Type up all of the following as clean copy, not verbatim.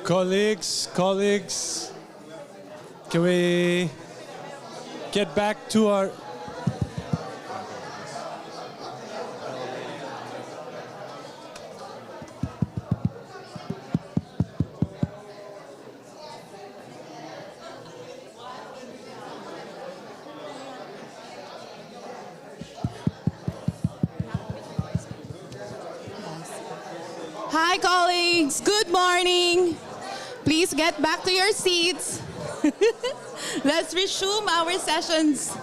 Colleagues, can we get back to our... Hi, colleagues. Good morning. Please get back to your seats. Let's resume our sessions.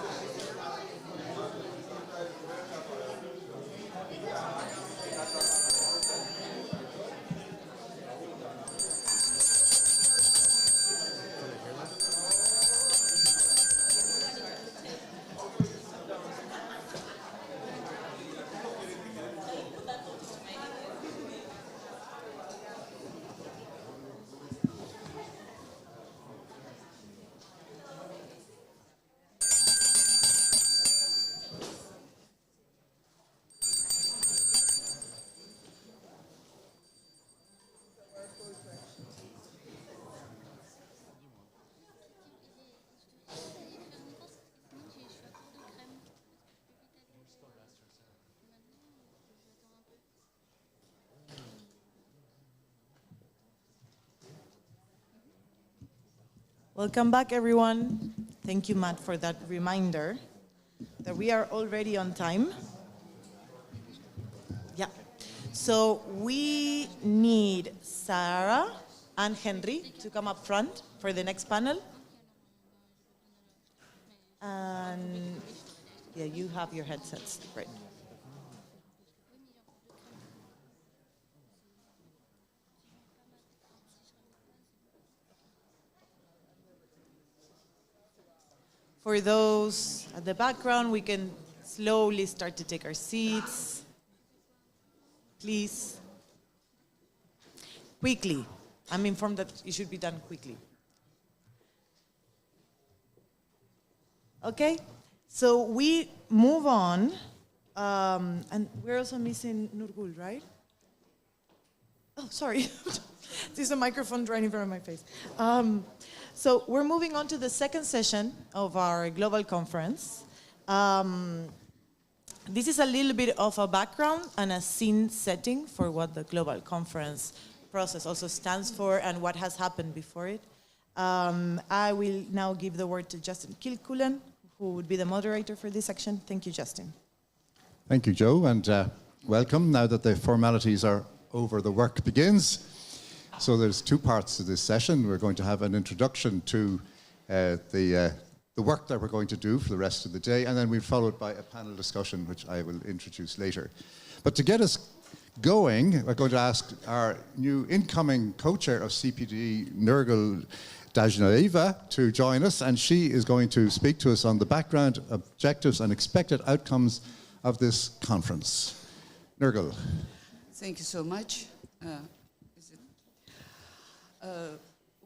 Welcome back, everyone. Thank you, Matt, for that reminder that we are already on time. Yeah. So we need Sarah and Henry to come up front for the next panel. And yeah, you have your headsets. Great. For those at the background, we can slowly start to take our seats. Please. Quickly. I'm informed that it should be done quickly. Okay, so we move on. And we're also missing Nurgul, right? Oh, sorry. There's a microphone right in front of my face. So we're moving on to the second session of our global conference. This is a little bit of a background and a scene setting for what the global conference process also stands for and what has happened before it. I will now give the word to Justin Kilcullen, who would be the moderator for this section. Thank you, Justin. Thank you, Joe, and welcome. Now that the formalities are over, the work begins. So there's two parts to this session. We're going to have an introduction to the work that we're going to do for the rest of the day, and then we'll follow it by a panel discussion, which I will introduce later. But to get us going, we're going to ask our new incoming co-chair of CPDE, Nurgul Dajnaeva, to join us, and she is going to speak to us on the background, objectives, and expected outcomes of this conference. Nurgul. Thank you so much.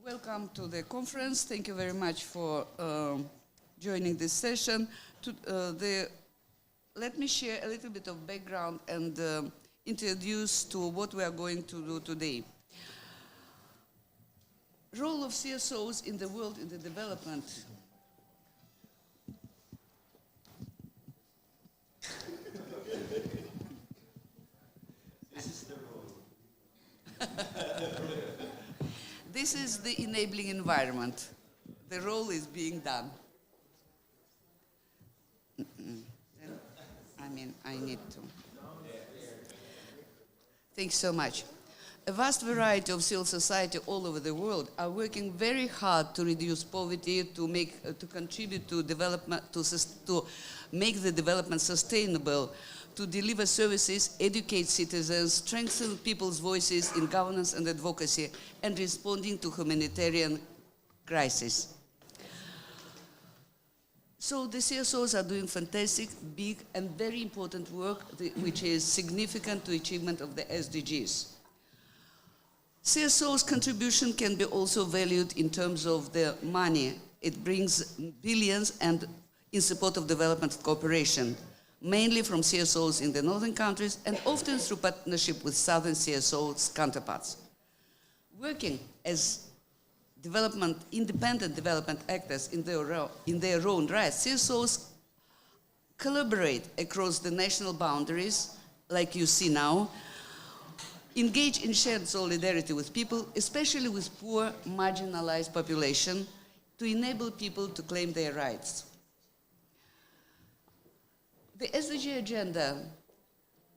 Welcome to the conference. Thank you very much for joining this session. Let me share a little bit of background and introduce to what we are going to do today. Role of CSOs in the world in the development. This is the role. This is the enabling environment. The role is being done. I need to. Thanks so much. A vast variety of civil society all over the world are working very hard to reduce poverty, to contribute to development, to make the development sustainable, to deliver services, educate citizens, strengthen people's voices in governance and advocacy, and responding to humanitarian crises. So the CSOs are doing fantastic, big, and very important work, which is significant to achievement of the SDGs. CSO's contribution can be also valued in terms of the money. It brings billions and in support of development cooperation, mainly from CSOs in the northern countries and often through partnership with southern CSOs counterparts. working as independent development actors in their own right, CSOs collaborate across the national boundaries, like you see now, engage in shared solidarity with people, especially with poor, marginalized population, to enable people to claim their rights. The SDG agenda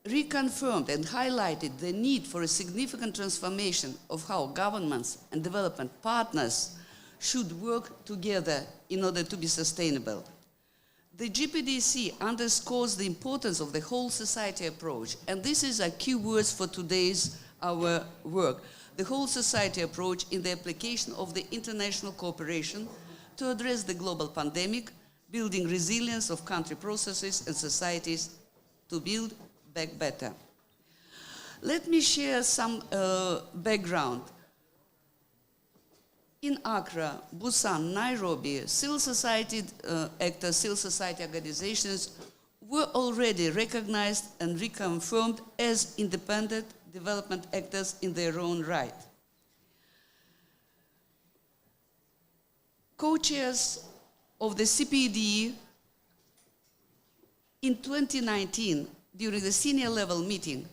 reconfirmed and highlighted the need for a significant transformation of how governments and development partners should work together in order to be sustainable. The GPDC underscores the importance of the whole society approach, and this is a key word for today's our work. The whole society approach in the application of the international cooperation to address the global pandemic, building resilience of country processes and societies to build back better. Let me share some background. In Accra, Busan, Nairobi, civil society actors, civil society organizations were already recognized and reconfirmed as independent development actors in their own right. Co-chairs of the CPDE in 2019, during the senior level meeting,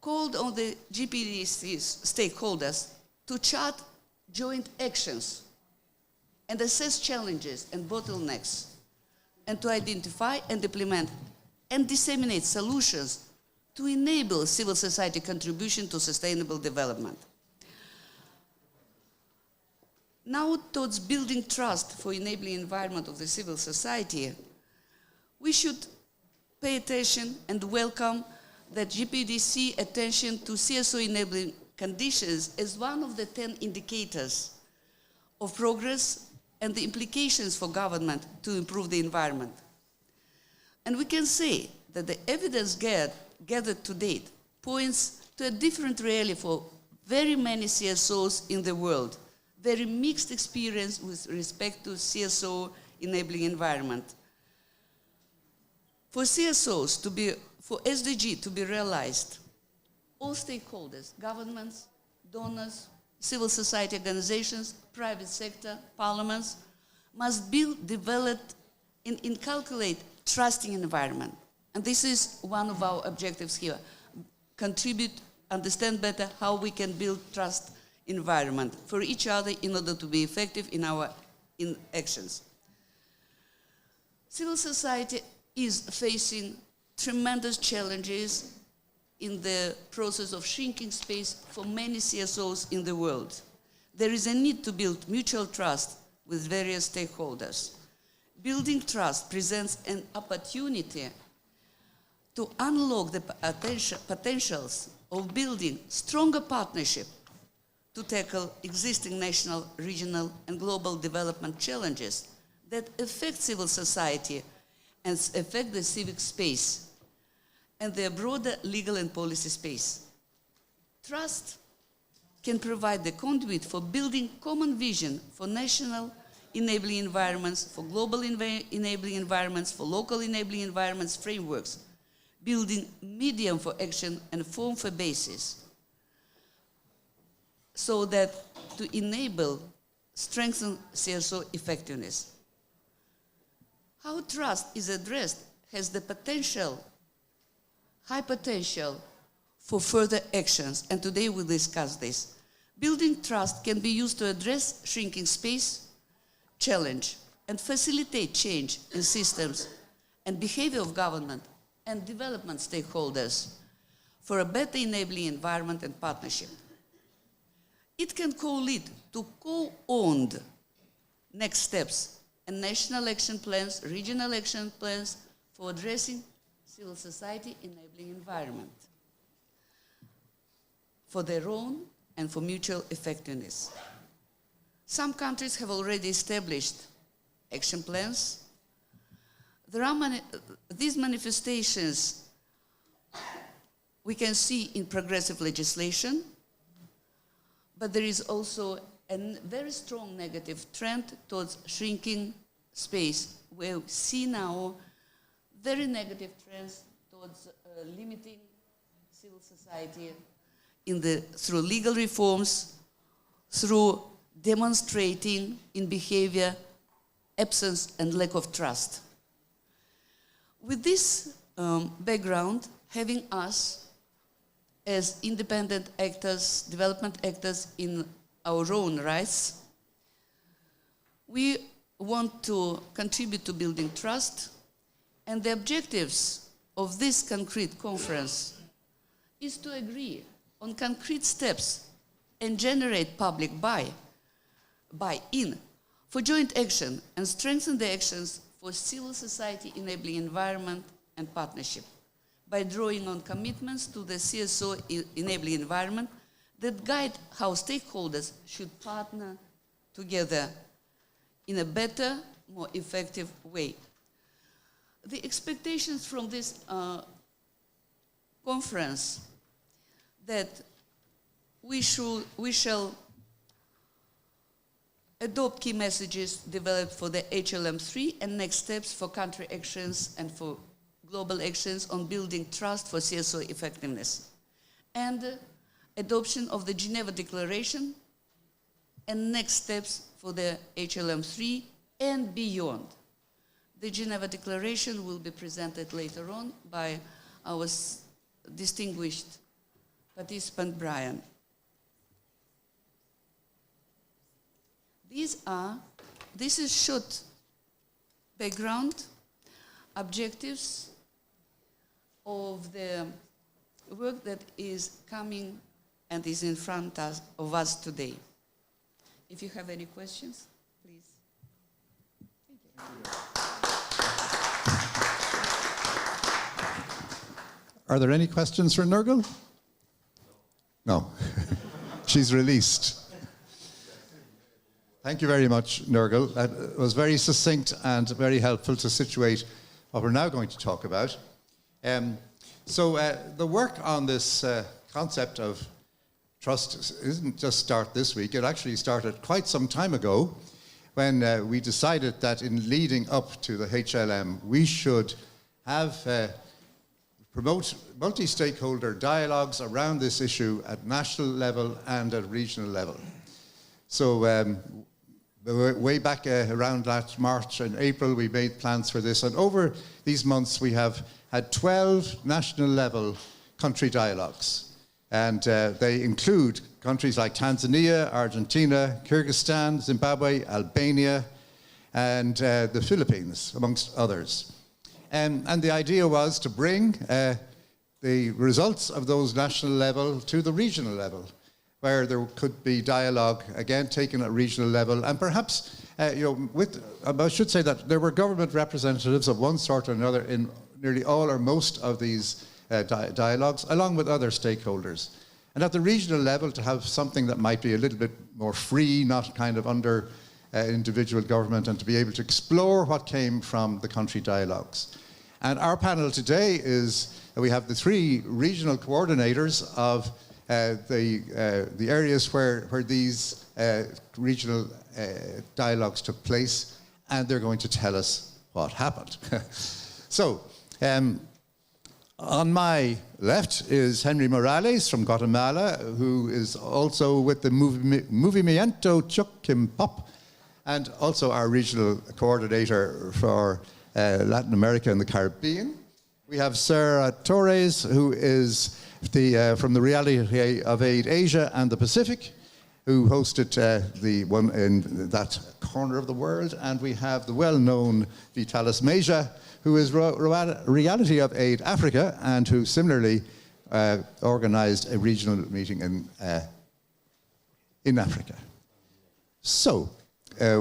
called on the GPDC's stakeholders to chart joint actions and assess challenges and bottlenecks, and to identify and implement and disseminate solutions to enable civil society contribution to sustainable development. Now, towards building trust for enabling environment of the civil society, we should pay attention and welcome that GPDC attention to CSO enabling conditions as one of the 10 indicators of progress and the implications for government to improve the environment. And we can say that the evidence gathered to date points to a different reality for very many CSOs in the world, very mixed experience with respect to CSO enabling environment. For CSOs for SDG to be realized, all stakeholders, governments, donors, civil society organizations, private sector, parliaments, must build, develop, and inculcate trusting environment. And this is one of our objectives here. Contribute, understand better how we can build trust environment for each other in order to be effective in our actions. Civil society is facing tremendous challenges in the process of shrinking space for many CSOs in the world. There is a need to build mutual trust with various stakeholders. Building trust presents an opportunity to unlock the potentials of building stronger partnership to tackle existing national, regional, and global development challenges that affect civil society and affect the civic space and their broader legal and policy space. Trust can provide the conduit for building common vision for national enabling environments, for global enabling environments, for local enabling environments frameworks, building medium for action and form for basis, so that to enable, strengthen CSO effectiveness. How trust is addressed has the potential, high potential for further actions, and today we'll discuss this. Building trust can be used to address shrinking space, challenge, and facilitate change in systems and behavior of government and development stakeholders for a better enabling environment and partnership. It can co-lead to co-owned next steps and national action plans, regional action plans for addressing civil society enabling environment for their own and for mutual effectiveness. Some countries have already established action plans. There are these manifestations we can see in progressive legislation, but there is also a very strong negative trend towards shrinking space, where we see now very negative trends towards limiting civil society through legal reforms, through demonstrating in behavior absence and lack of trust. With this background, having us as independent actors, development actors in our own rights, we want to contribute to building trust, and the objectives of this concrete conference is to agree on concrete steps and generate public buy-in for joint action and strengthen the actions for civil society enabling environment and partnership by drawing on commitments to the CSO enabling environment that guide how stakeholders should partner together in a better, more effective way. The expectations from this conference that we shall adopt key messages developed for the HLM3 and next steps for country actions and for global actions on building trust for CSO effectiveness, and adoption of the Geneva Declaration and next steps for the HLM3 and beyond. The Geneva Declaration will be presented later on by our distinguished participant, Brian. This is short background, objectives of the work that is coming and is in front of us today. If you have any questions, please. Thank you. Are there any questions for Nurgul? No. She's released. Thank you very much, Nurgul. That was very succinct and very helpful to situate what we're now going to talk about. The work on this concept of trust didn't just start this week. It actually started quite some time ago when we decided that in leading up to the HLM, we should have promote multi-stakeholder dialogues around this issue at national level and at regional level. So way back around last March and April, we made plans for this. And over these months, we have had 12 national level country dialogues. And they include countries like Tanzania, Argentina, Kyrgyzstan, Zimbabwe, Albania, and the Philippines, amongst others. And the idea was to bring the results of those national level to the regional level, where there could be dialogue, again, taken at regional level. And perhaps, I should say that there were government representatives of one sort or another in nearly all or most of these dialogues, along with other stakeholders. And at the regional level, to have something that might be a little bit more free, not kind of under individual government, and to be able to explore what came from the country dialogues. And our panel today is, we have the 3 regional coordinators of the areas where these regional dialogues took place, and they're going to tell us what happened. So, on my left is Henry Morales from Guatemala, who is also with the Movimiento Chuquimpop, and also our regional coordinator for Latin America and the Caribbean. We have Sarah Torres, who is from the Reality of Aid Asia and the Pacific, who hosted the one in that corner of the world. And we have the well-known Vitalis Meja, who is Reality of Aid Africa, and who similarly organized a regional meeting in Africa. So,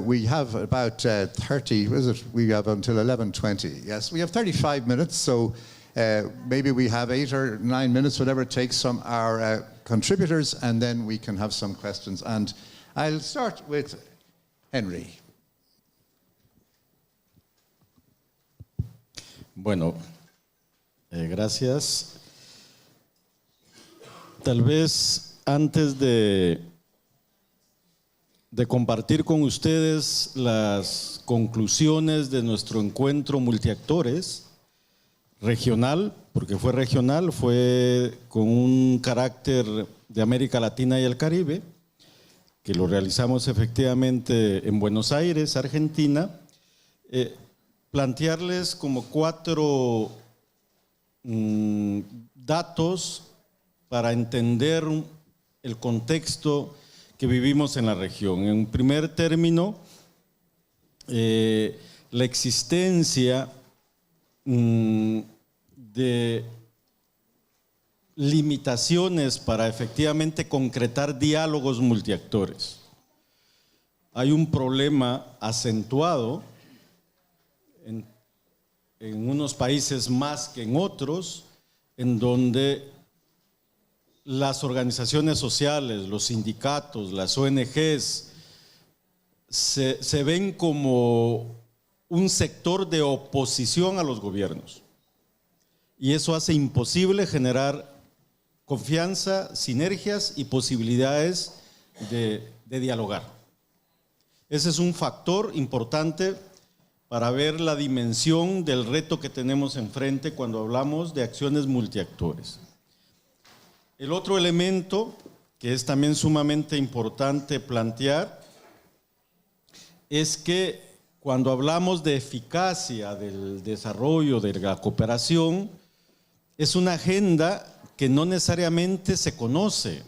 we have about 30, we have until 11:20. Yes, we have 35 minutes, so maybe we have 8 or 9 minutes, whatever it takes, from our contributors, and then we can have some questions. And I'll start with Henry. Bueno, gracias. Tal vez antes de compartir con ustedes las conclusiones de nuestro encuentro multiactores regional, porque fue regional, fue con un carácter de América Latina y el Caribe, que lo realizamos efectivamente en Buenos Aires, Argentina, plantearles como 4 datos para entender el contexto que vivimos en la región. En primer término, la existencia de limitaciones para efectivamente concretar diálogos multiactores. Hay un problema acentuado en unos países más que en otros, en donde las organizaciones sociales, los sindicatos, las ONGs, se ven como un sector de oposición a los gobiernos. Y eso hace imposible generar confianza, sinergias y posibilidades de dialogar. Ese es un factor importante para ver la dimensión del reto que tenemos enfrente cuando hablamos de acciones multiactores. El otro elemento que es también sumamente importante plantear es que cuando hablamos de eficacia del desarrollo, de la cooperación, es una agenda que no necesariamente se conoce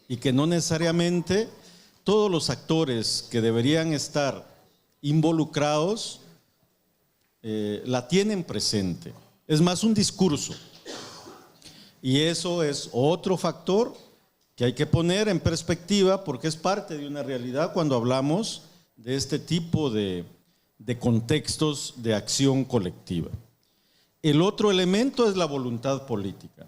y que no necesariamente todos los actores que deberían estar involucrados la tienen presente. Es más un discurso. Y eso es otro factor que hay que poner en perspectiva porque es parte de una realidad cuando hablamos de este tipo de contextos de acción colectiva. El otro elemento es la voluntad política.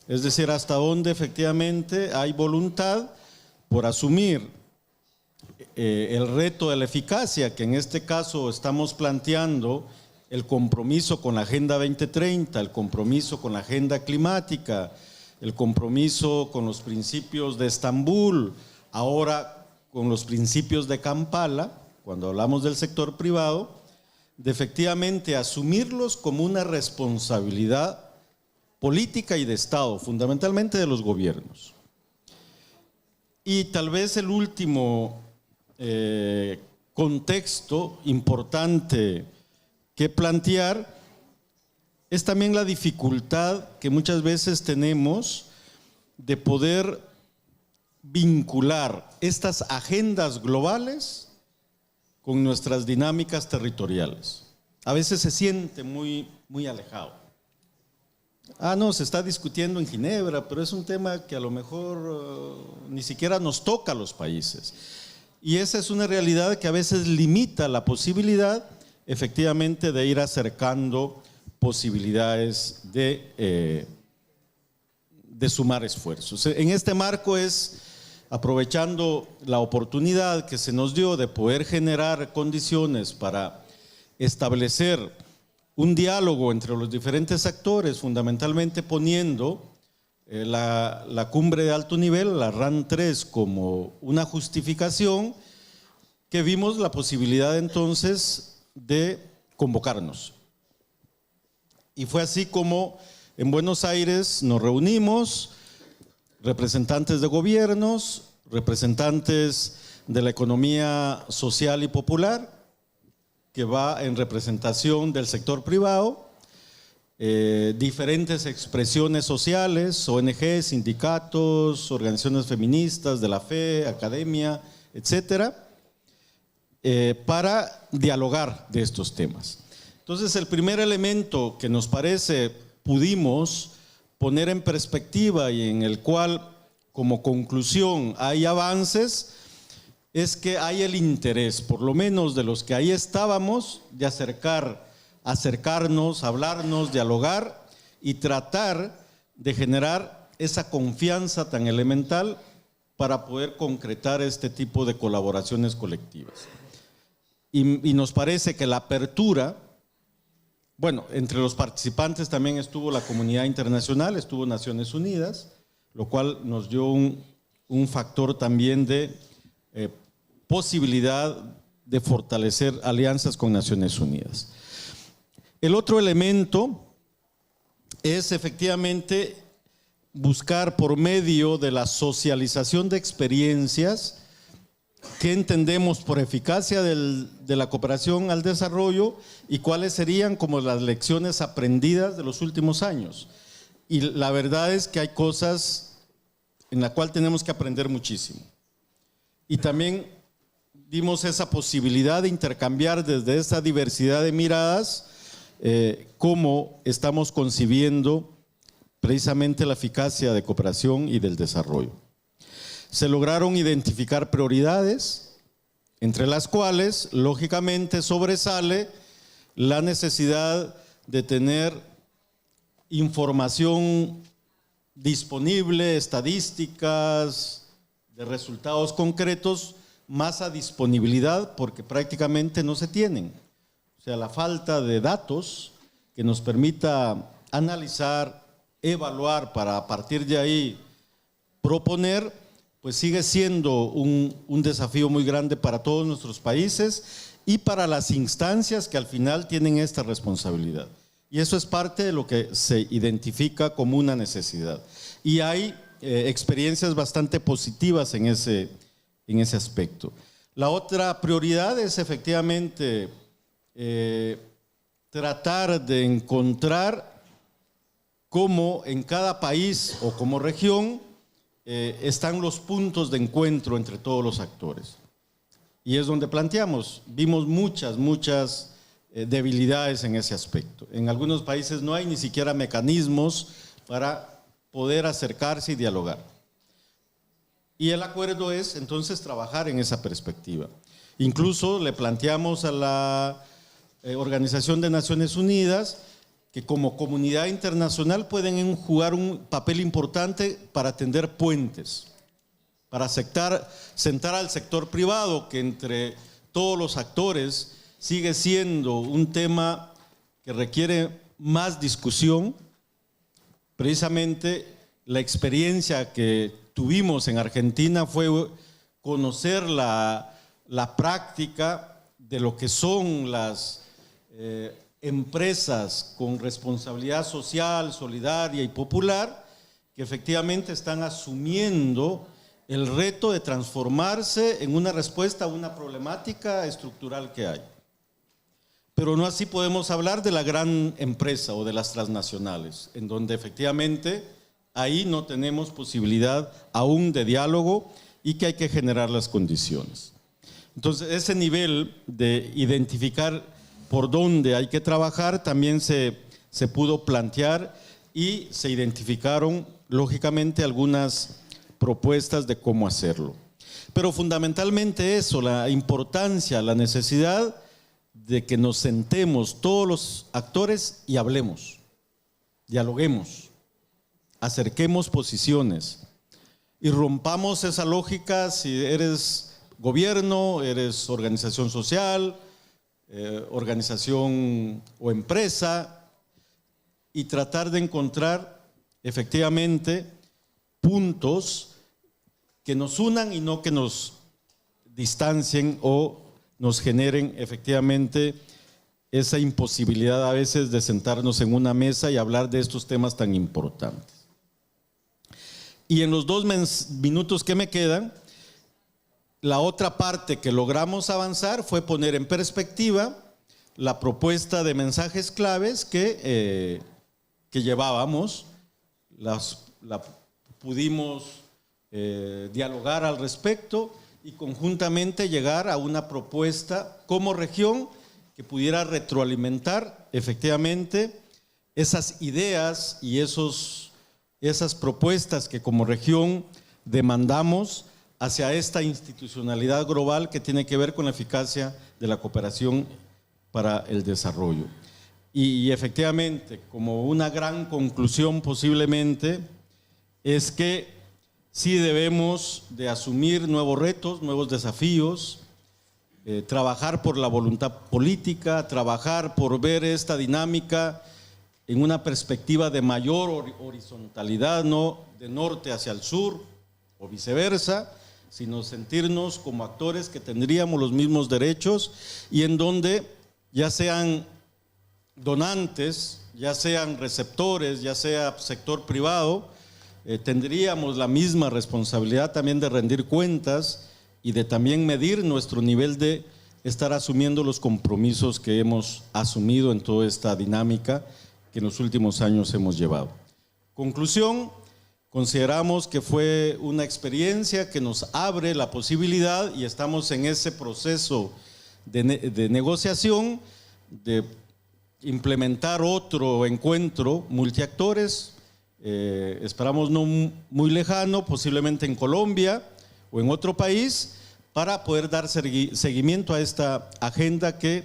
Es decir, hasta dónde efectivamente hay voluntad por asumir el reto de la eficacia, que en este caso estamos planteando el compromiso con la Agenda 2030, el compromiso con la Agenda Climática, el compromiso con los principios de Estambul, ahora con los principios de Kampala, cuando hablamos del sector privado, de efectivamente asumirlos como una responsabilidad política y de Estado, fundamentalmente de los gobiernos. Y tal vez el último contexto importante que plantear es también la dificultad que muchas veces tenemos de poder vincular estas agendas globales con nuestras dinámicas territoriales. A veces se siente muy alejado. No, se está discutiendo en Ginebra, pero es un tema que a lo mejor ni siquiera nos toca a los países. Y esa es una realidad que a veces limita la posibilidad, efectivamente, de ir acercando posibilidades de sumar esfuerzos. En este marco es, aprovechando la oportunidad que se nos dio de poder generar condiciones para establecer un diálogo entre los diferentes actores, fundamentalmente poniendo la cumbre de alto nivel, la RAN 3, como una justificación, que vimos la posibilidad entonces de convocarnos. Y fue así como en Buenos Aires nos reunimos, representantes de gobiernos, representantes de la economía social y popular, que va en representación del sector privado, diferentes expresiones sociales, ONG, sindicatos, organizaciones feministas, de la fe, academia, etcétera, para dialogar de estos temas. Entonces, el primer elemento que nos parece pudimos poner en perspectiva y en el cual, como conclusión, hay avances, es que hay el interés, por lo menos de los que ahí estábamos, de acercarnos, hablarnos, dialogar y tratar de generar esa confianza tan elemental para poder concretar este tipo de colaboraciones colectivas. Y nos parece que la apertura, bueno, entre los participantes también estuvo la comunidad internacional, estuvo Naciones Unidas, lo cual nos dio un factor también de posibilidad de fortalecer alianzas con Naciones Unidas. El otro elemento es efectivamente buscar por medio de la socialización de experiencias qué entendemos por eficacia de la cooperación al desarrollo y cuáles serían como las lecciones aprendidas de los últimos años. Y la verdad es que hay cosas en las cuales tenemos que aprender muchísimo. Y también dimos esa posibilidad de intercambiar desde esa diversidad de miradas cómo estamos concibiendo precisamente la eficacia de cooperación y del desarrollo. Se lograron identificar prioridades, entre las cuales, lógicamente, sobresale la necesidad de tener información disponible, estadísticas, de resultados concretos, más a disponibilidad, porque prácticamente no se tienen. O sea, la falta de datos que nos permita analizar, evaluar para a partir de ahí proponer, pues sigue siendo un desafío muy grande para todos nuestros países y para las instancias que al final tienen esta responsabilidad. Y eso es parte de lo que se identifica como una necesidad. Y hay experiencias bastante positivas en ese aspecto. La otra prioridad es efectivamente tratar de encontrar cómo en cada país o como región están los puntos de encuentro entre todos los actores. Y es donde planteamos, vimos muchas debilidades en ese aspecto. En algunos países no hay ni siquiera mecanismos para poder acercarse y dialogar. Y el acuerdo es entonces trabajar en esa perspectiva. Incluso le planteamos a la Organización de Naciones Unidas que como comunidad internacional pueden jugar un papel importante para tender puentes, para sentar al sector privado, que entre todos los actores sigue siendo un tema que requiere más discusión. Precisamente la experiencia que tuvimos en Argentina fue conocer la práctica de lo que son las empresas con responsabilidad social, solidaria y popular, que efectivamente están asumiendo el reto de transformarse en una respuesta a una problemática estructural que hay. Pero no así podemos hablar de la gran empresa o de las transnacionales, en donde efectivamente ahí no tenemos posibilidad aún de diálogo y que hay que generar las condiciones. Entonces, ese nivel de identificar por dónde hay que trabajar también se pudo plantear y se identificaron, lógicamente, algunas propuestas de cómo hacerlo. Pero fundamentalmente eso, la importancia, la necesidad de que nos sentemos todos los actores y hablemos, dialoguemos, acerquemos posiciones y rompamos esa lógica si eres gobierno, eres organización social, organización o empresa, y tratar de encontrar efectivamente puntos que nos unan y no que nos distancien o nos generen efectivamente esa imposibilidad a veces de sentarnos en una mesa y hablar de estos temas tan importantes. Y en los 2 minutos que me quedan, la otra parte que logramos avanzar fue poner en perspectiva la propuesta de mensajes claves que llevábamos. La pudimos dialogar al respecto y conjuntamente llegar a una propuesta como región que pudiera retroalimentar efectivamente esas ideas y esas propuestas que como región demandamos hacia esta institucionalidad global que tiene que ver con la eficacia de la cooperación para el desarrollo. Y efectivamente, como una gran conclusión posiblemente, es que sí debemos de asumir nuevos retos, nuevos desafíos, trabajar por la voluntad política, trabajar por ver esta dinámica en una perspectiva de mayor horizontalidad, no de norte hacia el sur o viceversa, sino sentirnos como actores que tendríamos los mismos derechos y en donde ya sean donantes, ya sean receptores, ya sea sector privado, tendríamos la misma responsabilidad también de rendir cuentas y de también medir nuestro nivel de estar asumiendo los compromisos que hemos asumido en toda esta dinámica que en los últimos años hemos llevado. Conclusión, consideramos que fue una experiencia que nos abre la posibilidad y estamos en ese proceso de negociación, de implementar otro encuentro multiactores, esperamos no muy lejano, posiblemente en Colombia o en otro país, para poder dar seguimiento a esta agenda que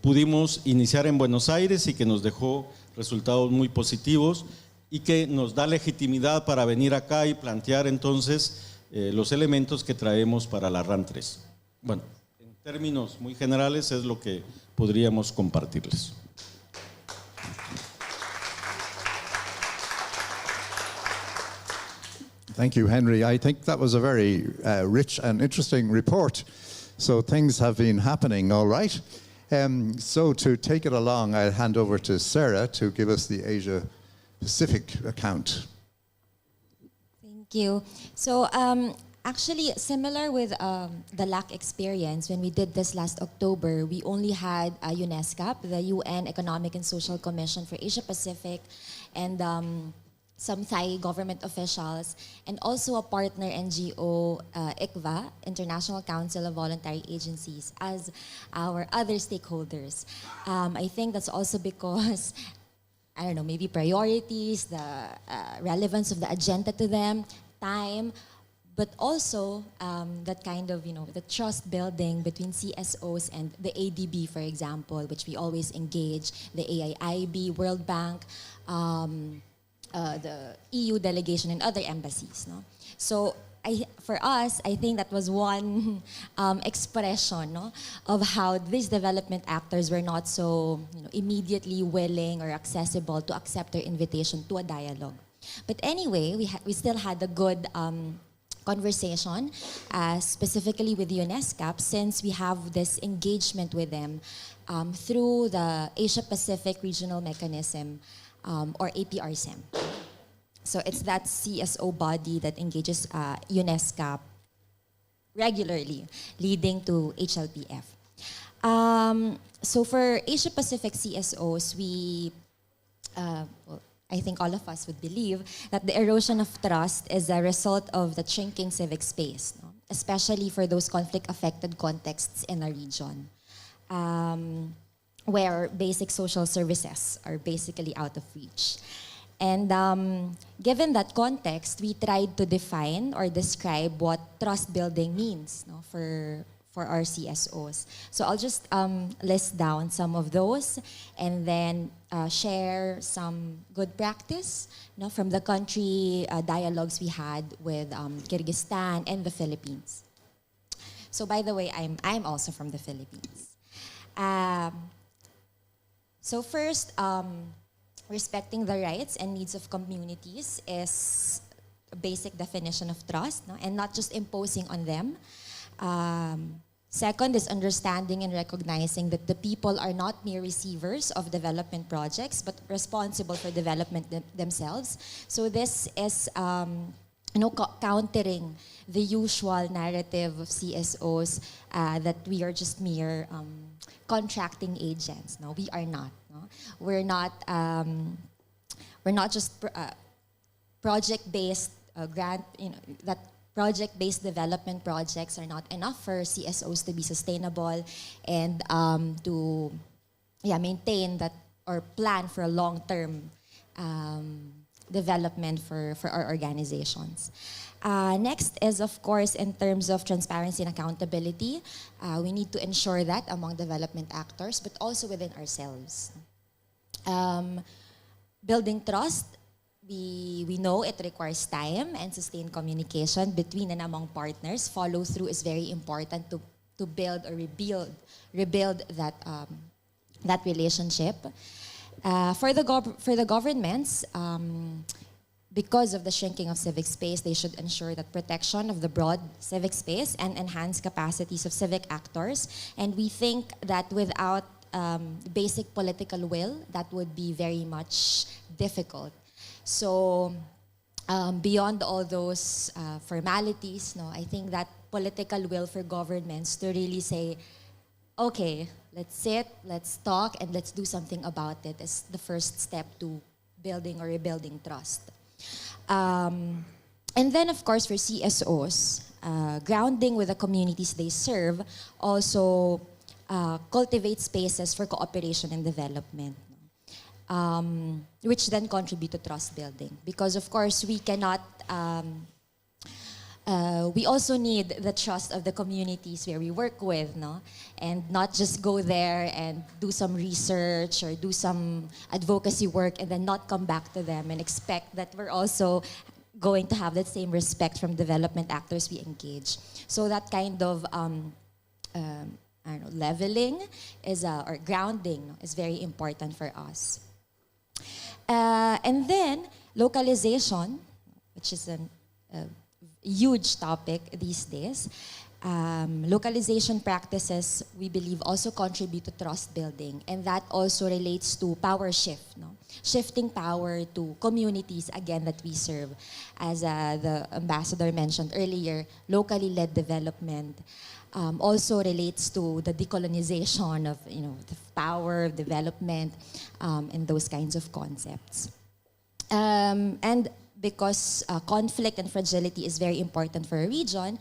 pudimos iniciar en Buenos Aires y que nos dejó resultados muy positivos y que nos da legitimidad para venir acá y plantear entonces los elementos que traemos para la RAN 3. Bueno, en términos muy generales es lo que podríamos compartirles. Thank you, Henry. I think that was a very rich and interesting report. So things have been happening all right. So to take it along, I'll hand over to Sarah to give us the Asia Pacific account. Thank you. So actually, similar with the LAC experience, when we did this last October, we only had UNESCAP, the UN Economic and Social Commission for Asia Pacific, and some Thai government officials, and also a partner NGO, ICVA, International Council of Voluntary Agencies, as our other stakeholders. I think that's also because, I don't know, maybe priorities, the relevance of the agenda to them, time, but also that kind of, the trust building between CSOs and the ADB, for example, which we always engage, the AIIB, World Bank, the EU delegation and other embassies. No? So for us, I think that was one expression of how these development actors were not so immediately willing or accessible to accept our invitation to a dialogue. But anyway, we still had a good conversation, specifically with UNESCAP, since we have this engagement with them through the Asia Pacific Regional Mechanism, or APRSEM. So it's that CSO body that engages UNESCAP regularly, leading to HLPF. So for Asia Pacific CSOs, I think all of us would believe that the erosion of trust is a result of the shrinking civic space, especially for those conflict-affected contexts in the region, where basic social services are basically out of reach. And given that context, we tried to define or describe what trust building means for our CSOs. So I'll just list down some of those and then share some good practice from the country dialogues we had with Kyrgyzstan and the Philippines. So by the way, I'm also from the Philippines. So first, respecting the rights and needs of communities is a basic definition of trust, and not just imposing on them. Second is understanding and recognizing that the people are not mere receivers of development projects, but responsible for development themselves. So this is countering the usual narrative of CSOs that we are just mere contracting agents. No, we are not. No? We're not just project-based grant. That project-based development projects are not enough for CSOs to be sustainable and to maintain that or plan for a long-term development for our organizations. Next is, of course, in terms of transparency and accountability. We need to ensure that among development actors, but also within ourselves. Building trust, we know it requires time and sustained communication between and among partners. Follow through is very important to build or rebuild that relationship. For the governments, because of the shrinking of civic space, they should ensure that protection of the broad civic space and enhance capacities of civic actors. And we think that without basic political will, that would be very much difficult. So beyond all those formalities, no, I think that political will for governments to really say, okay, let's sit, let's talk, and let's do something about it is the first step to building or rebuilding trust. And then, of course, for CSOs, grounding with the communities they serve also cultivate spaces for cooperation and development, which then contribute to trust building. Because, of course, we cannot, we also need the trust of the communities where we work with, no? And not just go there and do some research or do some advocacy work and then not come back to them and expect that we're also going to have that same respect from development actors we engage. So that kind of I don't know, leveling is or grounding is very important for us. And then localization, which is a huge topic these days. Localization practices, we believe, also contribute to trust building, and that also relates to power shift, no? Shifting power to communities, again, that we serve. As the ambassador mentioned earlier, locally led development also relates to the decolonization of, the power, development, and those kinds of concepts. And because conflict and fragility is very important for a region,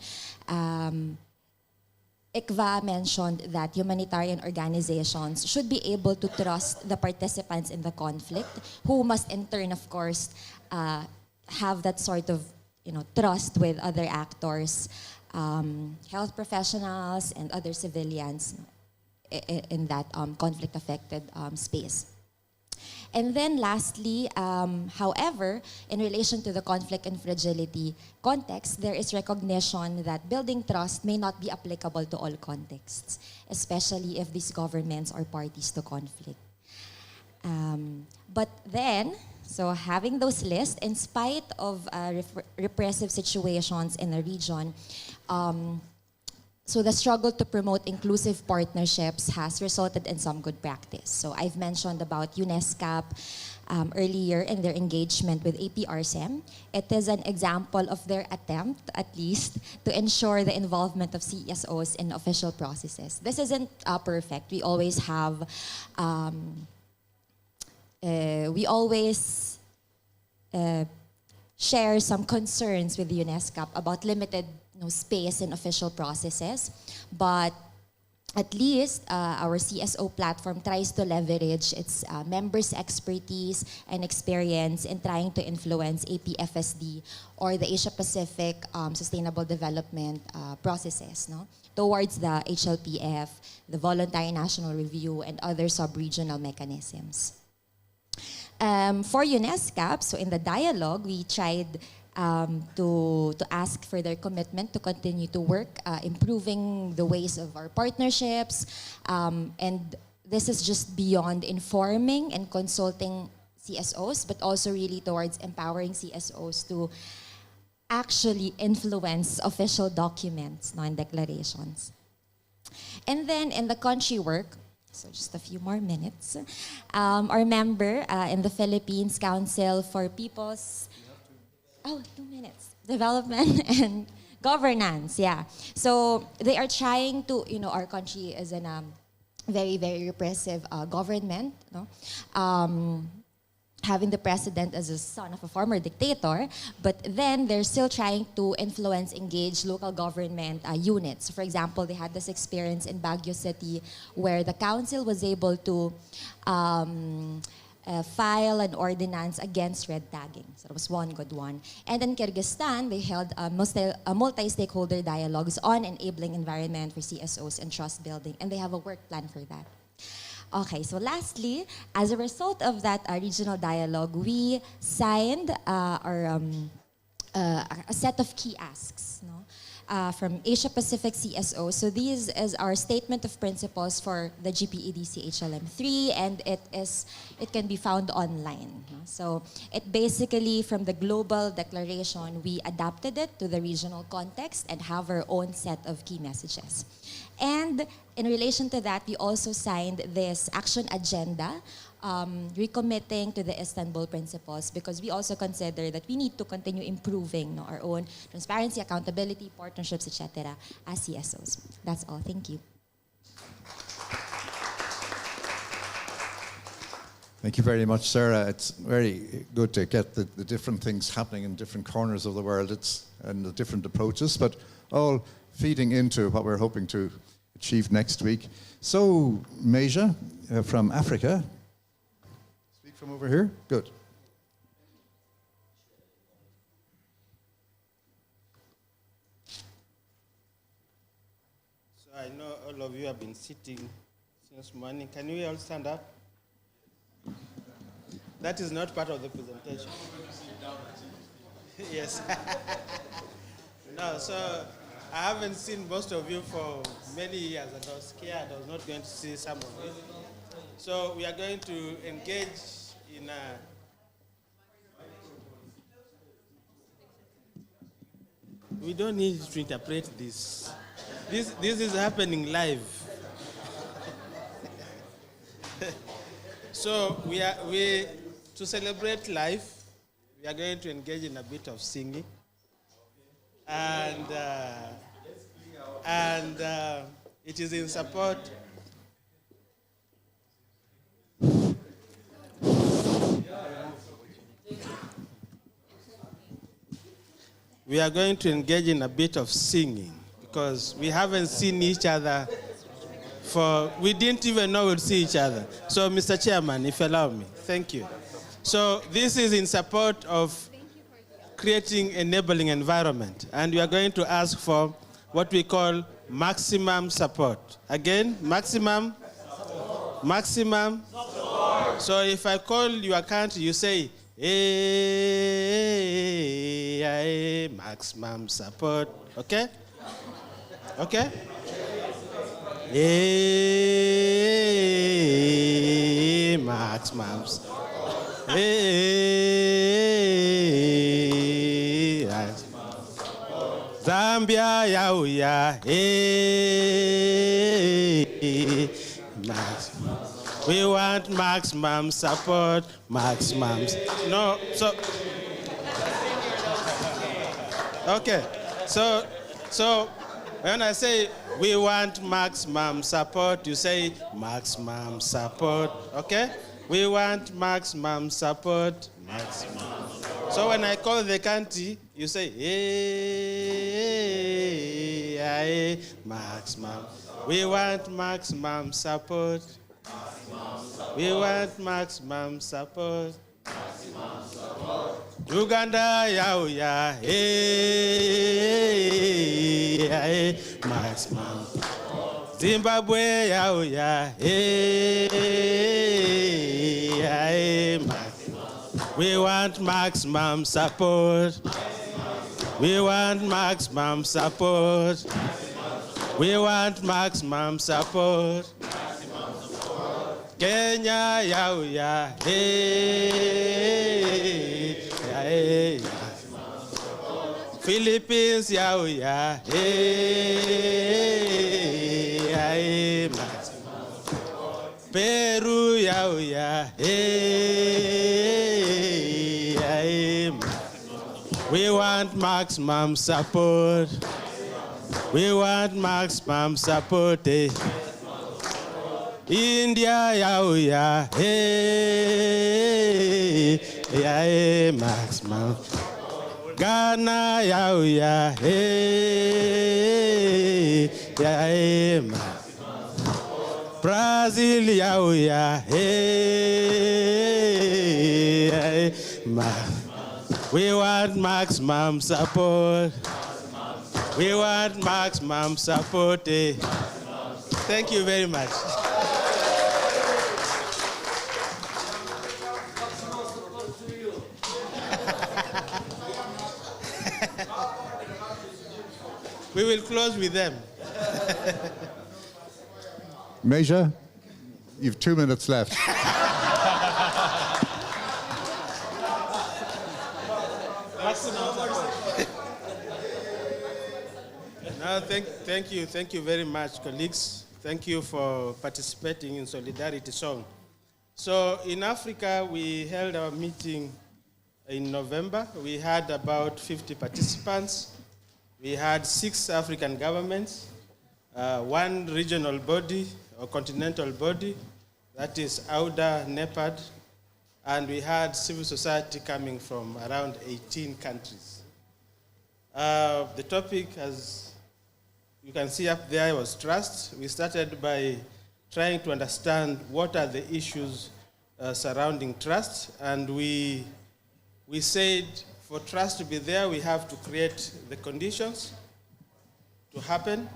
ICVA mentioned that humanitarian organizations should be able to trust the participants in the conflict, who must in turn, of course, have that sort of trust with other actors, health professionals and other civilians in that conflict-affected space. And then lastly, however, in relation to the conflict and fragility context, there is recognition that building trust may not be applicable to all contexts, especially if these governments are parties to conflict. But then, so having those lists, in spite of repressive situations in the region, so the struggle to promote inclusive partnerships has resulted in some good practice. So I've mentioned about UNESCO earlier in their engagement with APRSM. It is an example of their attempt, at least, to ensure the involvement of CSOs in official processes. This isn't perfect. We always have, share some concerns with UNESCO about limited space in official processes, but at least our CSO platform tries to leverage its members' expertise and experience in trying to influence APFSD or the Asia-Pacific Sustainable Development processes, towards the HLPF, the Voluntary National Review, and other sub-regional mechanisms. For UNESCO, so in the dialogue, we tried to ask for their commitment to continue to work, improving the ways of our partnerships. And this is just beyond informing and consulting CSOs, but also really towards empowering CSOs to actually influence official documents and declarations. And then in the country work, so just a few more minutes, our member in the Philippines Council for People's 2 minutes. Development and governance, yeah. So they are trying to, our country is in a very, very repressive government, having the president as a son of a former dictator, but then they're still trying to influence, engage local government units. For example, they had this experience in Baguio City where the council was able to file an ordinance against red tagging. So that was one good one. And in Kyrgyzstan, they held a multi-stakeholder dialogues on enabling environment for CSOs and trust building, and they have a work plan for that. Okay, so lastly, as a result of that regional dialogue, we signed a set of key asks, from Asia Pacific CSO. So these is our statement of principles for the GPEDC HLM3, and it can be found online. So it basically, from the global declaration, we adapted it to the regional context and have our own set of key messages. And in relation to that, we also signed this action agenda recommitting to the Istanbul principles, because we also consider that we need to continue improving our own transparency, accountability, partnerships, etc. as CSOs. That's all. Thank you. Thank you very much, Sarah. It's very good to get the different things happening in different corners of the world and the different approaches, but all feeding into what we're hoping to achieve next week. So, Meja from Africa. Speak from over here. Good. So I know all of you have been sitting since morning. Can you all stand up? That is not part of the presentation. Yes. No, so I haven't seen most of you for many years, and I was scared I was not going to see some of you. So we are going to engage in a we don't need to interpret this. This is happening live. So to celebrate life, we are going to engage in a bit of singing, and it is in support. We are going to engage in a bit of singing because we haven't seen each other we didn't even know we'd see each other. So, Mr. Chairman, if you allow me, thank you. So, this is in support of creating enabling environment, and we are going to ask for what we call maximum support. Again, maximum support. So, if I call your country, you say, hey, maximum support. Okay? Okay? Hey, maximum. Hey, Zambia, yauya. Hey, maximum. We want maximum support, maximum. No, so. Okay, so when I say we want maximum support, you say maximum support, okay? We want maximum support, maximum. So when I call the country, you say, hey, maximum. We want maximum support. We want maximum support. Uganda, yauya, hey, maximum. Zimbabwe, yauya, hey, maximum. We want maximum support. We want maximum support. We want maximum support. Kenya, yauya, hey, Philippines, yauya, hey, Peru, yauya, hey, we want maximum support. We want maximum support. India, yauya, hey, maximum. Ghana, yauya, hey, maximum. Brazil, yauya, hey, maximum. We want maximum support. We want maximum support. Thank you very much. We will close with them. Meja, you've 2 minutes left. No, thank you very much, colleagues. Thank you for participating in Solidarity Song. So in Africa, we held our meeting in November. We had about 50 participants. We had 6 African governments, 1 regional body or continental body, that is AUDA, NEPAD, and we had civil society coming from around 18 countries. The topic, as you can see up there, was trust. We started by trying to understand what are the issues surrounding trust, and we said for trust to be there, we have to create the conditions to happen,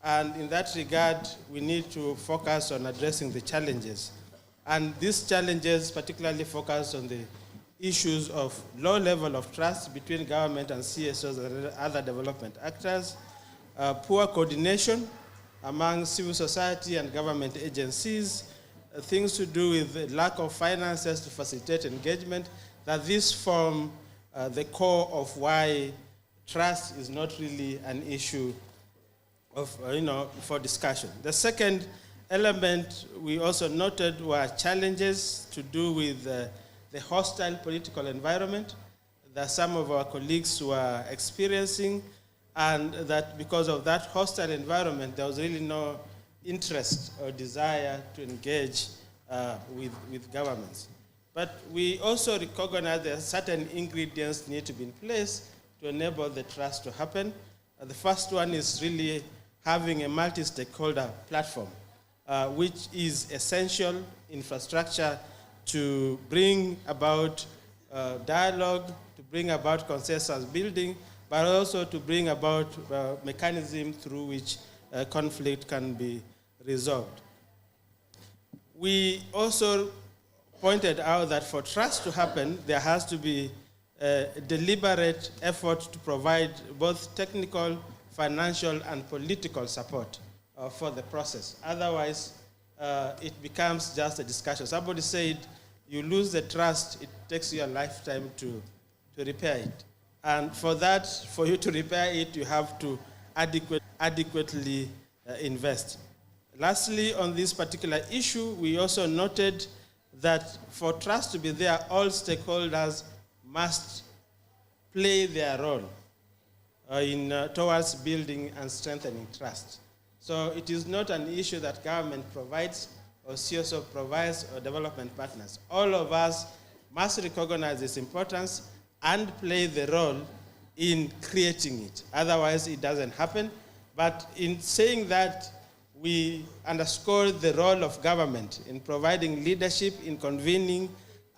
and in that regard, we need to focus on addressing the challenges. And these challenges particularly focus on the issues of low level of trust between government and CSOs and other development actors, poor coordination among civil society and government agencies, things to do with the lack of finances to facilitate engagement, that these form the core of why trust is not really an issue of, for discussion. The second element we also noted were challenges to do with the hostile political environment that some of our colleagues were experiencing, and that because of that hostile environment, there was really no interest or desire to engage with governments. But we also recognize that certain ingredients need to be in place to enable the trust to happen. The first one is really having a multi-stakeholder platform, which is essential infrastructure to bring about dialogue, to bring about consensus building, but also to bring about mechanism through which conflict can be resolved. We also pointed out that for trust to happen, there has to be a deliberate effort to provide both technical, financial, and political support for the process. Otherwise, it becomes just a discussion. Somebody said, you lose the trust, it takes you a lifetime to repair it. And for that, for you to repair it, you have to adequately invest. Lastly, on this particular issue, we also noted that for trust to be there, all stakeholders must play their role towards building and strengthening trust. So it is not an issue that government provides or CSO provides or development partners. All of us must recognize its importance and play the role in creating it. Otherwise, it doesn't happen. But in saying that, we underscore the role of government in providing leadership, in convening,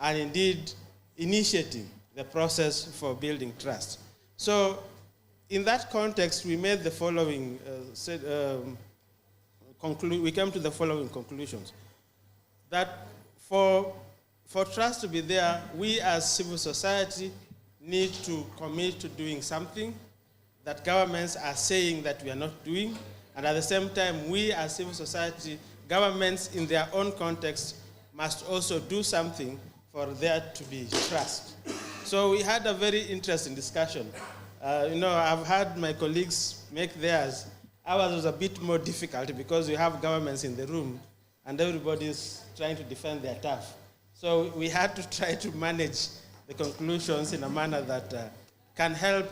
and indeed initiating the process for building trust. So in that context, we made the following, we came to the following conclusions. That for trust to be there, we as civil society need to commit to doing something that governments are saying that we are not doing. And at the same time, we as civil society, governments in their own context must also do something for there to be trust. So we had a very interesting discussion. I've had my colleagues make theirs. Ours was a bit more difficult because we have governments in the room and everybody's trying to defend their turf. So we had to try to manage the conclusions in a manner that can help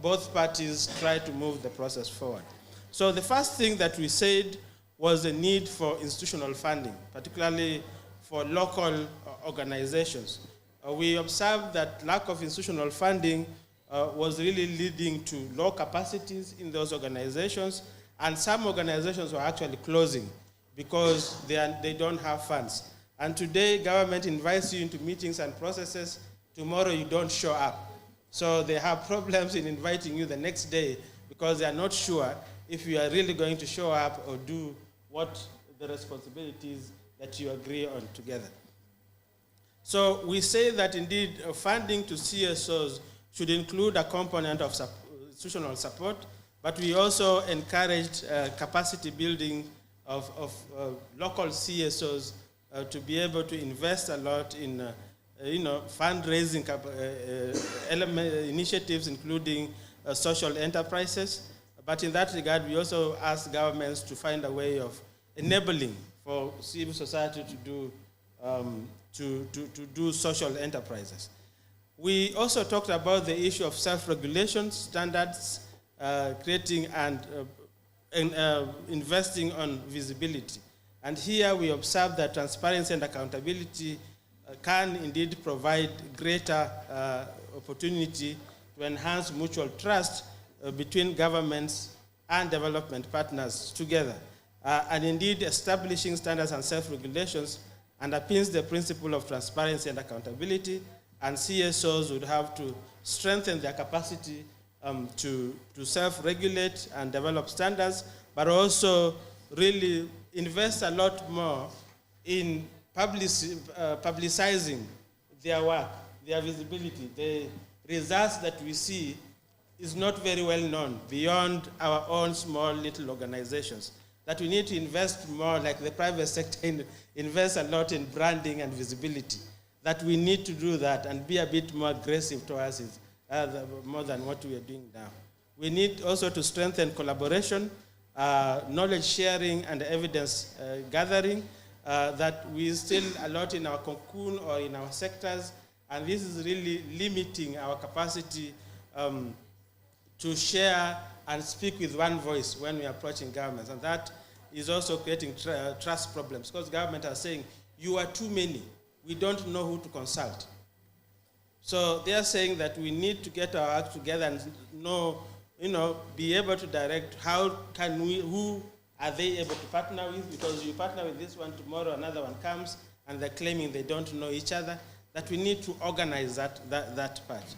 both parties try to move the process forward. So the first thing that we said was the need for institutional funding, particularly for local organizations. We observed that lack of institutional funding was really leading to low capacities in those organizations, and some organizations were actually closing because they don't have funds. And today, government invites you into meetings and processes. Tomorrow, you don't show up. So they have problems in inviting you the next day because they are not sure if you are really going to show up or do what the responsibilities that you agree on together. So we say that indeed funding to CSOs should include a component of institutional support, but we also encouraged capacity building of local CSOs to be able to invest a lot in fundraising initiatives, including social enterprises. But in that regard, we also ask governments to find a way of enabling for civil society to do to do social enterprises. We also talked about the issue of self-regulation standards, creating and investing on visibility. And here we observe that transparency and accountability can indeed provide greater opportunity to enhance mutual trust between governments and development partners together. And indeed, establishing standards and self-regulations underpins the principle of transparency and accountability, and CSOs would have to strengthen their capacity to self-regulate and develop standards, but also really invest a lot more in publicizing their work, their visibility. The results that we see is not very well known beyond our own small little organizations. That we need to invest more, like the private sector invests a lot in branding and visibility. That we need to do that and be a bit more aggressive towards it, more than what we are doing now. We need also to strengthen collaboration, knowledge sharing, and evidence gathering. That we still a lot in our cocoon or in our sectors, and this is really limiting our capacity to share and speak with one voice when we are approaching governments. And that is also creating trust problems, because government are saying, you are too many. We don't know who to consult. So they are saying that we need to get our act together and be able to direct who are they able to partner with, because you partner with this one, tomorrow another one comes, and they're claiming they don't know each other, that we need to organize that part.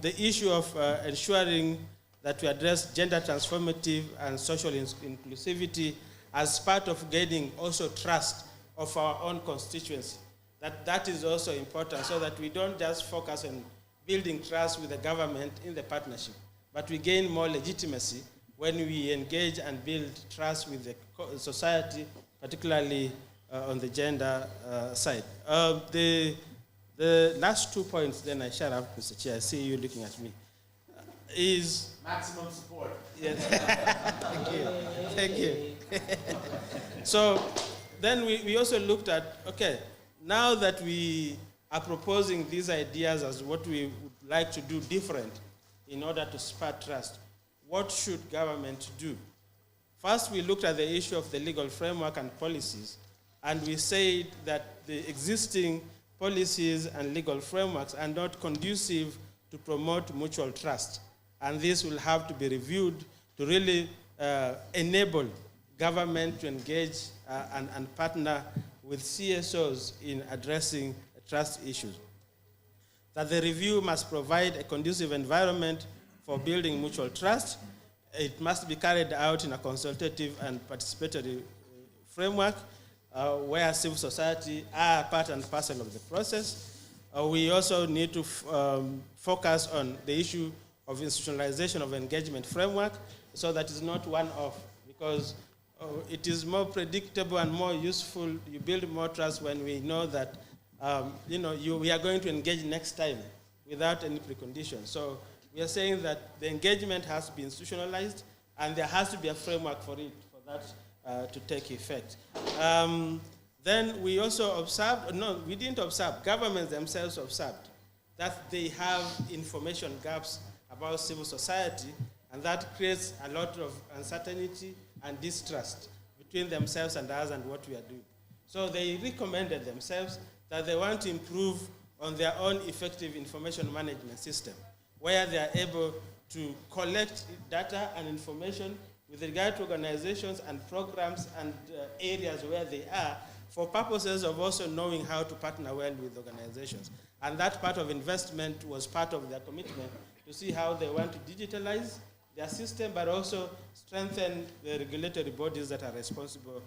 The issue of ensuring that we address gender transformative and social inclusivity as part of gaining also trust of our own constituency. That is also important, so that we don't just focus on building trust with the government in the partnership, but we gain more legitimacy when we engage and build trust with the society, particularly on the gender side. The last 2 points, then I shut up, Mr. Chair. I see you looking at me. Is maximum support. Yes. Thank you. So then we also looked at, okay, now that we are proposing these ideas as what we would like to do different in order to spur trust, what should government do? First, we looked at the issue of the legal framework and policies, and we said that the existing policies and legal frameworks are not conducive to promote mutual trust. And this will have to be reviewed to really enable government to engage and partner with CSOs in addressing trust issues. That the review must provide a conducive environment for building mutual trust. It must be carried out in a consultative and participatory framework where civil society are part and parcel of the process. We also need to focus on the issue of institutionalization of engagement framework, so that it's not one-off, because it is more predictable and more useful. You build more trust when we know that we are going to engage next time without any preconditions. So we are saying that the engagement has to be institutionalized, and there has to be a framework for it, for that to take effect. Then we also observed, no, we didn't observe, governments themselves observed that they have information gaps about civil society, and that creates a lot of uncertainty and distrust between themselves and us and what we are doing. So they recommended themselves that they want to improve on their own effective information management system, where they are able to collect data and information with regard to organizations and programs and areas where they are, for purposes of also knowing how to partner well with organizations. And that part of investment was part of their commitment to see how they want to digitalize their system, but also strengthen the regulatory bodies that are responsible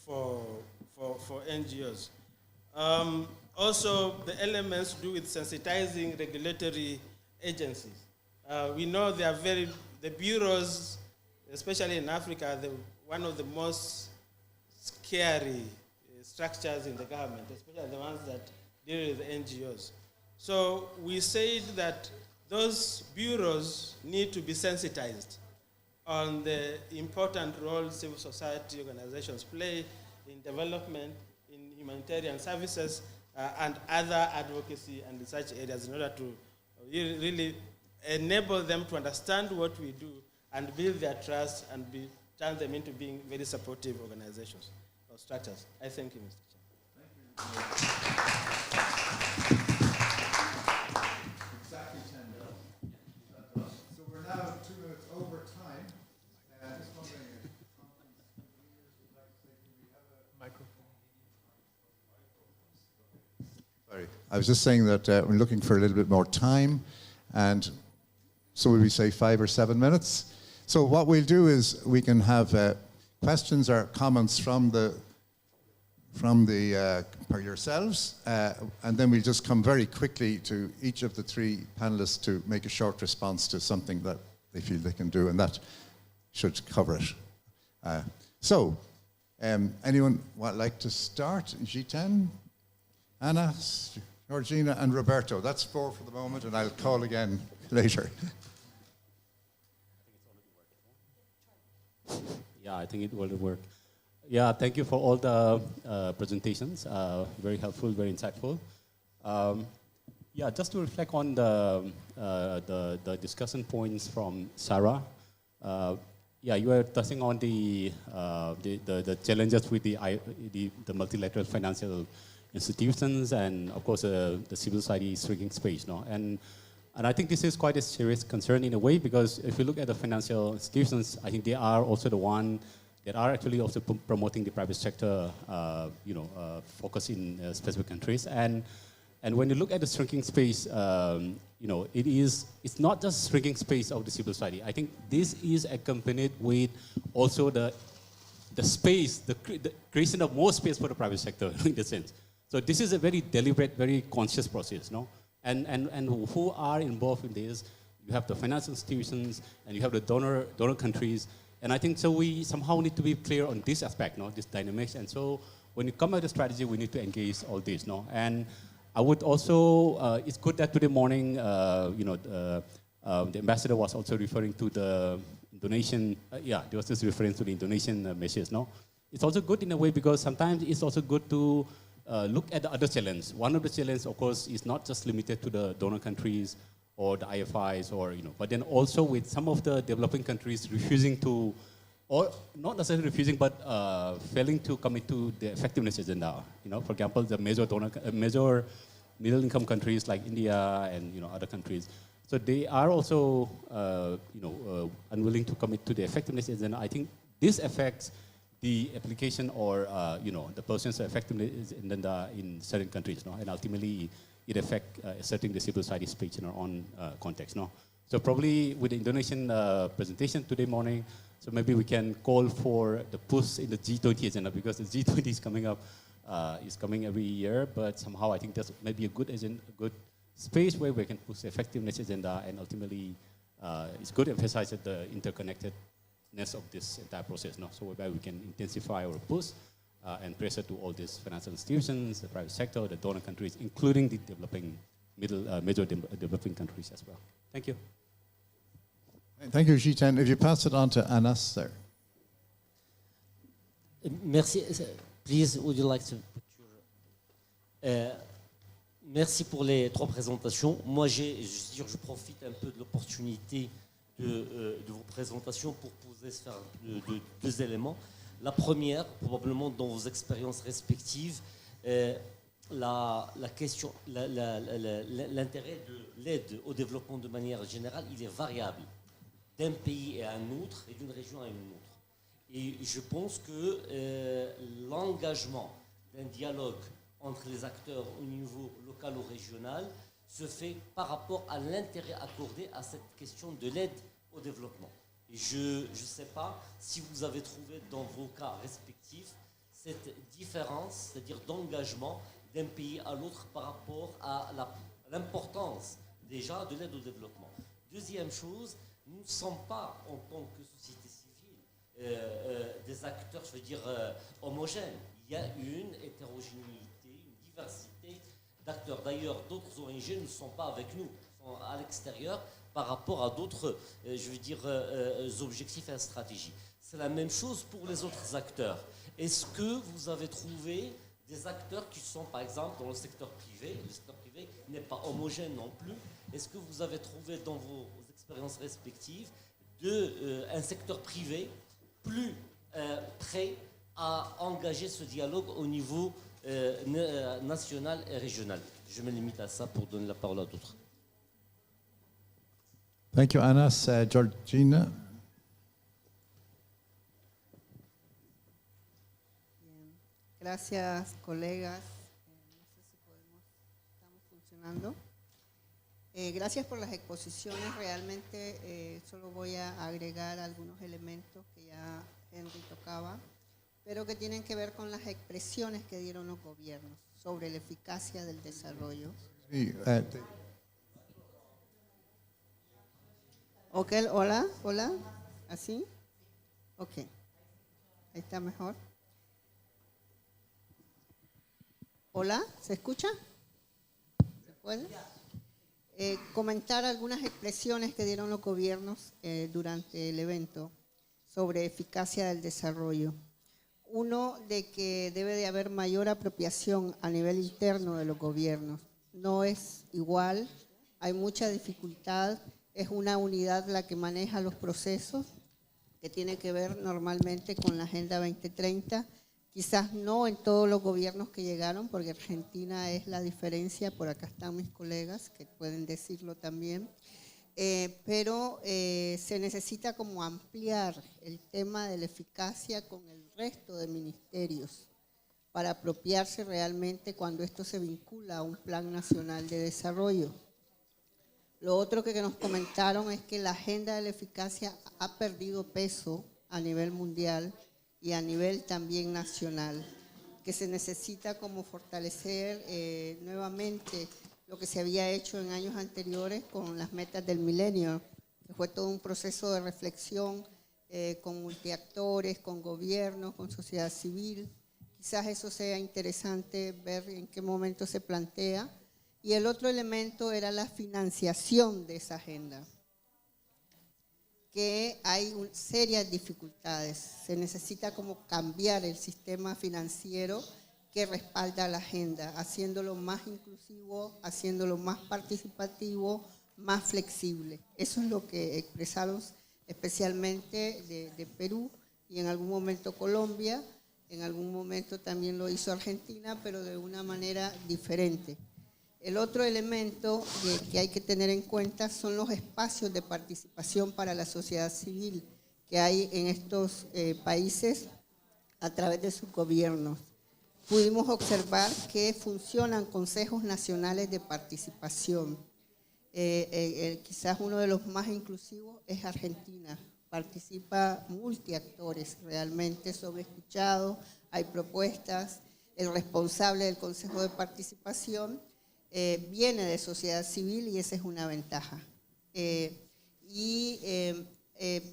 for NGOs. Also, the elements to do with sensitizing regulatory agencies. We know the bureaus, especially in Africa, are one of the most scary structures in the government, especially the ones that deal with NGOs. So we said that those bureaus need to be sensitized on the important role civil society organizations play in development, humanitarian services and other advocacy and research areas in order to really enable them to understand what we do and build their trust and turn them into being very supportive organizations or structures. I thank you, Mr. Chair. Exactly 10 minutes. So we're now 2 minutes over time. Just wondering if conference conveners would like to say, can we have a microphone? Sorry, I was just saying that we're looking for a little bit more time, and so will we say 5 or 7 minutes? So what we'll do is we can have questions or comments from for yourselves, and then we'll just come very quickly to each of the 3 panelists to make a short response to something that they feel they can do, and that should cover it. Anyone like to start? G10, Anna, Georgina, and Roberto. That's 4 for the moment, and I'll call again later. Yeah, I think it will work. Yeah, thank you for all the presentations. Very helpful, very insightful. Yeah, just to reflect on the discussion points from Sarah. Yeah, you were touching on the challenges with the multilateral financial institutions and, of course, the civil society shrinking space. No? And I think this is quite a serious concern in a way, because if you look at the financial institutions, I think they are also the one that are actually also promoting the private sector, focus in specific countries. And when you look at the shrinking space, it's not just shrinking space of the civil society. I think this is accompanied with also the space, the creation of more space for the private sector in the sense. So this is a very deliberate, very conscious process, no? And who are involved in this? You have the financial institutions, and you have the donor countries. And I think so we somehow need to be clear on this aspect, no? This dynamics. And so when you come up with a strategy, we need to engage all this, no? And I would also, it's good that today morning, the ambassador was also referring to the Indonesian, they was just referring to the Indonesian measures, no? It's also good in a way because sometimes it's also good to look at the other challenge. One of the challenges, of course, is not just limited to the donor countries or the IFIs, but then also with some of the developing countries refusing to, or not necessarily refusing, but failing to commit to the effectiveness agenda. For example, the major middle-income countries like India and other countries. So they are also unwilling to commit to the effectiveness agenda. I think this affects the application or the perception of effectiveness agenda in certain countries, and ultimately it affects asserting the civil society speech in our own context. So probably with the Indonesian presentation today morning, so maybe we can call for the push in the G20 agenda, because the G20 is coming up, is coming every year, but somehow I think that's maybe a good space where we can push the effectiveness agenda, and ultimately it's good to emphasize the interconnectedness of this entire process. So whereby we can intensify our push and pressure to all these financial institutions, the private sector, the donor countries, including the major developing countries as well. Thank you. Thank you, G10. If you pass it on to Anas there. Merci. Please, would you like to put your... merci pour les 3 présentations. Moi, je profite un peu de l'opportunité de vos présentations pour poser 2 éléments. La première, probablement dans vos expériences respectives, la question, l'intérêt de l'aide au développement de manière générale, il est variable d'un pays à un autre et d'une région à une autre. Et je pense que l'engagement d'un dialogue entre les acteurs au niveau local ou régional se fait par rapport à l'intérêt accordé à cette question de l'aide au développement. Et je ne sais pas si vous avez trouvé dans vos cas respectifs cette différence, c'est-à-dire d'engagement d'un pays à l'autre par rapport à l'importance déjà de l'aide au développement. Deuxième chose, nous ne sommes pas en tant que société civile des acteurs, je veux dire, homogènes. Il y a une hétérogénéité, une diversité d'acteurs. D'ailleurs, d'autres ONG ne sont pas avec nous, sont à l'extérieur par rapport à d'autres, je veux dire, objectifs et stratégies. C'est la même chose pour les autres acteurs. Est-ce que vous avez trouvé des acteurs qui sont, par exemple, dans le secteur privé. Le secteur privé n'est pas homogène non plus. Est-ce que vous avez trouvé dans vos expériences respectives un secteur privé plus prêt à engager ce dialogue au niveau national et régional? Je me limite à ça pour donner la parole à d'autres. Thank you, Anas. Georgina. Gracias, colegas. No sé si estamos funcionando. Gracias por las exposiciones. Realmente solo voy a agregar algunos elementos que ya Henry tocaba, pero que tienen que ver con las expresiones que dieron los gobiernos sobre la eficacia del desarrollo. Sí, Ok, hola, hola, ¿así? Ok, ahí está mejor. Hola, ¿se escucha? ¿Se puede? Comentar algunas expresiones que dieron los gobiernos durante el evento sobre eficacia del desarrollo. Uno, de que debe de haber mayor apropiación a nivel interno de los gobiernos. No es igual, hay mucha dificultad, es una unidad la que maneja los procesos, que tiene que ver normalmente con la Agenda 2030, quizás no en todos los gobiernos que llegaron, porque Argentina es la diferencia, por acá están mis colegas que pueden decirlo también, pero se necesita como ampliar el tema de la eficacia con el resto de ministerios para apropiarse realmente cuando esto se vincula a un plan nacional de desarrollo. Lo otro que nos comentaron es que la agenda de la eficacia ha perdido peso a nivel mundial y a nivel también nacional, que se necesita como fortalecer nuevamente lo que se había hecho en años anteriores con las metas del milenio, que fue todo un proceso de reflexión con multiactores, con gobiernos, con sociedad civil. Quizás eso sea interesante ver en qué momento se plantea. Y el otro elemento era la financiación de esa agenda, que hay serias dificultades. Se necesita como cambiar el sistema financiero que respalda la agenda, haciéndolo más inclusivo, haciéndolo más participativo, más flexible. Eso es lo que expresaron especialmente de Perú y en algún momento Colombia, en algún momento también lo hizo Argentina, pero de una manera diferente. El otro elemento que hay que tener en cuenta son los espacios de participación para la sociedad civil que hay en estos países a través de sus gobiernos. Pudimos observar que funcionan consejos nacionales de participación. Quizás uno de los más inclusivos es Argentina. Participa multiactores realmente, sobre escuchado, hay propuestas. El responsable del Consejo de Participación viene de sociedad civil y esa es una ventaja.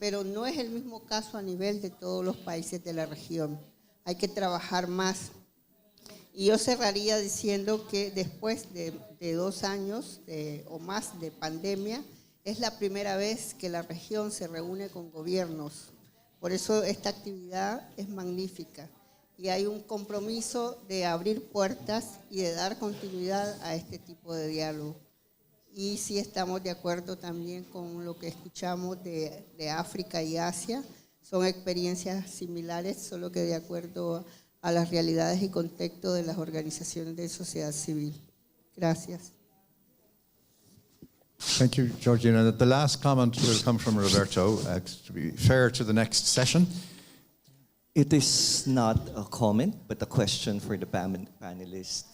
Pero no es el mismo caso a nivel de todos los países de la región. Hay que trabajar más. Y yo cerraría diciendo que después de 2 años o más de pandemia, es la primera vez que la región se reúne con gobiernos. Por eso esta actividad es magnífica. Y hay un compromiso de abrir puertas y de dar continuidad a este tipo de diálogo. Y sí estamos de acuerdo también con lo que escuchamos de África y Asia. Son experiencias similares, solo que de acuerdo a las realidades y contextos de las organizaciones de sociedad civil. Gracias. Thank you, Georgina. The last comment will come from Roberto, to be fair to the next session. It is not a comment, but a question for the panelists.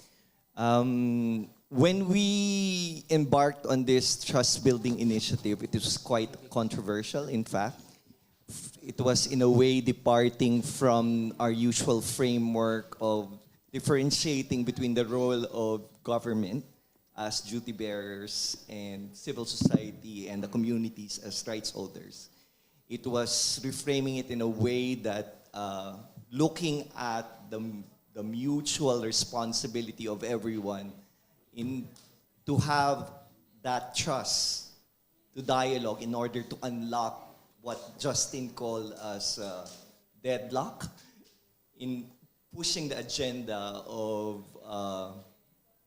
When we embarked on this trust-building initiative, it was quite controversial, in fact. It was, in a way, departing from our usual framework of differentiating between the role of government as duty bearers and civil society and the communities as rights holders. It was reframing it in a way that looking at the mutual responsibility of everyone to have that trust, to dialogue in order to unlock what Justin called as deadlock, in pushing the agenda of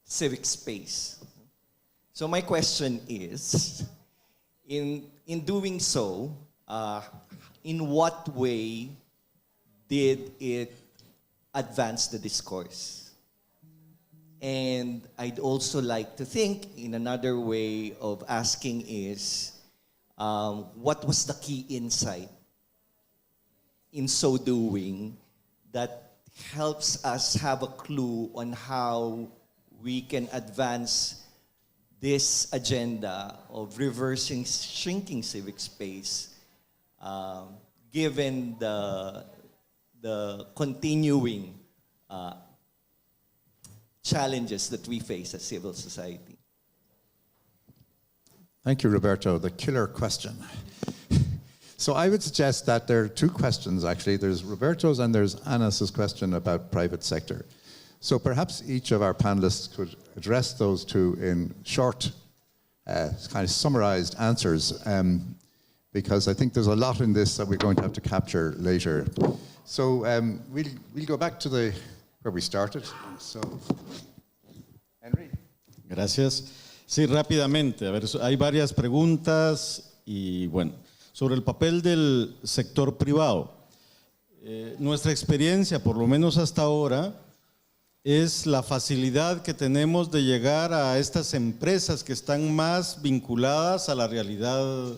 civic space. So my question is, in doing so, in what way did it advance the discourse? And I'd also like to think in another way of asking is, what was the key insight in so doing that helps us have a clue on how we can advance this agenda of reversing shrinking civic space, given the continuing challenges that we face as civil society? Thank you, Roberto. The killer question. So I would suggest that there are two questions, actually. There's Roberto's and there's Anas's question about private sector. So perhaps each of our panelists could address those two in short, kind of summarized answers, because I think there's a lot in this that we're going to have to capture later. So we'll go back to where we started. So, Henry. Gracias. Sí, rápidamente. A ver, hay varias preguntas y bueno, sobre el papel del sector privado. Nuestra experiencia, por lo menos hasta ahora, es la facilidad que tenemos de llegar a estas empresas que están más vinculadas a la realidad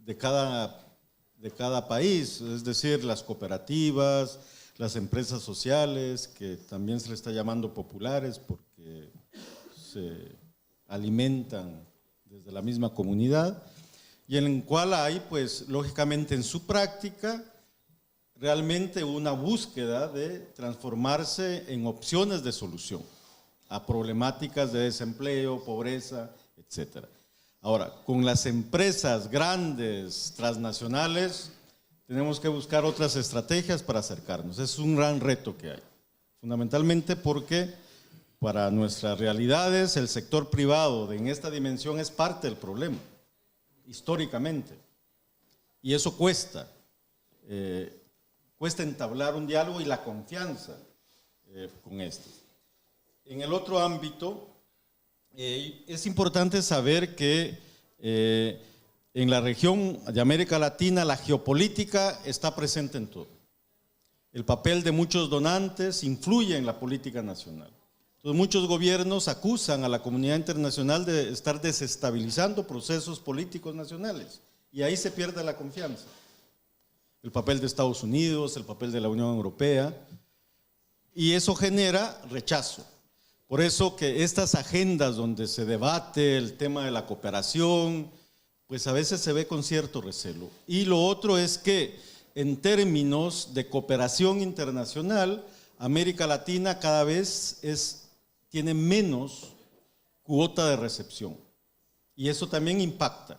de cada país, es decir, las cooperativas, las empresas sociales, que también se le está llamando populares porque se alimentan desde la misma comunidad, y en el cual hay, pues, lógicamente en su práctica, realmente una búsqueda de transformarse en opciones de solución a problemáticas de desempleo, pobreza, etc. Ahora, con las empresas grandes, transnacionales, tenemos que buscar otras estrategias para acercarnos. Es un gran reto que hay, fundamentalmente porque para nuestras realidades el sector privado en esta dimensión es parte del problema, históricamente, y eso cuesta. Cuesta entablar un diálogo y la confianza con esto. En el otro ámbito, es importante saber que en la región de América Latina la geopolítica está presente en todo. El papel de muchos donantes influye en la política nacional. Entonces, muchos gobiernos acusan a la comunidad internacional de estar desestabilizando procesos políticos nacionales y ahí se pierde la confianza. El papel de Estados Unidos, el papel de la Unión Europea, y eso genera rechazo. Por eso que estas agendas donde se debate el tema de la cooperación, pues a veces se ve con cierto recelo. Y lo otro es que en términos de cooperación internacional, América Latina cada vez tiene menos cuota de recepción, y eso también impacta.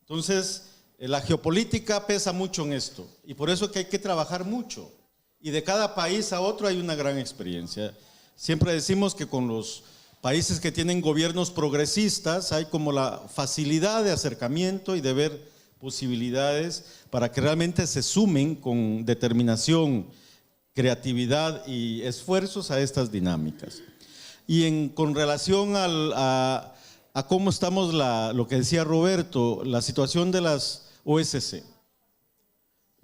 Entonces, la geopolítica pesa mucho en esto y por eso es que hay que trabajar mucho y de cada país a otro hay una gran experiencia. Siempre decimos que con los países que tienen gobiernos progresistas hay como la facilidad de acercamiento y de ver posibilidades para que realmente se sumen con determinación, creatividad y esfuerzos a estas dinámicas. Y con relación a cómo estamos, lo que decía Roberto, la situación de las OSC.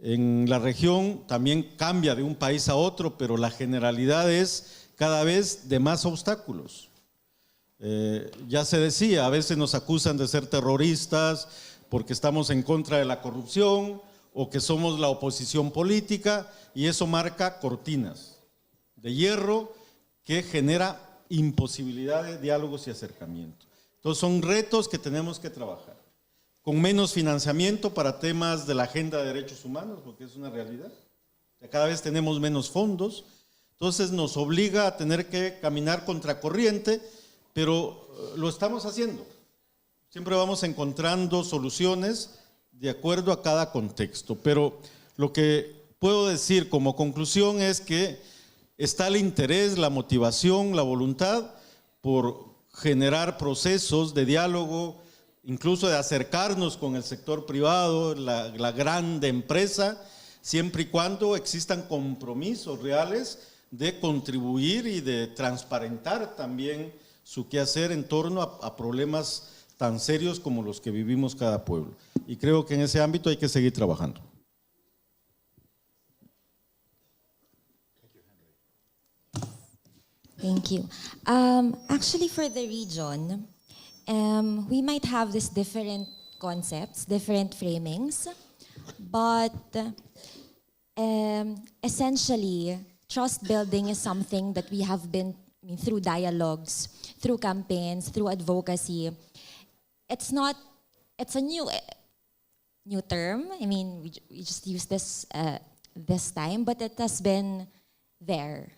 En la región también cambia de un país a otro, pero la generalidad es cada vez de más obstáculos. Ya se decía, a veces nos acusan de ser terroristas porque estamos en contra de la corrupción o que somos la oposición política, y eso marca cortinas de hierro que genera imposibilidad de diálogos y acercamiento. Entonces son retos que tenemos que trabajar, con menos financiamiento para temas de la agenda de derechos humanos, porque es una realidad. Cada vez tenemos menos fondos, entonces nos obliga a tener que caminar contracorriente, pero lo estamos haciendo. Siempre vamos encontrando soluciones de acuerdo a cada contexto, pero lo que puedo decir como conclusión es que está el interés, la motivación, la voluntad por generar procesos de diálogo, incluso de acercarnos con el sector privado, la grande empresa, siempre y cuando existan compromisos reales de contribuir y de transparentar también su quehacer en torno a problemas tan serios como los que vivimos cada pueblo. Y creo que en ese ámbito hay que seguir trabajando. Thank you. Actually, for the region, we might have these different concepts, different framings, but essentially, trust building is something that we have been through dialogues, through campaigns, through advocacy. It's a new term. I mean, we just use this this time, but it has been there.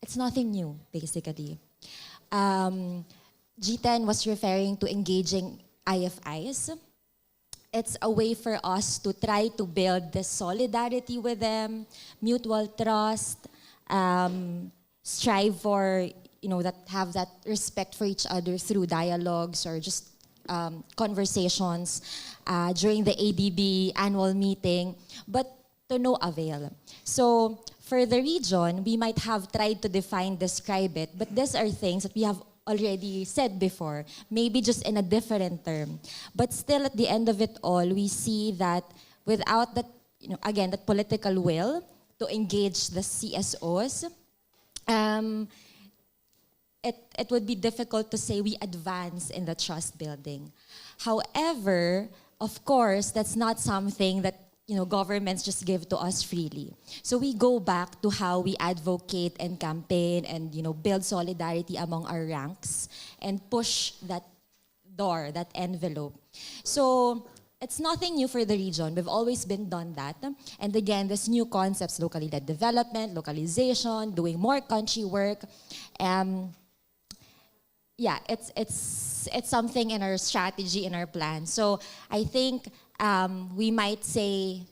It's nothing new, basically. G10 was referring to engaging IFIs. It's a way for us to try to build this solidarity with them, mutual trust, strive for, have that respect for each other through dialogues or just conversations during the ADB annual meeting, but to no avail. So for the region, we might have tried to describe it, but these are things that we have already said before, maybe just in a different term. But still, at the end of it all, we see that without that, again, that political will to engage the CSOs, it would be difficult to say we advance in the trust building. However, of course, that's not something that governments just give to us freely. So we go back to how we advocate and campaign and build solidarity among our ranks and push that door, that envelope. So it's nothing new for the region. We've always been done that. And again, there's new concepts, locally led development, localization, doing more country work. Yeah, it's something in our strategy, in our plan. So I think we might say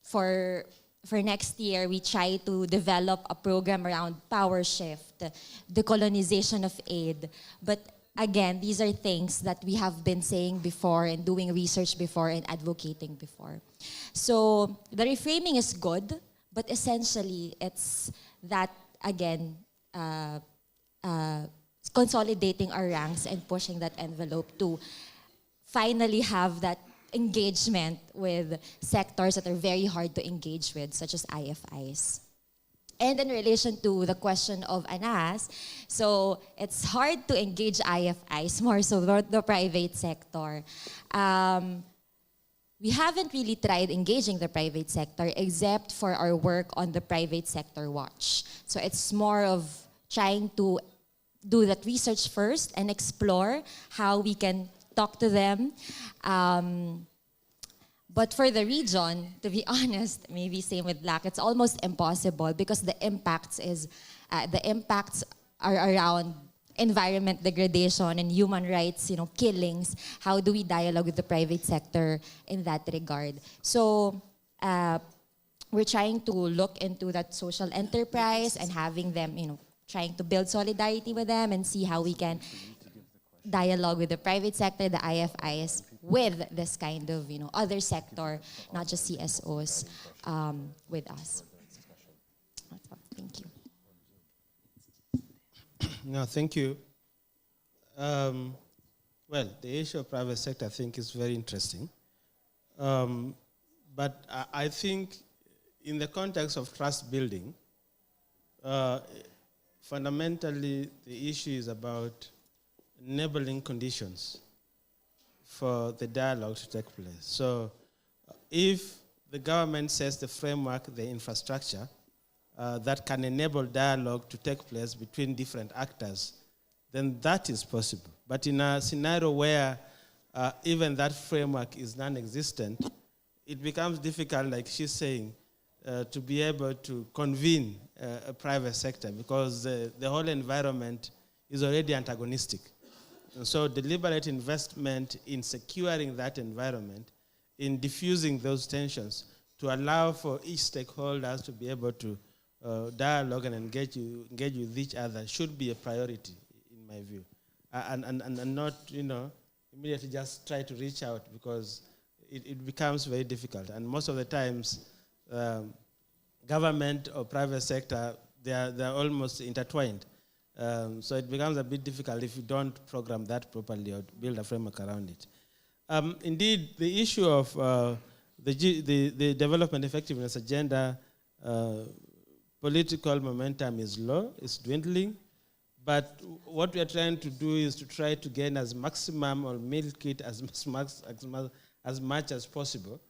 for next year, we try to develop a program around power shift, decolonization of aid. But again, these are things that we have been saying before and doing research before and advocating before. So the reframing is good, but essentially it's that, again, consolidating our ranks and pushing that envelope to finally have that engagement with sectors that are very hard to engage with, such as IFIs. And in relation to the question of Anas, so it's hard to engage IFIs, more so the private sector. We haven't really tried engaging the private sector except for our work on the private sector watch. So it's more of trying to do that research first and explore how we can talk to them. But for the region, to be honest, maybe same with Black, it's almost impossible because the impacts are around environment degradation and human rights, killings. How do we dialogue with the private sector in that regard? So we're trying to look into that social enterprise and having them, trying to build solidarity with them and see how we can dialogue with the private sector, the IFIs, with this kind of, other sector, not just CSOs, with us. Thank you. No, thank you. Well, the issue of private sector, I think, is very interesting. But I think in the context of trust building, fundamentally, the issue is about enabling conditions for the dialogue to take place. So if the government sets the framework, the infrastructure, that can enable dialogue to take place between different actors, then that is possible. But in a scenario where even that framework is non-existent, it becomes difficult, like she's saying, to be able to convene a private sector because the whole environment is already antagonistic. And so deliberate investment in securing that environment, in diffusing those tensions, to allow for each stakeholders to be able to dialogue and engage with each other should be a priority, in my view. And not, immediately just try to reach out because it becomes very difficult. And most of the times, government or private sector they're almost intertwined. So it becomes a bit difficult if you don't program that properly or build a framework around it. Indeed, the issue of the development effectiveness agenda, political momentum is low, it's dwindling, but what we are trying to do is to try to gain as maximum or milk it as much as possible.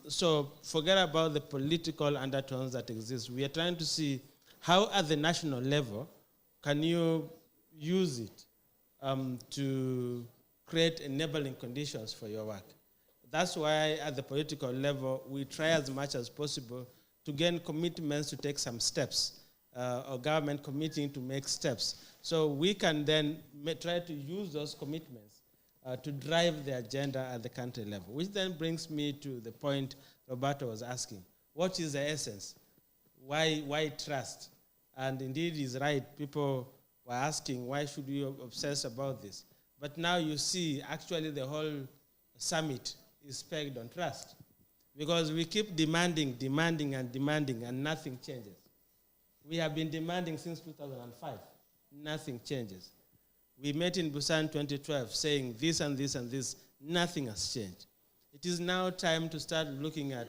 So forget about the political undertones that exist. We are trying to see how at the national level can you use it to create enabling conditions for your work. That's why at the political level, we try as much as possible to gain commitments to take some steps, or government committing to make steps. So we can then try to use those commitments to drive the agenda at the country level, which then brings me to the point Roberto was asking. What is the essence? Why trust? And indeed, he's right. People were asking, why should we obsess about this? But now you see, actually, the whole summit is pegged on trust. Because we keep demanding, and nothing changes. We have been demanding since 2005. Nothing changes. We met in Busan 2012 saying this and this and this. Nothing has changed. It is now time to start looking at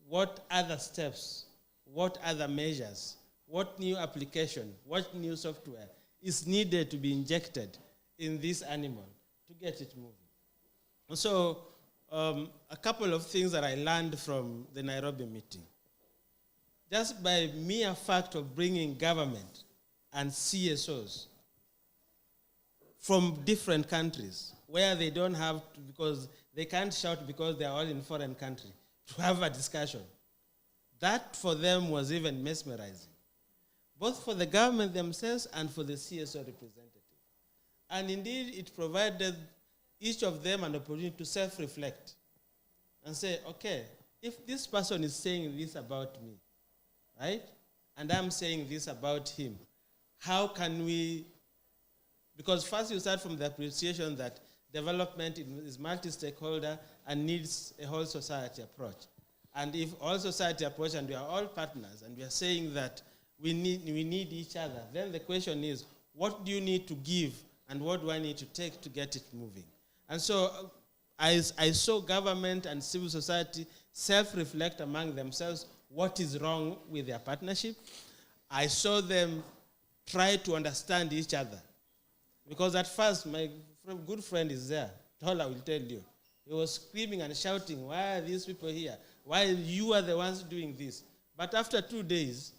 what other steps, what other measures, what new application, what new software is needed to be injected in this animal to get it moving. And so a couple of things that I learned from the Nairobi meeting. Just by mere fact of bringing government and CSOs from different countries where they don't have to, because they can't shout because they're all in foreign country, to have a discussion. That for them was even mesmerizing, both for the government themselves and for the CSO representative. And indeed, it provided each of them an opportunity to self-reflect and say, okay, if this person is saying this about me, right, and I'm saying this about him, how can we, because first you start from the appreciation that development is multi-stakeholder and needs a whole society approach. And if all society approach and we are all partners and we are saying that we need each other, then the question is, what do you need to give and what do I need to take to get it moving? And so I saw government and civil society self-reflect among themselves what is wrong with their partnership. I saw them try to understand each other. Because at first, my good friend is there. All I will tell you. He was screaming and shouting, why are these people here? Why you are the ones doing this? But after 2 days,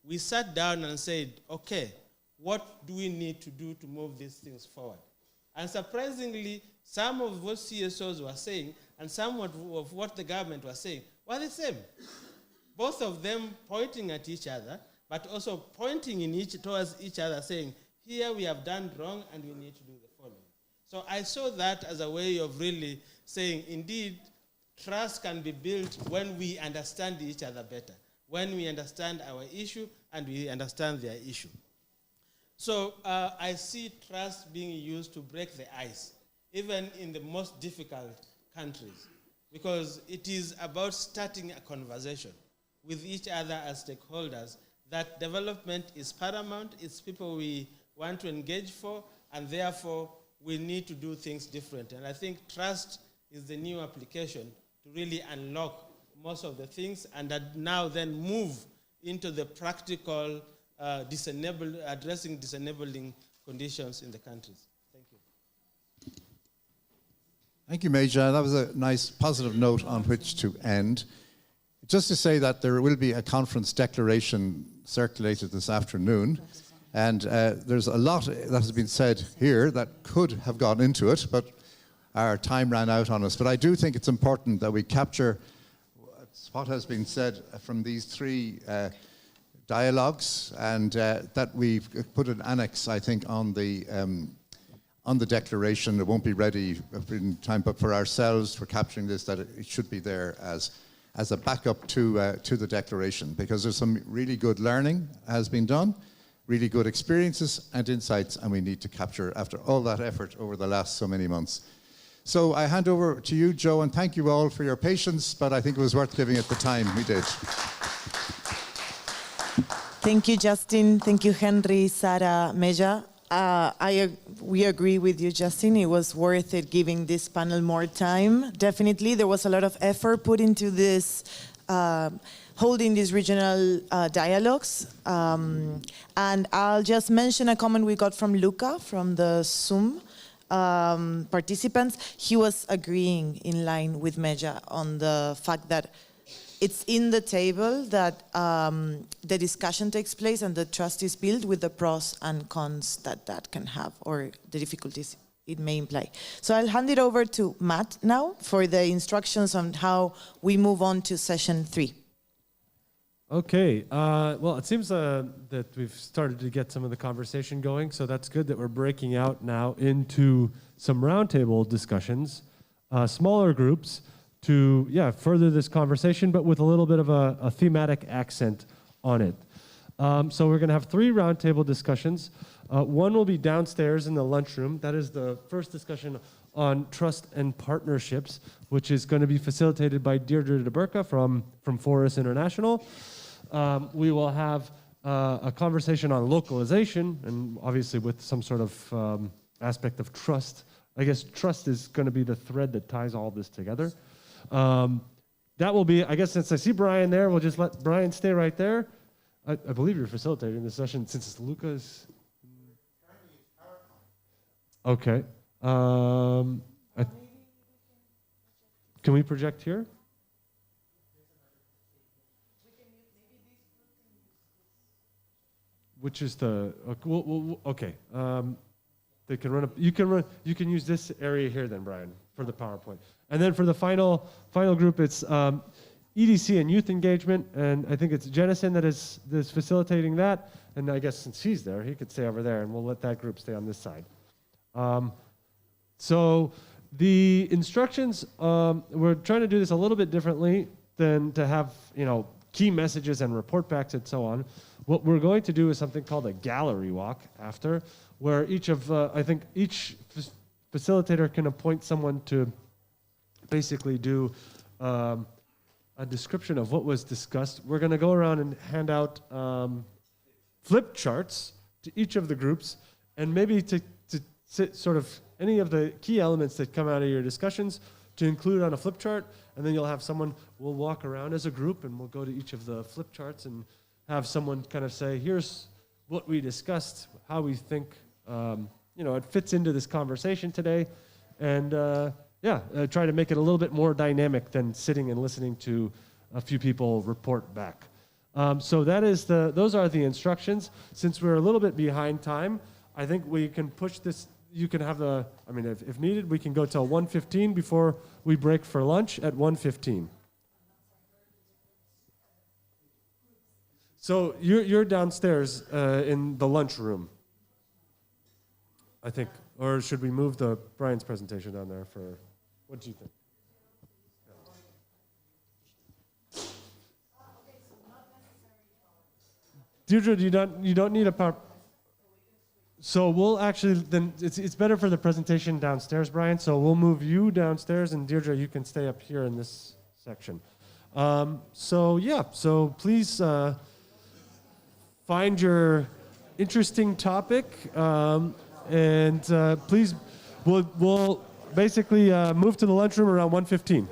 we sat down and said, okay, what do we need to do to move these things forward? And surprisingly, some of what CSOs were saying and some of what the government was saying were the same. Both of them pointing at each other, but also pointing towards each other, saying, here we have done wrong and we need to do the following. So I saw that as a way of really saying, indeed, trust can be built when we understand each other better, when we understand our issue and we understand their issue. So I see trust being used to break the ice, even in the most difficult countries, because it is about starting a conversation with each other as stakeholders that development is paramount, it's people we want to engage for, and therefore we need to do things different. And I think trust is the new application to really unlock most of the things and that now then move into the practical addressing disenabling conditions in the countries. Thank you. Thank you, Major. That was a nice positive note on which to end. Just to say that there will be a conference declaration circulated this afternoon, and there's a lot that has been said here that could have gone into it, but our time ran out on us. But I do think it's important that we capture what has been said from these three dialogues, and that we've put an annex, I think, on the declaration. It won't be ready in time, but for ourselves, for capturing this, that it should be there as a backup to the declaration, because there's some really good learning has been done, really good experiences and insights, and we need to capture after all that effort over the last so many months. So I hand over to you, Joe, and thank you all for your patience, but I think it was worth giving it the time we did. Thank you, Justin. Thank you, Henry, Sara, Meja. We agree with you, Justin. It was worth it giving this panel more time. Definitely, there was a lot of effort put into this, holding these regional dialogues. And I'll just mention a comment we got from Luca from the Zoom participants. He was agreeing in line with Meja on the fact that it's in the table that the discussion takes place and the trust is built with the pros and cons that can have, or the difficulties it may imply. So I'll hand it over to Matt now for the instructions on how we move on to session 3. Okay, well, it seems that we've started to get some of the conversation going, so that's good that we're breaking out now into some roundtable discussions, smaller groups, to further this conversation, but with a little bit of a thematic accent on it. So we're going to have 3 roundtable discussions. One will be downstairs in the lunchroom. That is the first discussion on trust and partnerships, which is going to be facilitated by Deirdre de Burka from Forest International. We will have a conversation on localization, and obviously with some sort of aspect of trust. I guess trust is going to be the thread that ties all this together. That will be, I guess, since I see Brian there, we'll just let Brian stay right there. I believe you're facilitating this session since it's Lucas. Okay. Can we project here? Which is the okay? They can run up. You can use this area here then, Brian, for the PowerPoint. And then for the final group, it's EDC and youth engagement, and I think it's Jennison that is facilitating that. And I guess since he's there, he could stay over there, and we'll let that group stay on this side. So the instructions, we're trying to do this a little bit differently than to have key messages and report backs and so on. What we're going to do is something called a gallery walk after, where each facilitator can appoint someone to basically do a description of what was discussed. We're going to go around and hand out flip charts to each of the groups, and maybe to sort of any of the key elements that come out of your discussions to include on a flip chart, and then you'll have someone, we'll walk around as a group and we'll go to each of the flip charts and have someone kind of say, here's what we discussed, how we think it fits into this conversation today, and try to make it a little bit more dynamic than sitting and listening to a few people report back. So those are the instructions. Since we're a little bit behind time, I think we can push this. You can have if needed, we can go till 1:15 before we break for lunch at 1:15. So you're downstairs in the lunchroom, I think. Or should we move Brian's presentation down there for, what do you think? Deirdre, you don't need a power. So we'll actually, then it's better for the presentation downstairs, Brian. So we'll move you downstairs, and Deirdre, you can stay up here in this section. So please find your interesting topic, and please, we'll basically move to the lunchroom around 1:15.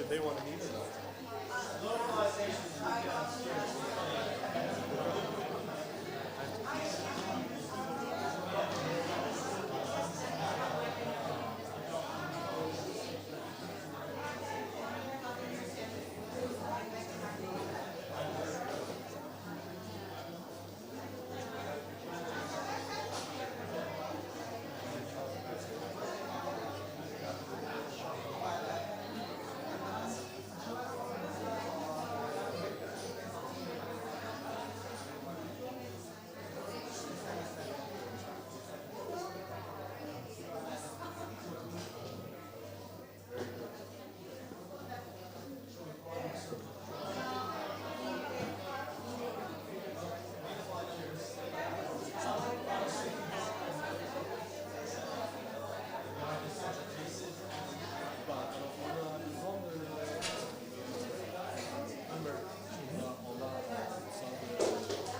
They want to meet or not?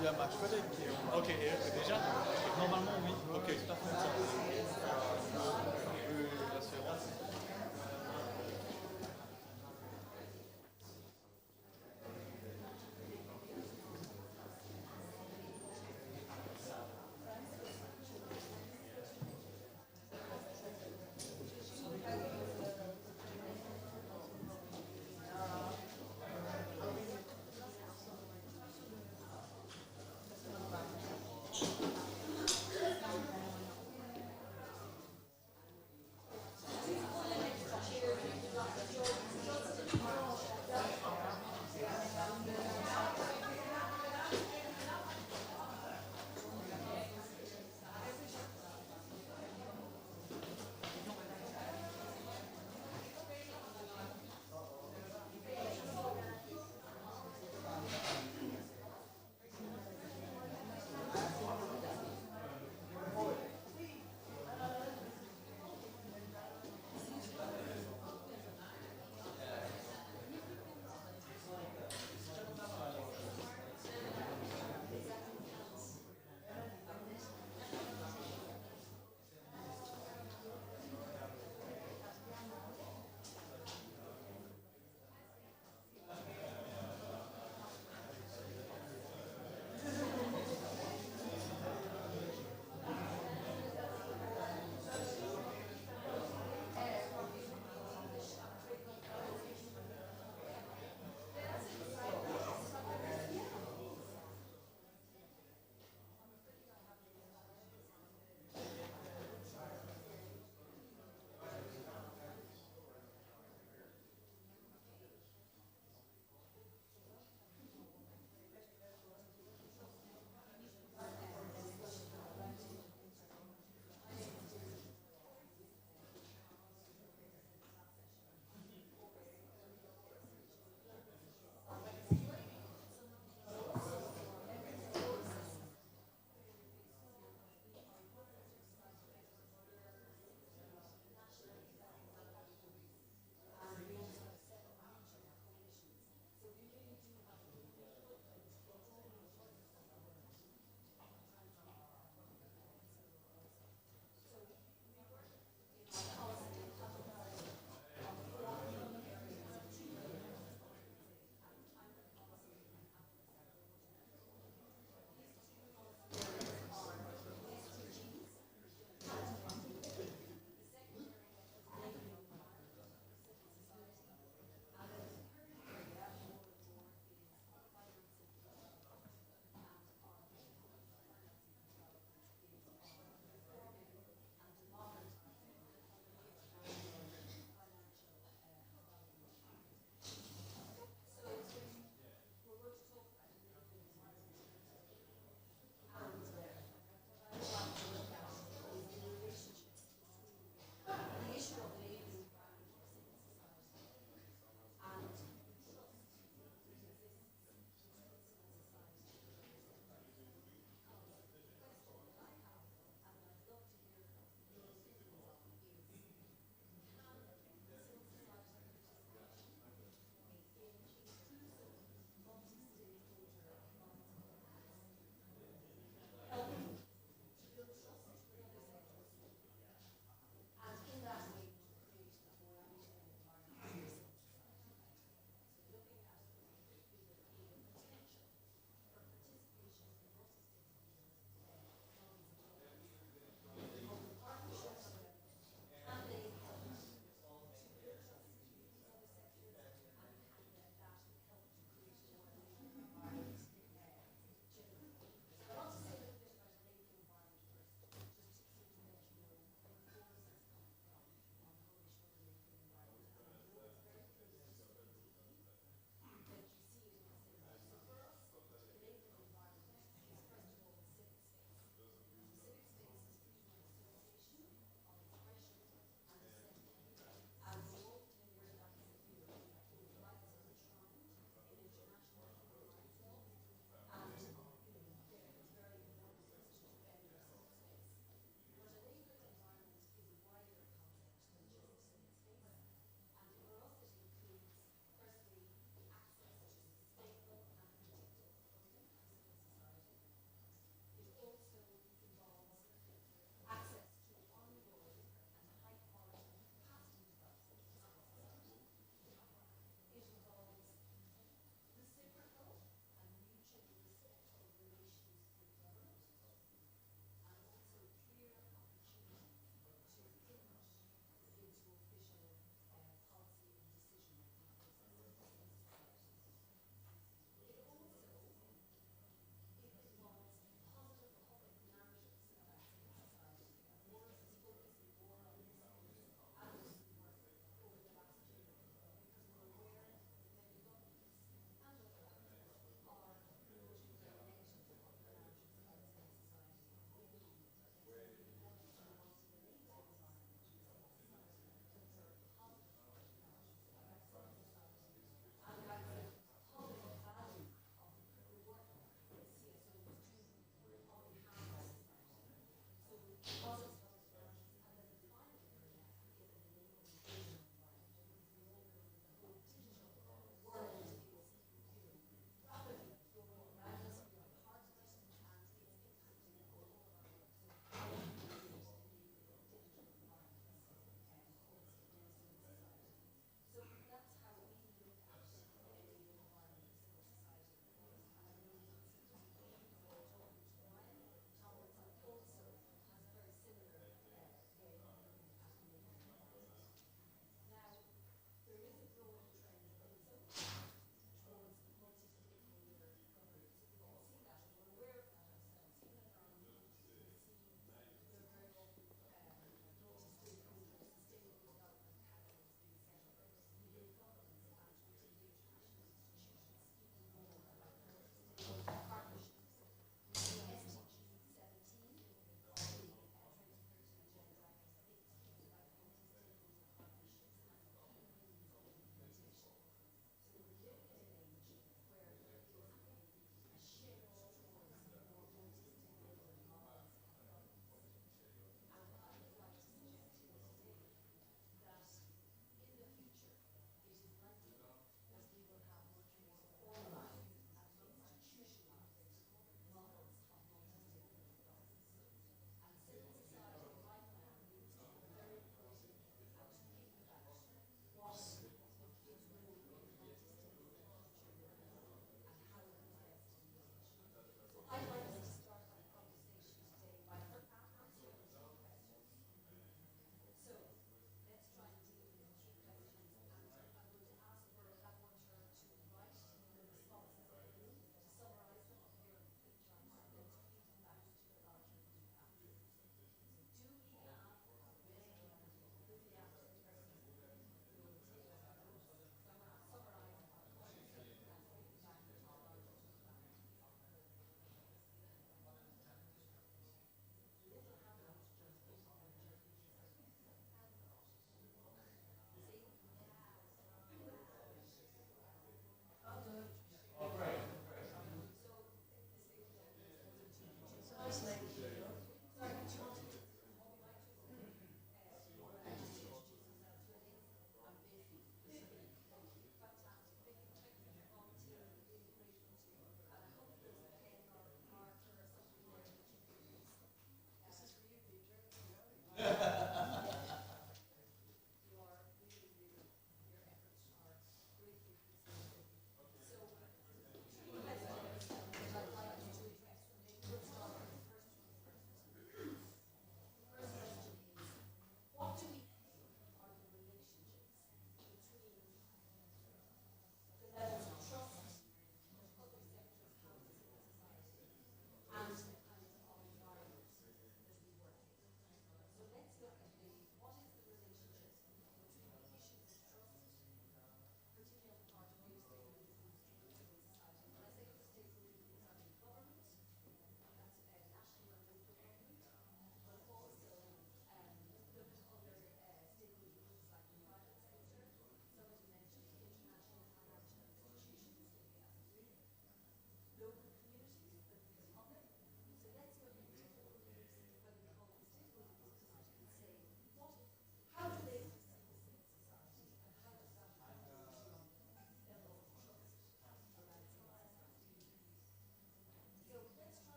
Il y a ma collègue qui est... Ok, et déjà normalement, oui. Ok. Tout à fait. L'assurance.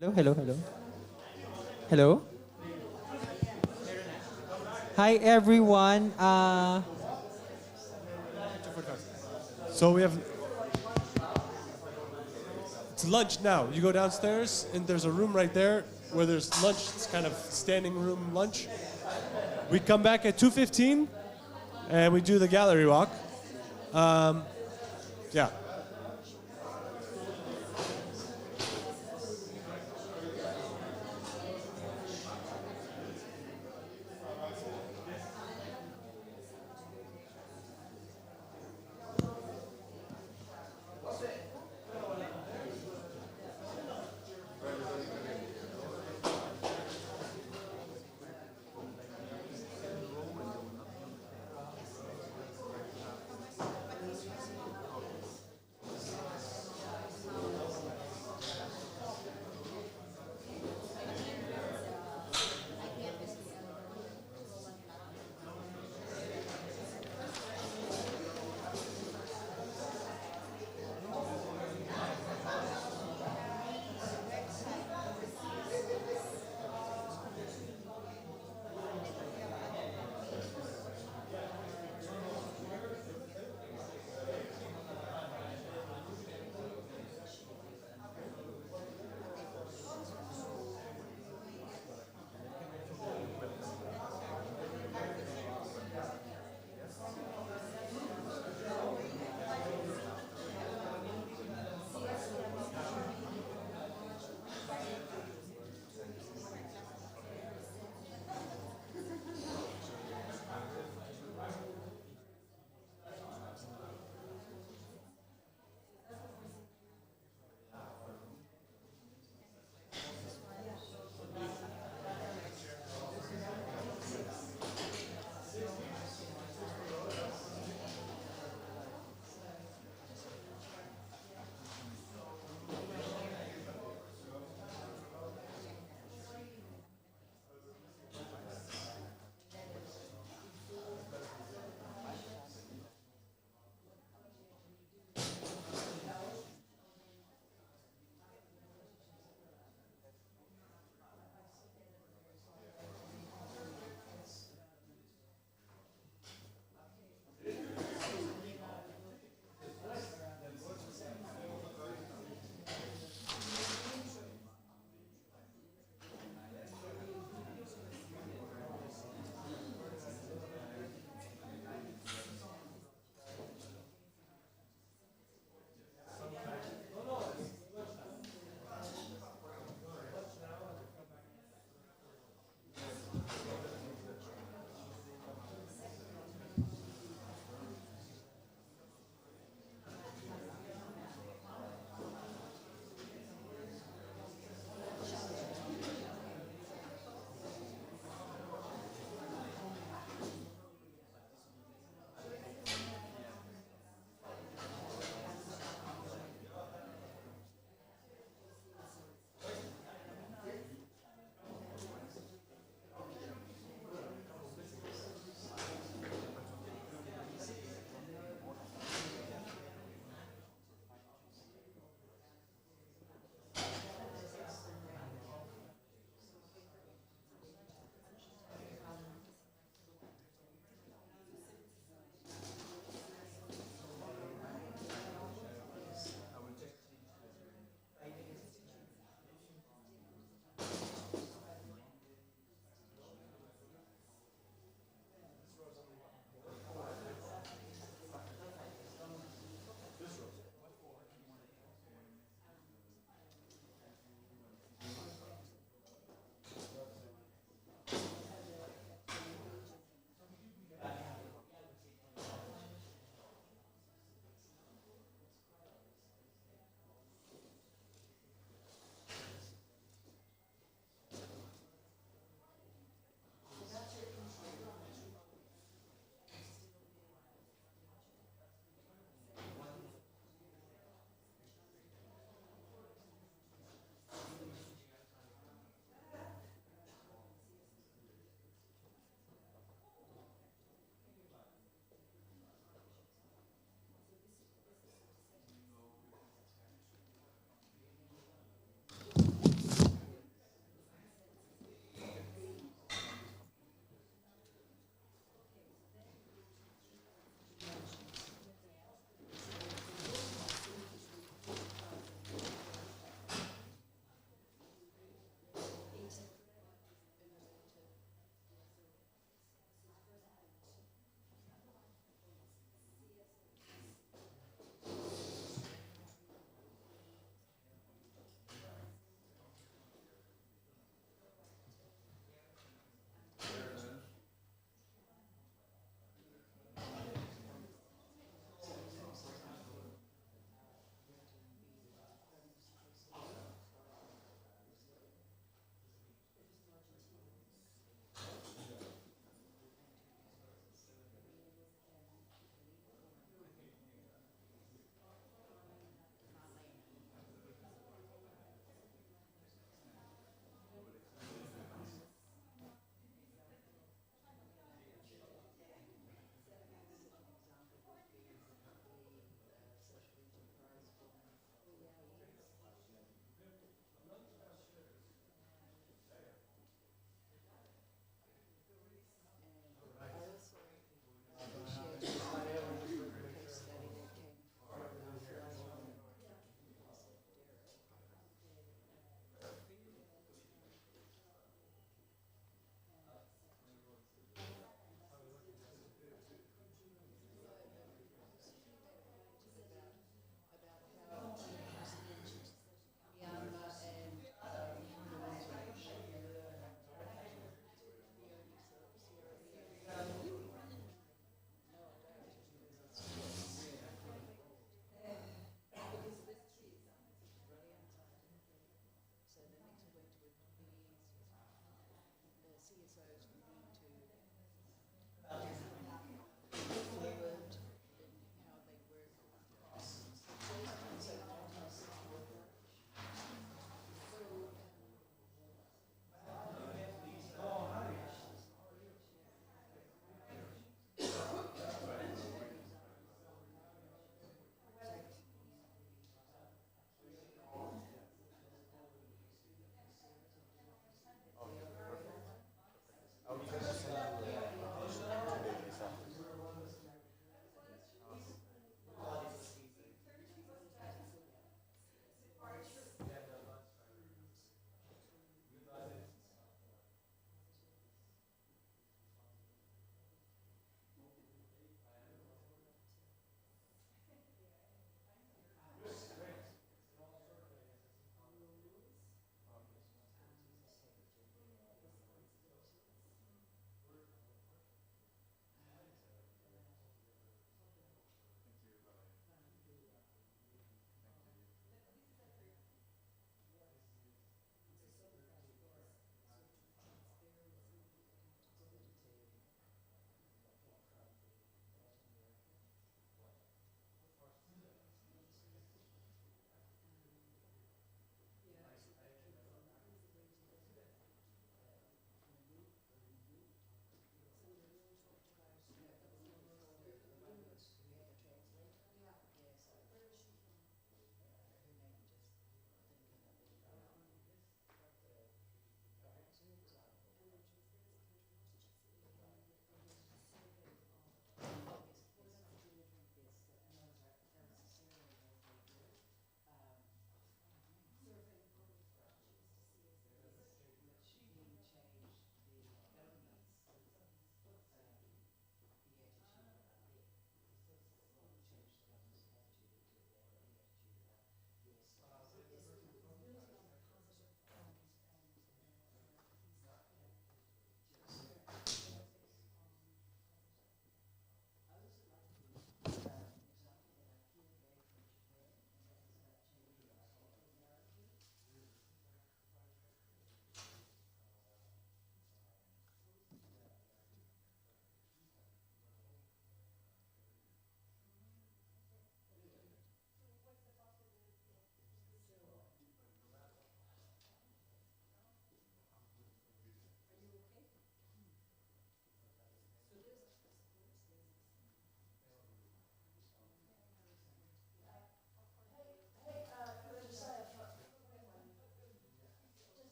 Hello, hello, hello. Hello. Hi, everyone. So we have. It's lunch now. You go downstairs, and there's a room right there where there's lunch. It's kind of standing room lunch. We come back at 2:15, and we do the gallery walk. Yeah.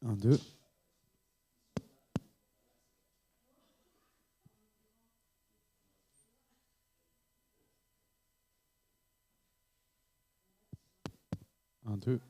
Un, deux. Un, deux.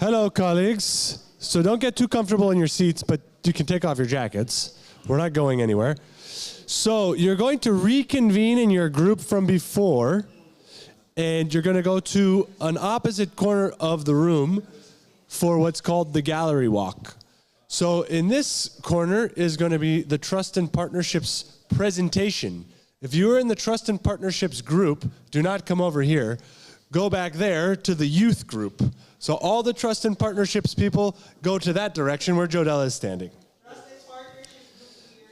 Hello, colleagues. So don't get too comfortable in your seats, but you can take off your jackets. We're not going anywhere. So you're going to reconvene in your group from before, and you're going to go to an opposite corner of the room for what's called the gallery walk. So in this corner is going to be the Trust and Partnerships presentation. If you are in the Trust and Partnerships group, do not come over here. Go back there to the youth group. So all the Trust and Partnerships people go to that direction where Jodella is standing.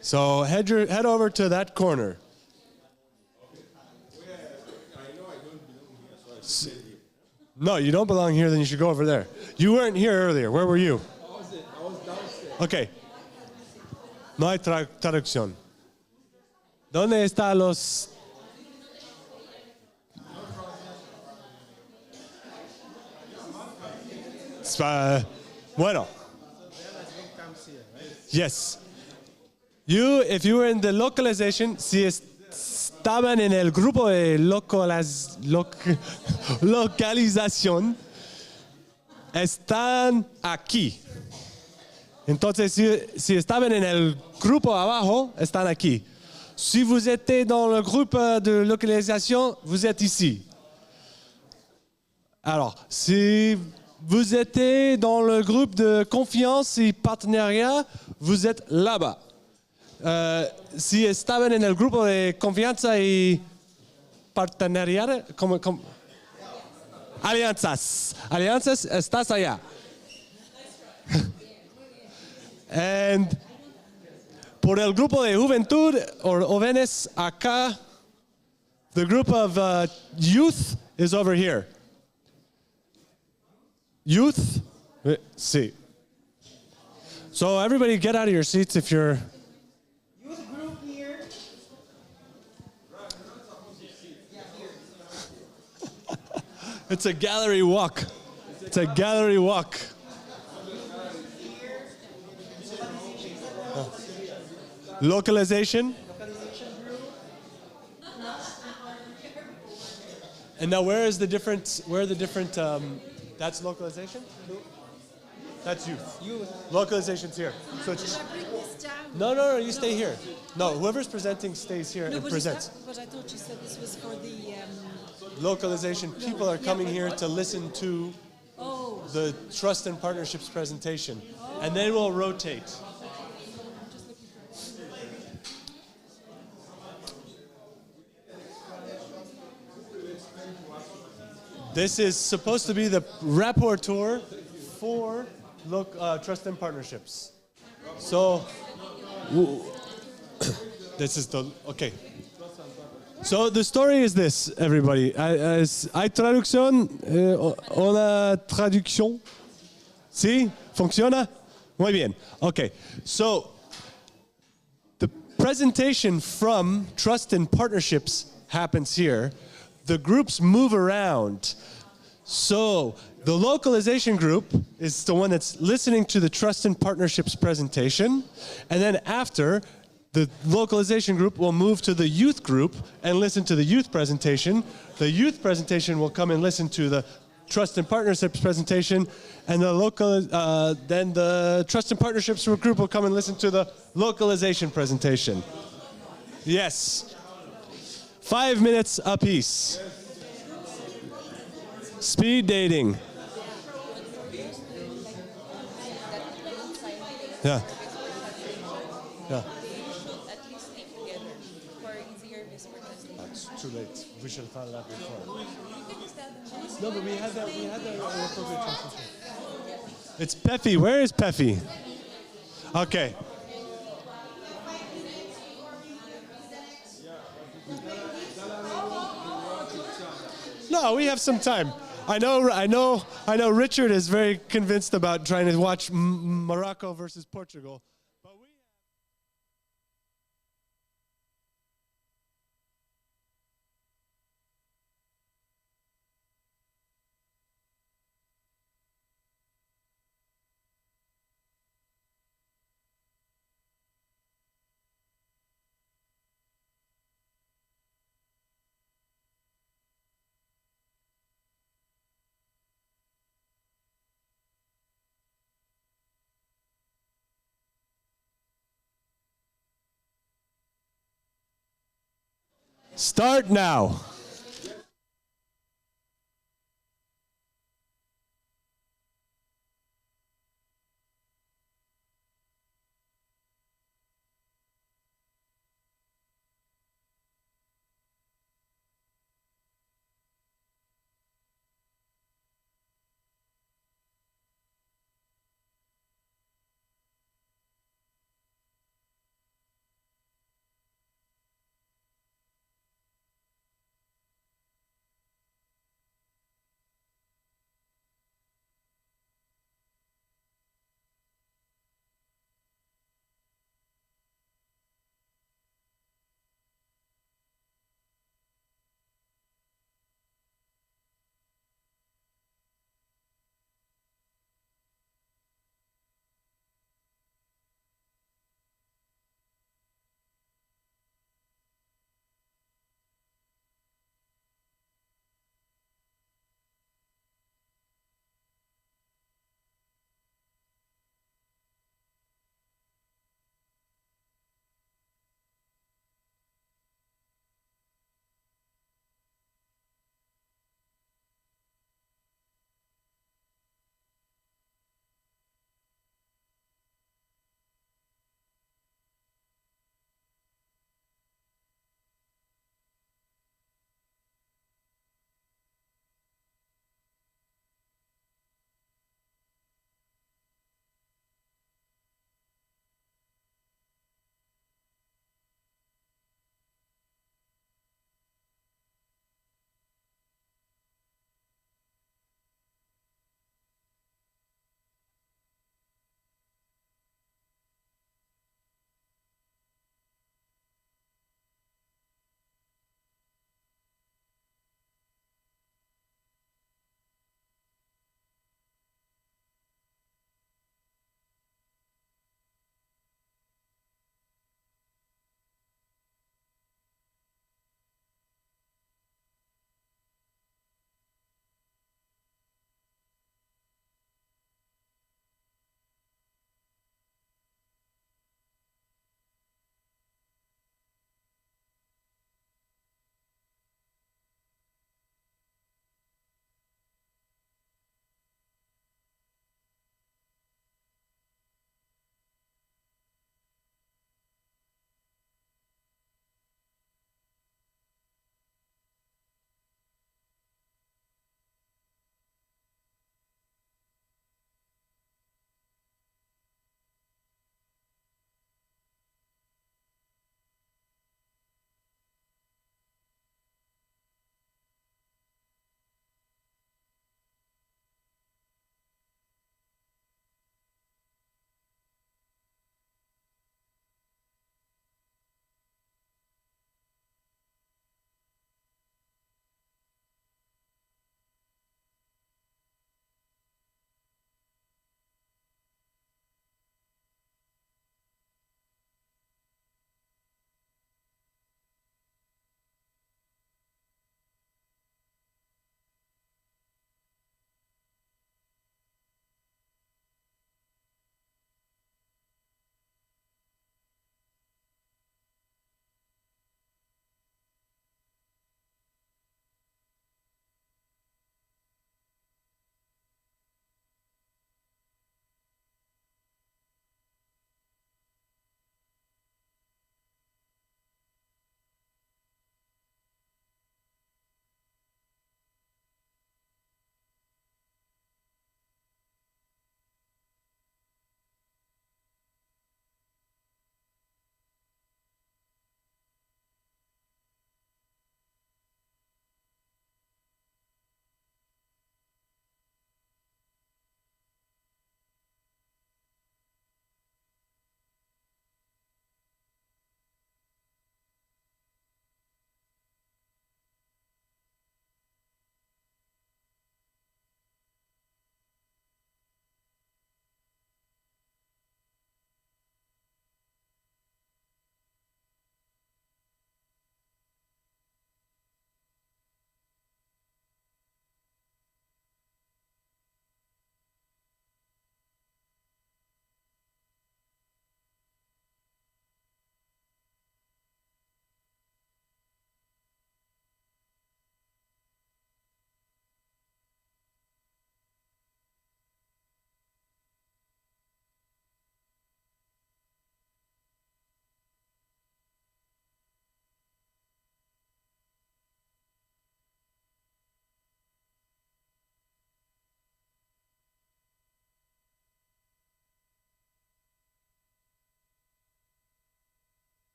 So head over to that corner. No, you don't belong here, then you should go over there. You weren't here earlier. Where were you? I was downstairs. Okay. No hay traducción. ¿Dónde están los... Bueno. Yes. If you were in the localization, si estaban en el grupo de localización, están aquí. Entonces, si estaban en el grupo abajo, están aquí. Si vous êtes dans le groupe de localisation, vous êtes ici. Alors, si vous êtes dans le groupe de confiance et partenariat, vous êtes là-bas. Si estaban en el grupo de confianza y partenariat, alianzas, estás allá. And por el grupo de juventud or jóvenes acá, the group of youth is over here. Youth? Sí. So everybody get out of your seats if you're... Youth group here. It's a gallery walk. It's a gallery walk. Localization. And now where are the different, that's localization? That's youth. Localization's here. So no, you stay here. No, whoever's presenting stays here and presents. But I thought you said this was for the... Localization, people are coming here to listen to the Trust and Partnerships presentation. And then we'll rotate. This is supposed to be the rapporteur for Trust and Partnerships. So, this is the, okay. So the story is this, everybody. ¿Hay traducción? ¿Una traducción? ¿Sí? ¿Funciona? Muy bien. Okay. So, the presentation from Trust and Partnerships happens here. The groups move around. So the localization group is the one that's listening to the Trust and Partnerships presentation. And then after, the localization group will move to the youth group and listen to the youth presentation. The youth presentation will come and listen to the Trust and Partnerships presentation. And then the Trust and Partnerships group will come and listen to the localization presentation. Yes. 5 minutes apiece. Speed dating. Yeah. Yeah. That's too late. We should have thought of that before. No, but we had that appropriate translation. It's Peffy. Where is Peffy? Okay. No, we have some time. I know. Richard is very convinced about trying to watch Morocco versus Portugal. Start now.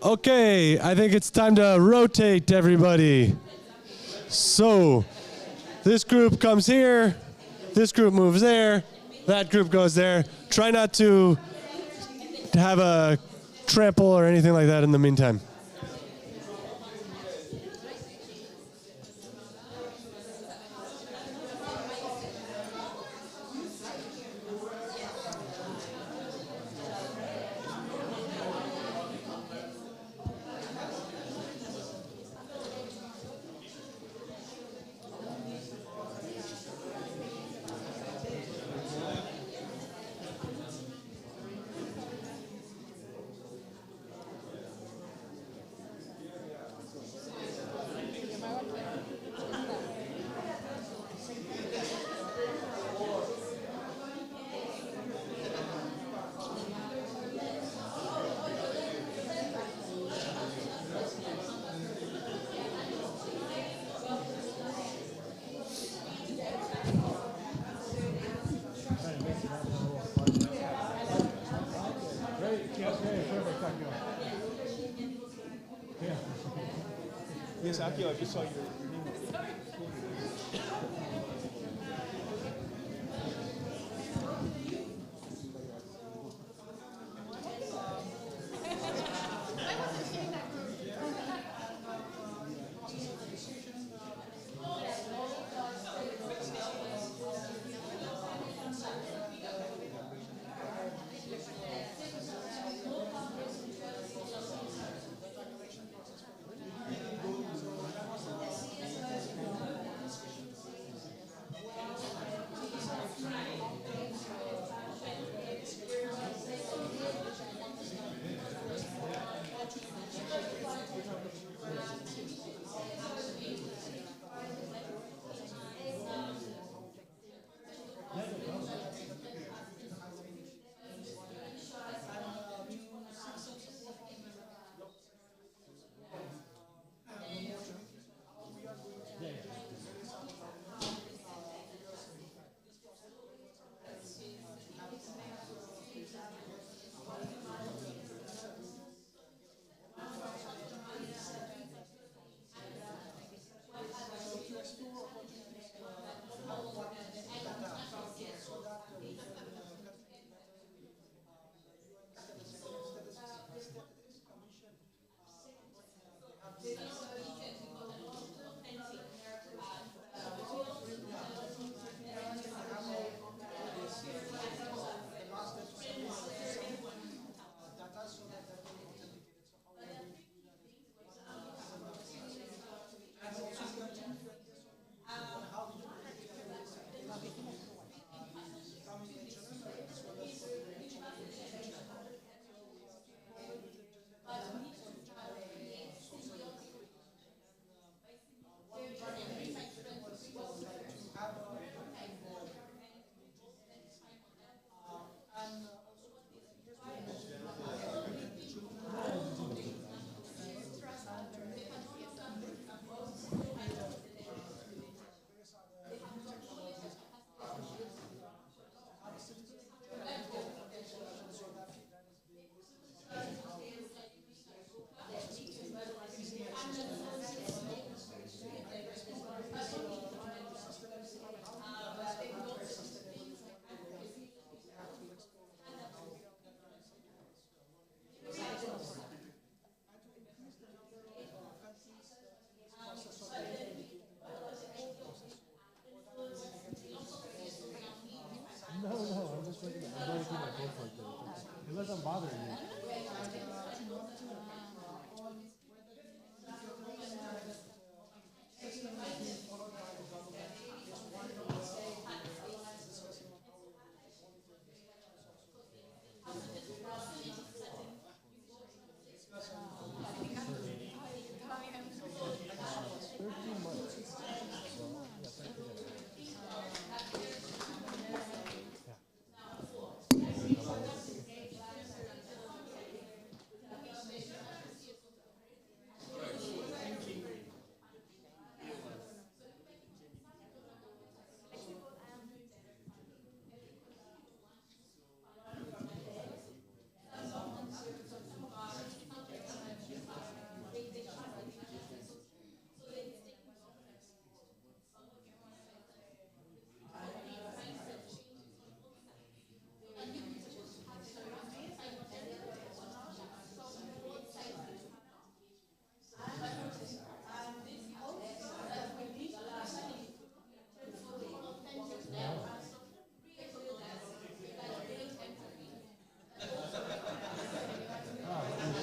Okay, I think it's time to rotate everybody. So, this group comes here, this group moves there, that group goes there. Try not to have a trample or anything like that in the meantime. Yes, aqui, ó, just saw your name.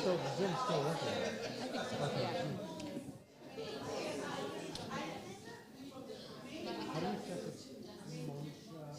still working. I think so, Okay. yeah. How do we check if Monisha and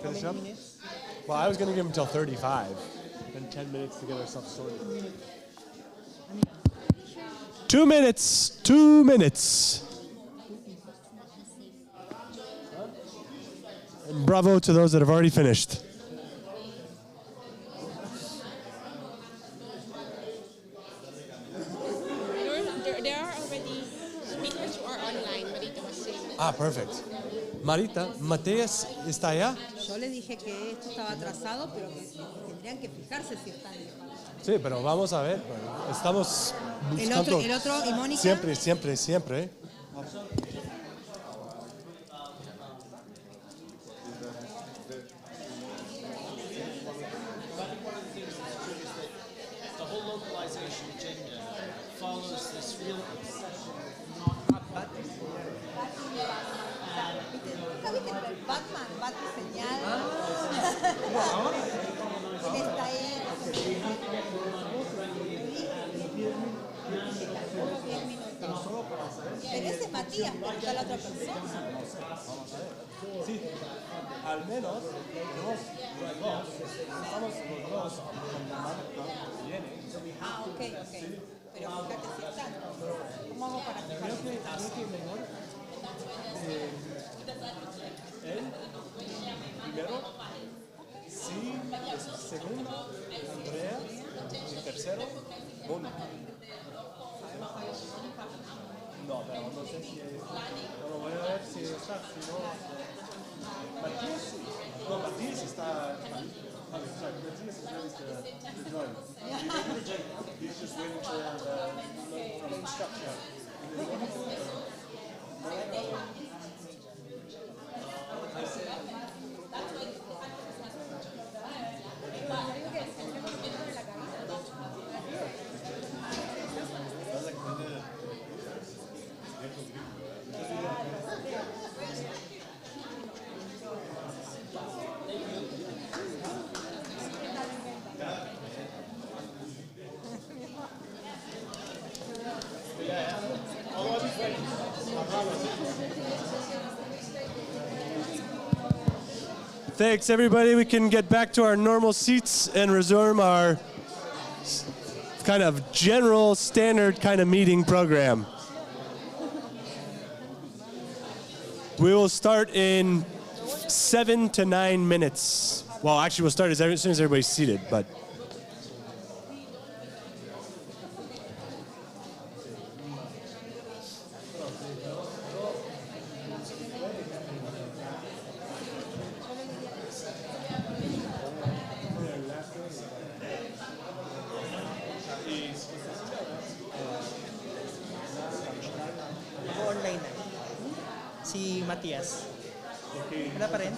Finish up? Well, I was going to give him until 35, then 10 minutes to get ourselves sorted. 2 minutes. 2 minutes. And bravo to those that have already finished. There are already speakers who are online, Marita was saying. Ah, perfect. Marita, Mateas está allá. Yo les dije que esto estaba atrasado, pero que tendrían que fijarse si están preparados. Sí, pero vamos a ver. Estamos buscando. El otro, ¿y Mónica? Siempre, siempre, siempre. The whole localization agenda follows this real obsession Batman, Batman señal. Él está ahí. Pero ese es Matías, pero está la otra persona. Sí, al menos tenemos los dos. Estamos los dos con la marca que viene. Ah, ok. Pero fíjate si están. ¿Cómo hago para Creo que mejor él primero, sí, segundo, Andrea, y tercero, Mónica. No, pero no sé si bueno, voy a ver si está, si no. Matías sí. No, Matías está. Matías is ready to join. He's just waiting for the instruction. Thanks, everybody. We can get back to our normal seats and resume our kind of general standard kind of meeting program. We will start in 7 to 9 minutes. Well, actually, we'll start as soon as everybody's seated, but. Online na. Si Matias. Wala pa rin?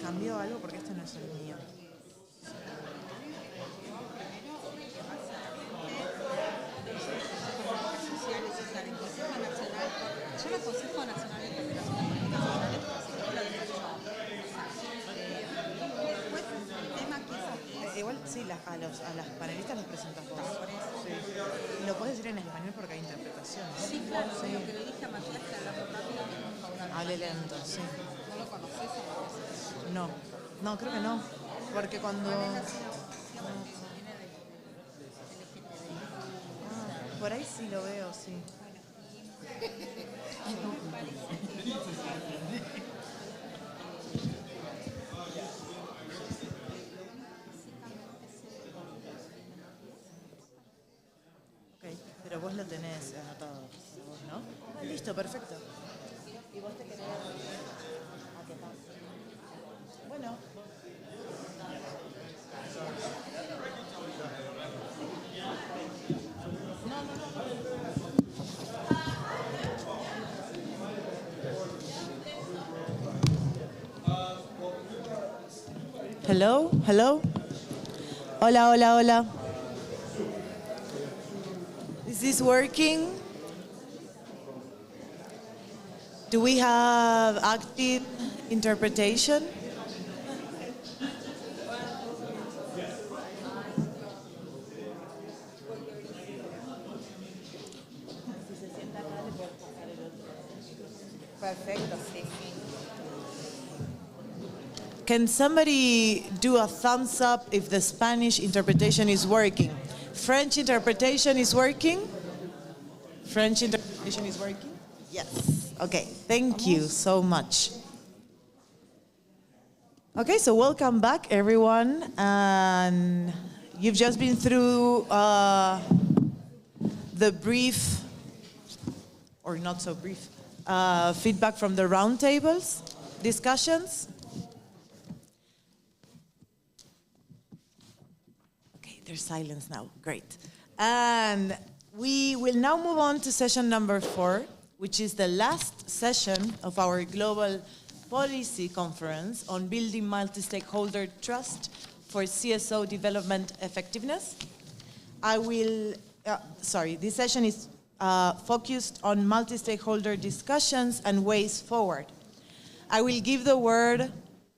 Cambio algo porque este no es el mío. Yo el Consejo Nacional de Cooperación Económica Después, el tema que Igual sí, a las panelistas les presentas vos. Sí. Y lo puedes decir en español porque hay interpretación. Sí, claro, sí. Lo que le dije a Matías que hablamos rápido. Hable lento, sí. ¿No lo conoces o no? No, creo que no. Porque cuando. Por ahí sí lo veo, sí. Ok, pero vos lo tenés anotado, vos, ¿no? Listo, perfecto. ¿Y vos te querés a qué tal? Bueno. Hello, hello. Hola, hola, hola. Is this working? Do we have active interpretation? Perfecto, sí. Can somebody do a thumbs up if the Spanish interpretation is working? French interpretation is working? French interpretation is working? Yes. Okay, thank you so much. Okay, so welcome back, everyone. And you've just been through the brief, or not so brief, feedback from the roundtables, discussions. Okay, there's silence now. Great. And we will now move on to session number 4, which is the last session of our global policy conference on building multi-stakeholder trust for CSO development effectiveness. This session is focused on multi-stakeholder discussions and ways forward. I will give the word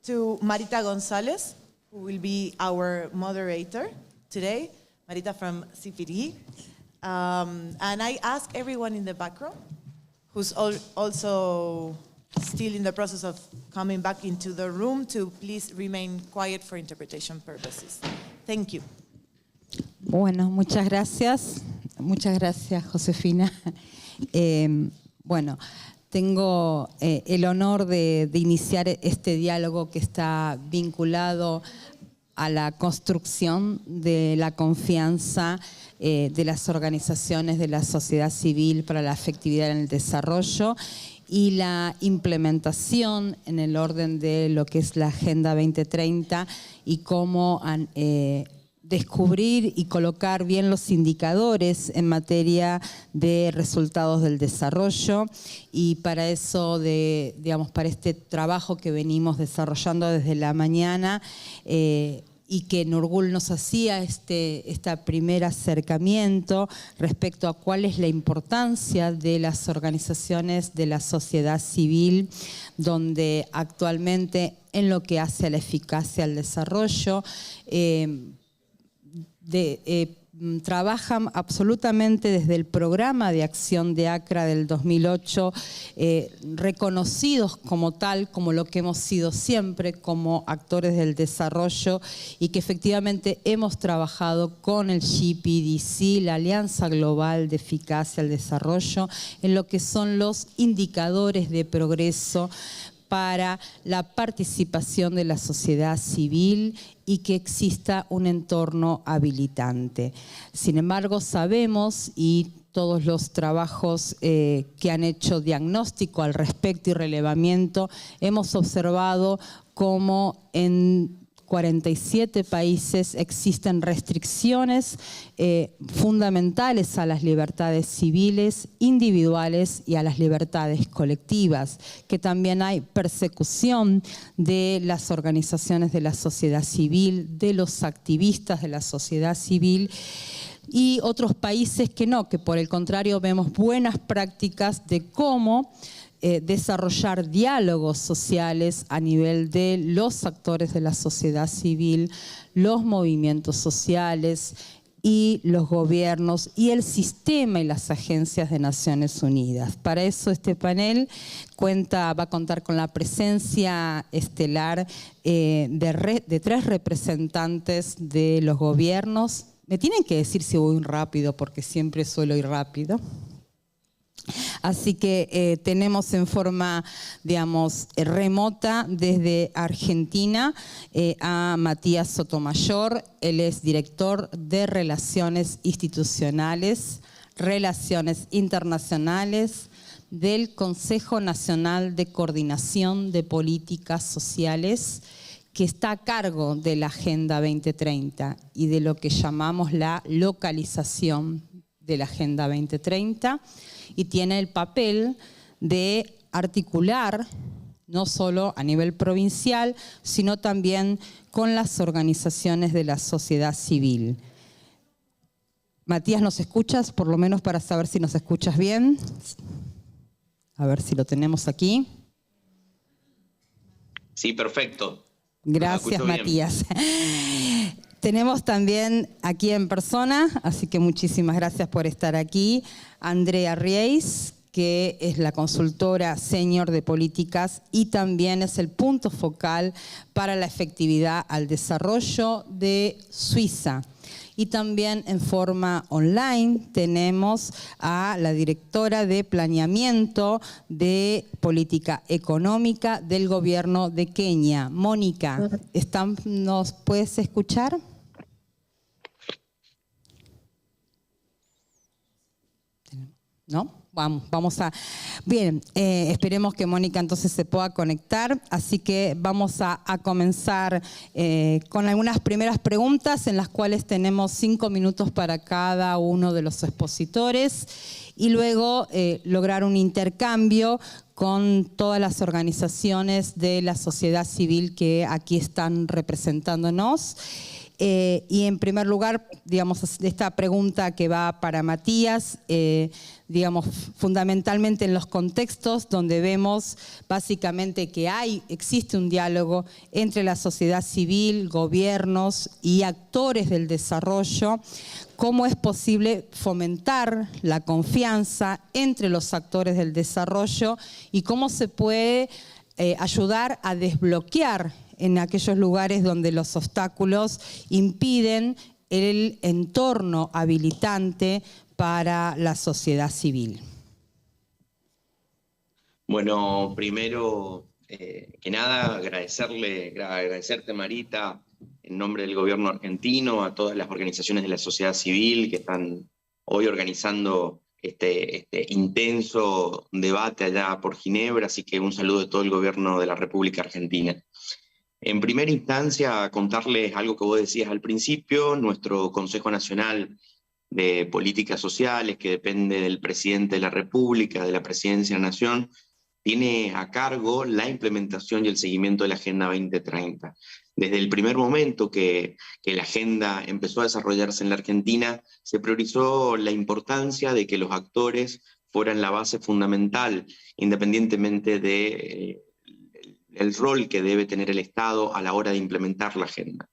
to Marita Gonzalez, who will be our moderator today. Marita from CPDE. And I ask everyone in the background, who's also still in the process of coming back into the room, to please remain quiet for interpretation purposes. Thank you. Bueno, muchas gracias. Muchas gracias, Josefina. Bueno, tengo el honor de iniciar este diálogo que está vinculado a la construcción de la confianza de las organizaciones de la sociedad civil para la efectividad en el desarrollo y la implementación en el orden de lo que es la Agenda 2030 y cómo descubrir y colocar bien los indicadores en materia de resultados del desarrollo. Y para eso, para este trabajo que venimos desarrollando desde la mañana, y que Nurgul nos hacía este primer acercamiento respecto a cuál es la importancia de las organizaciones de la sociedad civil, donde actualmente en lo que hace a la eficacia al desarrollo, trabajan absolutamente desde el programa de acción de ACRA del 2008, reconocidos como tal, como lo que hemos sido siempre, como actores del desarrollo, y que efectivamente hemos trabajado con el CPDE, la Alianza Global de Eficacia al Desarrollo, en lo que son los indicadores de progreso para la participación de la sociedad civil y que exista un entorno habilitante. Sin embargo, sabemos, y todos los trabajos que han hecho diagnóstico al respecto y relevamiento, hemos observado cómo en 47 países existen restricciones fundamentales a las libertades civiles, individuales y a las libertades colectivas, que también hay persecución de las organizaciones de la sociedad civil, de los activistas de la sociedad civil, y otros países que no, que por el contrario vemos buenas prácticas de cómo desarrollar diálogos sociales a nivel de los actores de la sociedad civil, los movimientos sociales y los gobiernos y el sistema y las agencias de Naciones Unidas. Para eso este panel va a contar con la presencia estelar de 3 representantes de los gobiernos. Me tienen que decir si voy rápido, porque siempre suelo ir rápido. Así que tenemos en forma, remota desde Argentina a Matías Sotomayor. Él es director de Relaciones Institucionales, Relaciones Internacionales del Consejo Nacional de Coordinación de Políticas Sociales, que está a cargo de la Agenda 2030 y de lo que llamamos la localización de la Agenda 2030. Y tiene el papel de articular, no solo a nivel provincial, sino también con las organizaciones de la sociedad civil. Matías, ¿nos escuchas? Por lo menos para saber si nos escuchas bien. A ver si lo tenemos aquí. Sí, perfecto. Gracias, Matías. Tenemos también aquí en persona, así que muchísimas gracias por estar aquí, Andrea Ries, que es la consultora senior de políticas y también es el punto focal para la efectividad al desarrollo de Suiza. Y también en forma online tenemos a la directora de planeamiento de política económica del gobierno de Kenia, Mónica. ¿Nos puedes escuchar? ¿No? Vamos a... Bien, esperemos que Mónica entonces se pueda conectar, así que vamos a comenzar con algunas primeras preguntas en las cuales tenemos 5 minutos para cada uno de los expositores y luego lograr un intercambio con todas las organizaciones de la sociedad civil que aquí están representándonos. Y en primer lugar, digamos, esta pregunta que va para Matías, digamos, fundamentalmente en los contextos donde vemos básicamente que existe un diálogo entre la sociedad civil, gobiernos y actores del desarrollo, ¿cómo es posible fomentar la confianza entre los actores del desarrollo y cómo se puede ayudar a desbloquear en aquellos lugares donde los obstáculos impiden el entorno habilitante para la sociedad civil? Bueno, primero que nada, agradecerte, Marita, en nombre del gobierno argentino, a todas las organizaciones de la sociedad civil que están hoy organizando este intenso debate allá por Ginebra, así que un saludo de todo el gobierno de la República Argentina. En primera instancia, contarles algo que vos decías al principio. Nuestro Consejo Nacional de Políticas Sociales, que depende del presidente de la República, de la Presidencia de la Nación, tiene a cargo la implementación y el seguimiento de la Agenda 2030. Desde el primer momento que la agenda empezó a desarrollarse en la Argentina, se priorizó la importancia de que los actores fueran la base fundamental, independientemente de el rol que debe tener el Estado a la hora de implementar la agenda.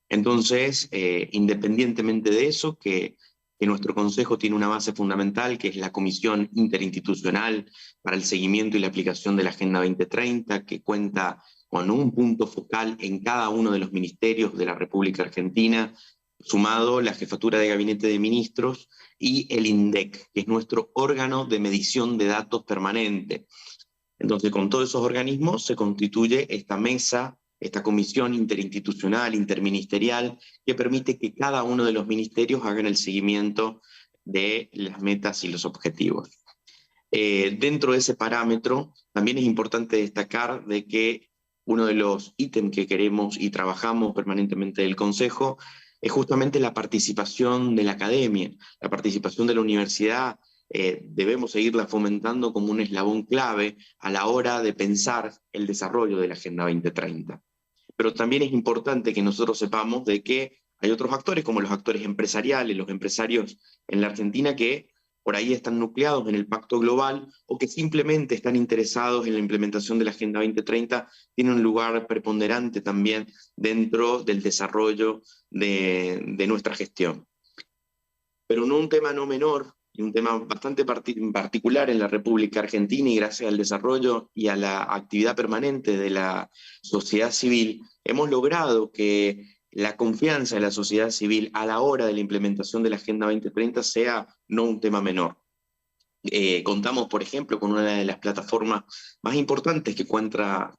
Entonces, independientemente de eso, que nuestro Consejo tiene una base fundamental, que es la Comisión Interinstitucional para el Seguimiento y la Aplicación de la Agenda 2030, que cuenta con un punto focal en cada uno de los ministerios de la República Argentina, sumado la Jefatura de Gabinete de Ministros y el INDEC, que es nuestro órgano de medición de datos permanente. Entonces, con todos esos organismos se constituye esta mesa, esta comisión interinstitucional, interministerial, que permite que cada uno de los ministerios hagan el seguimiento de las metas y los objetivos. Dentro de ese parámetro, también es importante destacar de que uno de los ítems que queremos y trabajamos permanentemente del Consejo es justamente la participación de la academia, la participación de la universidad. Debemos seguirla fomentando como un eslabón clave a la hora de pensar el desarrollo de la Agenda 2030. Pero también es importante que nosotros sepamos de que hay otros actores, como los actores empresariales, los empresarios en la Argentina, que por ahí están nucleados en el Pacto Global o que simplemente están interesados en la implementación de la Agenda 2030, tienen un lugar preponderante también dentro del desarrollo de nuestra gestión. Pero un tema no menor, y un tema bastante particular en la República Argentina, y gracias al desarrollo y a la actividad permanente de la sociedad civil, hemos logrado que la confianza de la sociedad civil a la hora de la implementación de la Agenda 2030 sea no un tema menor. Contamos, por ejemplo, con una de las plataformas más importantes que encuentra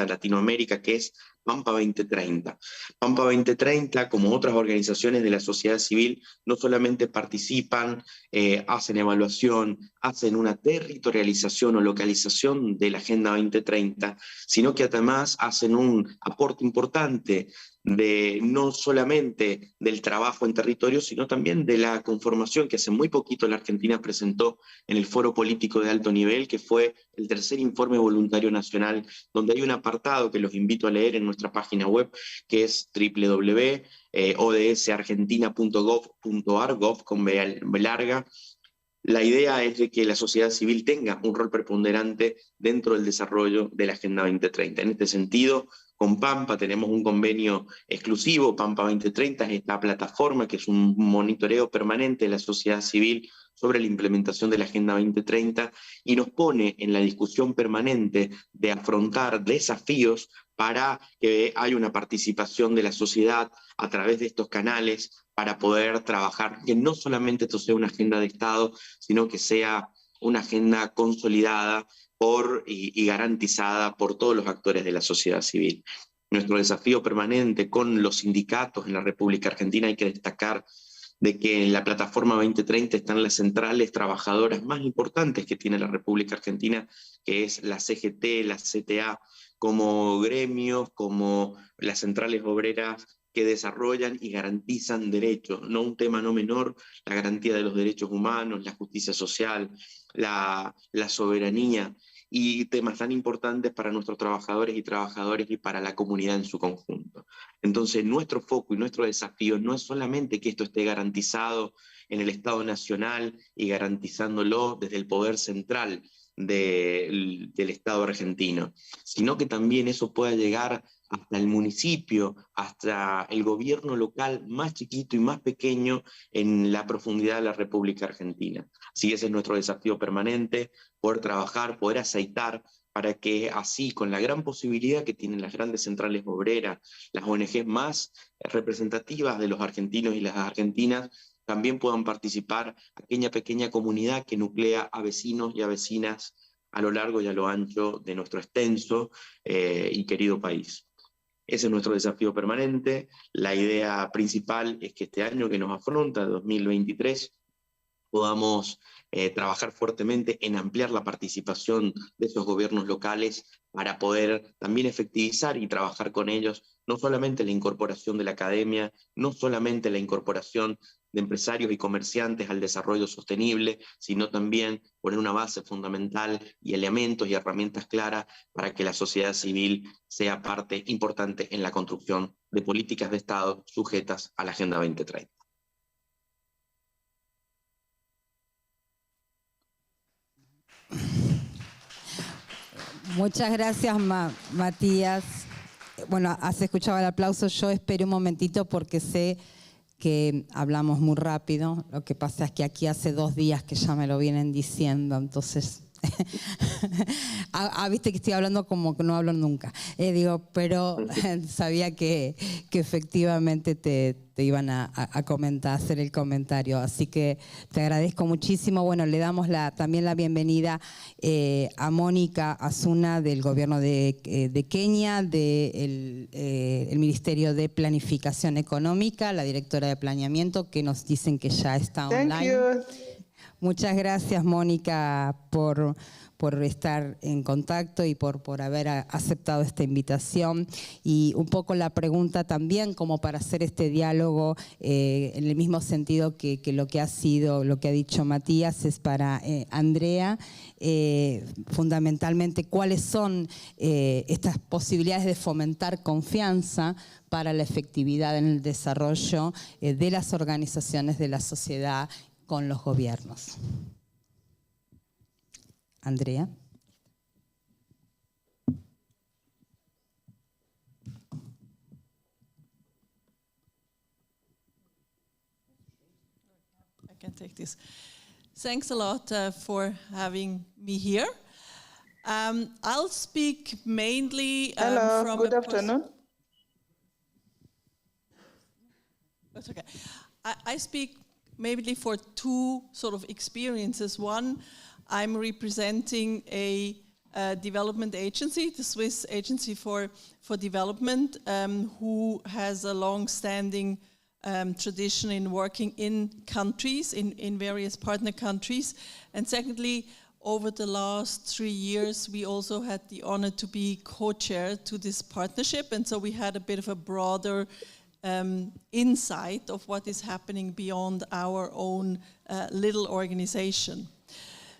Latinoamérica, que es Pampa 2030. Pampa 2030, como otras organizaciones de la sociedad civil, no solamente participan, hacen evaluación, hacen una territorialización o localización de la Agenda 2030, sino que además hacen un aporte importante no solamente del trabajo en territorio, sino también de la conformación que hace muy poquito la Argentina presentó en el Foro Político de Alto Nivel, que fue el tercer informe voluntario nacional, donde hay un apartado que los invito a leer en nuestra página web, que es www.odsargentina.gov.ar, gov con B larga. La idea es de que la sociedad civil tenga un rol preponderante dentro del desarrollo de la Agenda 2030. En este sentido, con Pampa tenemos un convenio exclusivo. Pampa 2030 es esta plataforma que es un monitoreo permanente de la sociedad civil sobre la implementación de la Agenda 2030 y nos pone en la discusión permanente de afrontar desafíos para que haya una participación de la sociedad a través de estos canales para poder trabajar, que no solamente esto sea una agenda de Estado, sino que sea una agenda consolidada y garantizada por todos los actores de la sociedad civil. Nuestro desafío permanente con los sindicatos en la República Argentina, hay que destacar de que en la plataforma 2030 están las centrales trabajadoras más importantes que tiene la República Argentina, que es la CGT, la CTA, como gremios, como las centrales obreras que desarrollan y garantizan derechos, no un tema no menor, la garantía de los derechos humanos, la justicia social, la soberanía, y temas tan importantes para nuestros trabajadores y para la comunidad en su conjunto. Entonces, nuestro foco y nuestro desafío no es solamente que esto esté garantizado en el Estado Nacional y garantizándolo desde el poder central del Estado argentino, sino que también eso pueda llegar hasta el municipio, hasta el gobierno local más chiquito y más pequeño en la profundidad de la República Argentina. Así ese es nuestro desafío permanente, poder trabajar, poder aceitar, para que así, con la gran posibilidad que tienen las grandes centrales obreras, las ONGs más representativas de los argentinos y las argentinas, también puedan participar aquella pequeña comunidad que nuclea a vecinos y a vecinas a lo largo y a lo ancho de nuestro extenso y querido país. Ese es nuestro desafío permanente. La idea principal es que este año que nos afronta, 2023, podamos trabajar fuertemente en ampliar la participación de esos gobiernos locales para poder también efectivizar y trabajar con ellos, no solamente la incorporación de la academia, no solamente la incorporación de empresarios y comerciantes al desarrollo sostenible, sino también poner una base fundamental y elementos y herramientas claras para que la sociedad civil sea parte importante en la construcción de políticas de Estado sujetas a la Agenda 2030. Muchas gracias, Matías. Bueno, has escuchado el aplauso. Yo esperé un momentito porque sé que hablamos muy rápido. Lo que pasa es que aquí hace 2 días que ya me lo vienen diciendo, entonces viste que estoy hablando como que no hablo nunca. Pero sabía que efectivamente te iban a comentar, a hacer el comentario. Así que te agradezco muchísimo. Bueno, le damos también la bienvenida a Mónica Azuna del gobierno de Kenia, del Ministerio de Planificación Económica, la directora de planeamiento, que nos dicen que ya está online. Muchas gracias, Mónica, por estar en contacto y por haber aceptado esta invitación. Y un poco la pregunta también, como para hacer este diálogo en el mismo sentido que lo que ha dicho Matías, es para Andrea. Fundamentalmente, ¿cuáles son estas posibilidades de fomentar confianza para la efectividad en el desarrollo de las organizaciones de la sociedad con los gobiernos? Andrea. I can take this. Thanks a lot for having me here. I'll speak mainly Hello, from good afternoon. That's okay. I speak mainly for 2 sort of experiences. One, I'm representing a development agency, the Swiss Agency for Development, who has a long-standing tradition in working in countries, in various partner countries. And secondly, over the last 3 years, we also had the honor to be co-chair to this partnership. And so we had a bit of a broader insight of what is happening beyond our own little organization.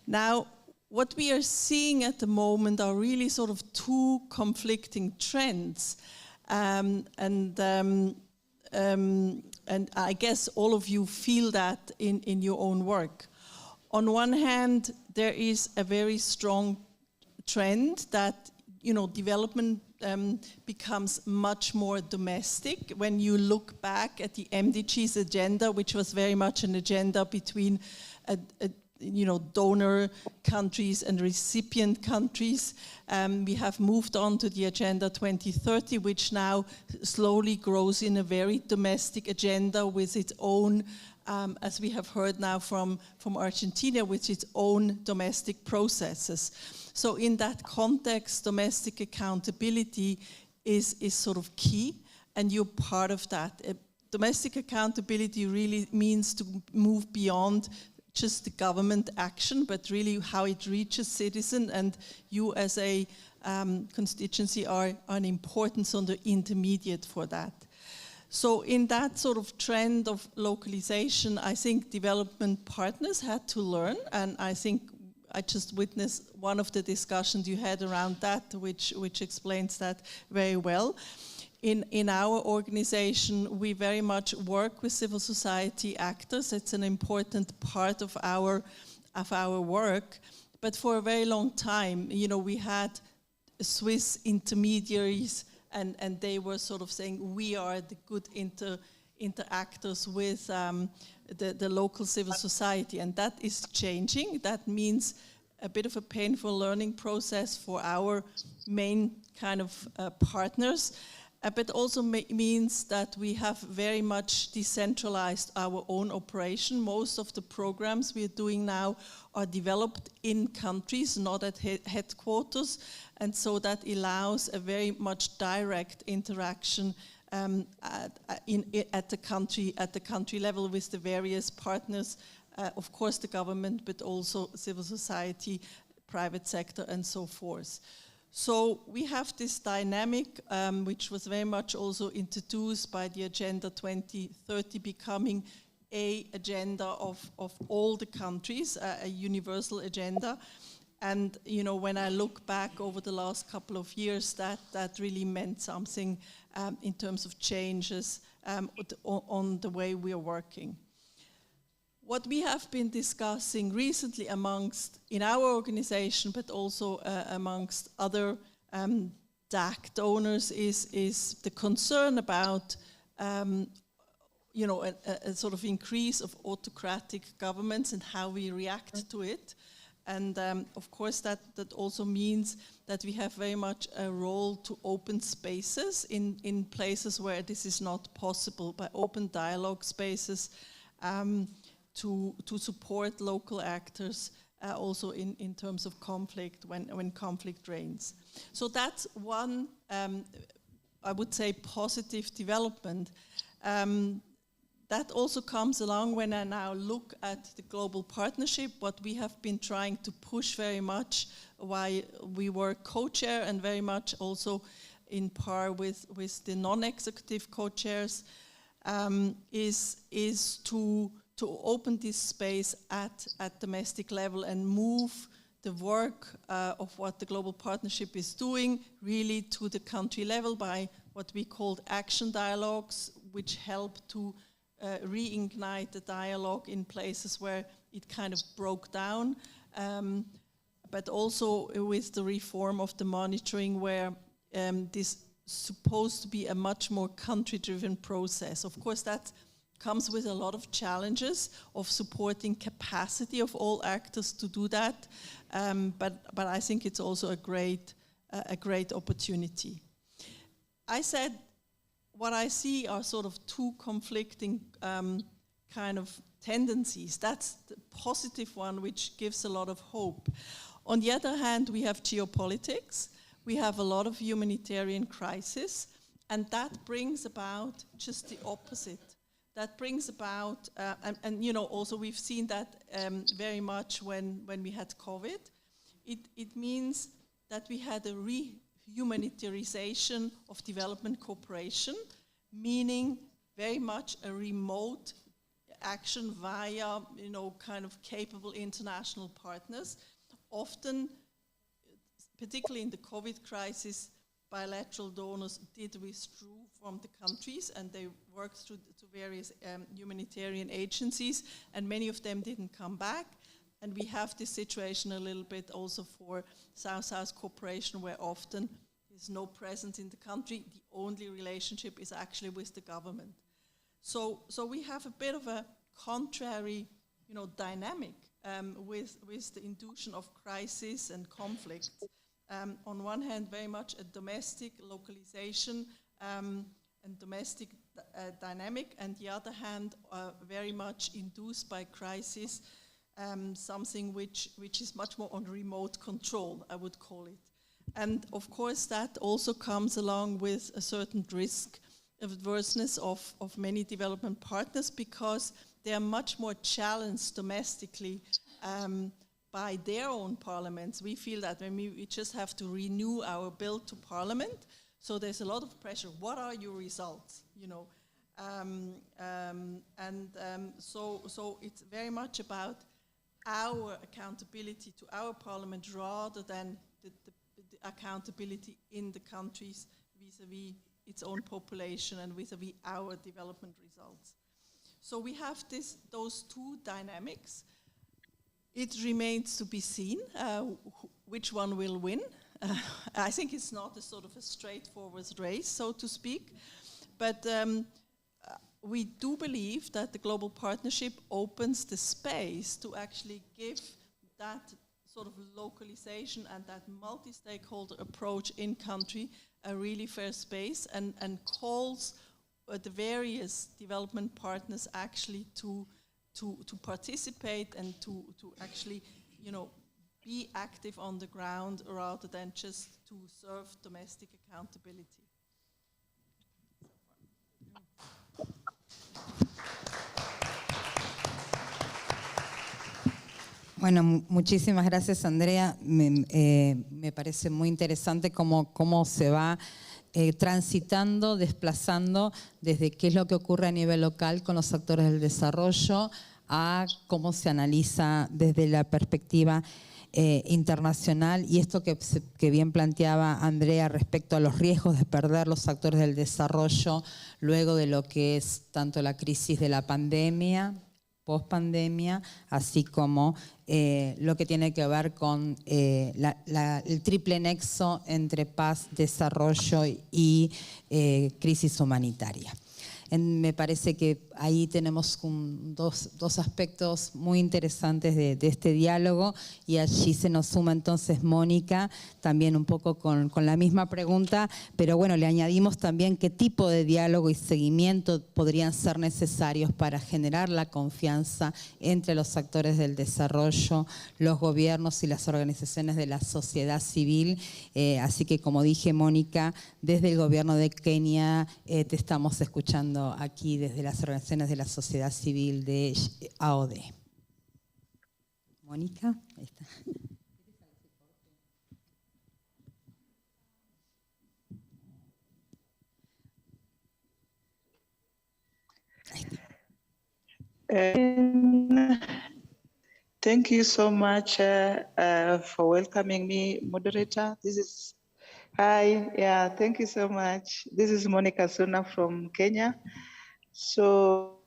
Now, what we are seeing at the moment are really sort of 2 conflicting trends. And I guess all of you feel that in your own work. On one hand, there is a very strong trend that, development becomes much more domestic. When you look back at the MDGs agenda, which was very much an agenda between donor countries and recipient countries, we have moved on to the Agenda 2030, which now slowly grows in a very domestic agenda with its own, as we have heard now from Argentina, with its own domestic processes. So in that context, domestic accountability is sort of key, and you're part of that. Domestic accountability really means to move beyond just the government action, but really how it reaches citizen, and you as a constituency are an important sort of intermediate for that. So in that sort of trend of localization, I think development partners had to learn, and I think I just witnessed one of the discussions you had around that, which explains that very well. In our organization, we very much work with civil society actors. It's an important part of our work. But for a very long time, we had Swiss intermediaries, and they were sort of saying, we are the good interactors with the local civil society, and that is changing. That means a bit of a painful learning process for our main kind of partners. But also means that we have very much decentralized our own operation. Most of the programs we are doing now are developed in countries, not at headquarters, and so that allows a very much direct interaction at the country level with the various partners, of course the government, but also civil society, private sector, and so forth. So we have this dynamic, which was very much also introduced by the Agenda 2030 becoming a agenda of all the countries, a universal agenda. And when I look back over the last couple of years, that really meant something in terms of changes on the way we are working. What we have been discussing recently in our organization, but also amongst other DAC donors, is the concern about a sort of increase of autocratic governments and how we react to it. And of course that also means that we have very much a role to open spaces in places where this is not possible, by open dialogue spaces, to support local actors also in terms of conflict when conflict reigns. So that's one, I would say, positive development. That also comes along when I now look at the global partnership, what we have been trying to push very much while we were co-chair and very much also in par with the non-executive co-chairs, is to open this space at domestic level and move the work of what the global partnership is doing really to the country level by what we called action dialogues, which help to reignite the dialogue in places where it kind of broke down, but also with the reform of the monitoring where this is supposed to be a much more country-driven process. Of course, that comes with a lot of challenges of supporting capacity of all actors to do that, but I think it's also a great opportunity. I said what I see are sort of two conflicting kind of tendencies. That's the positive one, which gives a lot of hope. On the other hand, we have geopolitics. We have a lot of humanitarian crisis, and that brings about just the opposite. That brings about, also we've seen that very much when we had COVID. It means that we had a rehumanitarization of development cooperation, meaning very much a remote action via, kind of capable international partners. Often, particularly in the COVID crisis, bilateral donors did withdraw from the countries and they worked through to various humanitarian agencies, and many of them didn't come back. And we have this situation a little bit also for South-South cooperation, where often is no presence in the country. The only relationship is actually with the government. So we have a bit of a contrary, dynamic with the induction of crisis and conflict. On one hand, very much a domestic localization and domestic dynamic, and the other hand, very much induced by crisis, something which is much more on remote control, I would call it. And of course, that also comes along with a certain risk of adverseness of many development partners, because they are much more challenged domestically by their own parliaments. We feel that when we just have to renew our bill to parliament, so there's a lot of pressure. What are your results? So it's very much about our accountability to our parliament rather than the accountability in the countries vis-a-vis its own population and vis-a-vis our development results. So we have those two dynamics. It remains to be seen which one will win. I think it's not a sort of a straightforward race, so to speak, but we do believe that the global partnership opens the space to actually give that sort of localization and that multi-stakeholder approach in country a really fair space, and calls the various development partners actually to participate and to actually, be active on the ground rather than just to serve domestic accountability. Bueno, muchísimas gracias, Andrea. Me parece muy interesante cómo se va transitando, desplazando desde qué es lo que ocurre a nivel local con los actores del desarrollo a cómo se analiza desde la perspectiva internacional, y esto que bien planteaba Andrea respecto a los riesgos de perder los actores del desarrollo luego de lo que es tanto la crisis de la pandemia, post-pandemia, así como lo que tiene que ver con el triple nexo entre paz, desarrollo y crisis humanitaria. Me parece que ahí tenemos dos aspectos muy interesantes de este diálogo, y allí se nos suma entonces Mónica, también un poco con la misma pregunta, pero bueno, le añadimos también qué tipo de diálogo y seguimiento podrían ser necesarios para generar la confianza entre los actores del desarrollo, los gobiernos y las organizaciones de la sociedad civil. Así que, como dije, Mónica, desde el gobierno de Kenia te estamos escuchando aquí desde las organizaciones de la sociedad civil de AOD. Mónica, ahí está. Thank you so much for welcoming me, moderator. Thank you so much. This is Monica Suna from Kenya. So,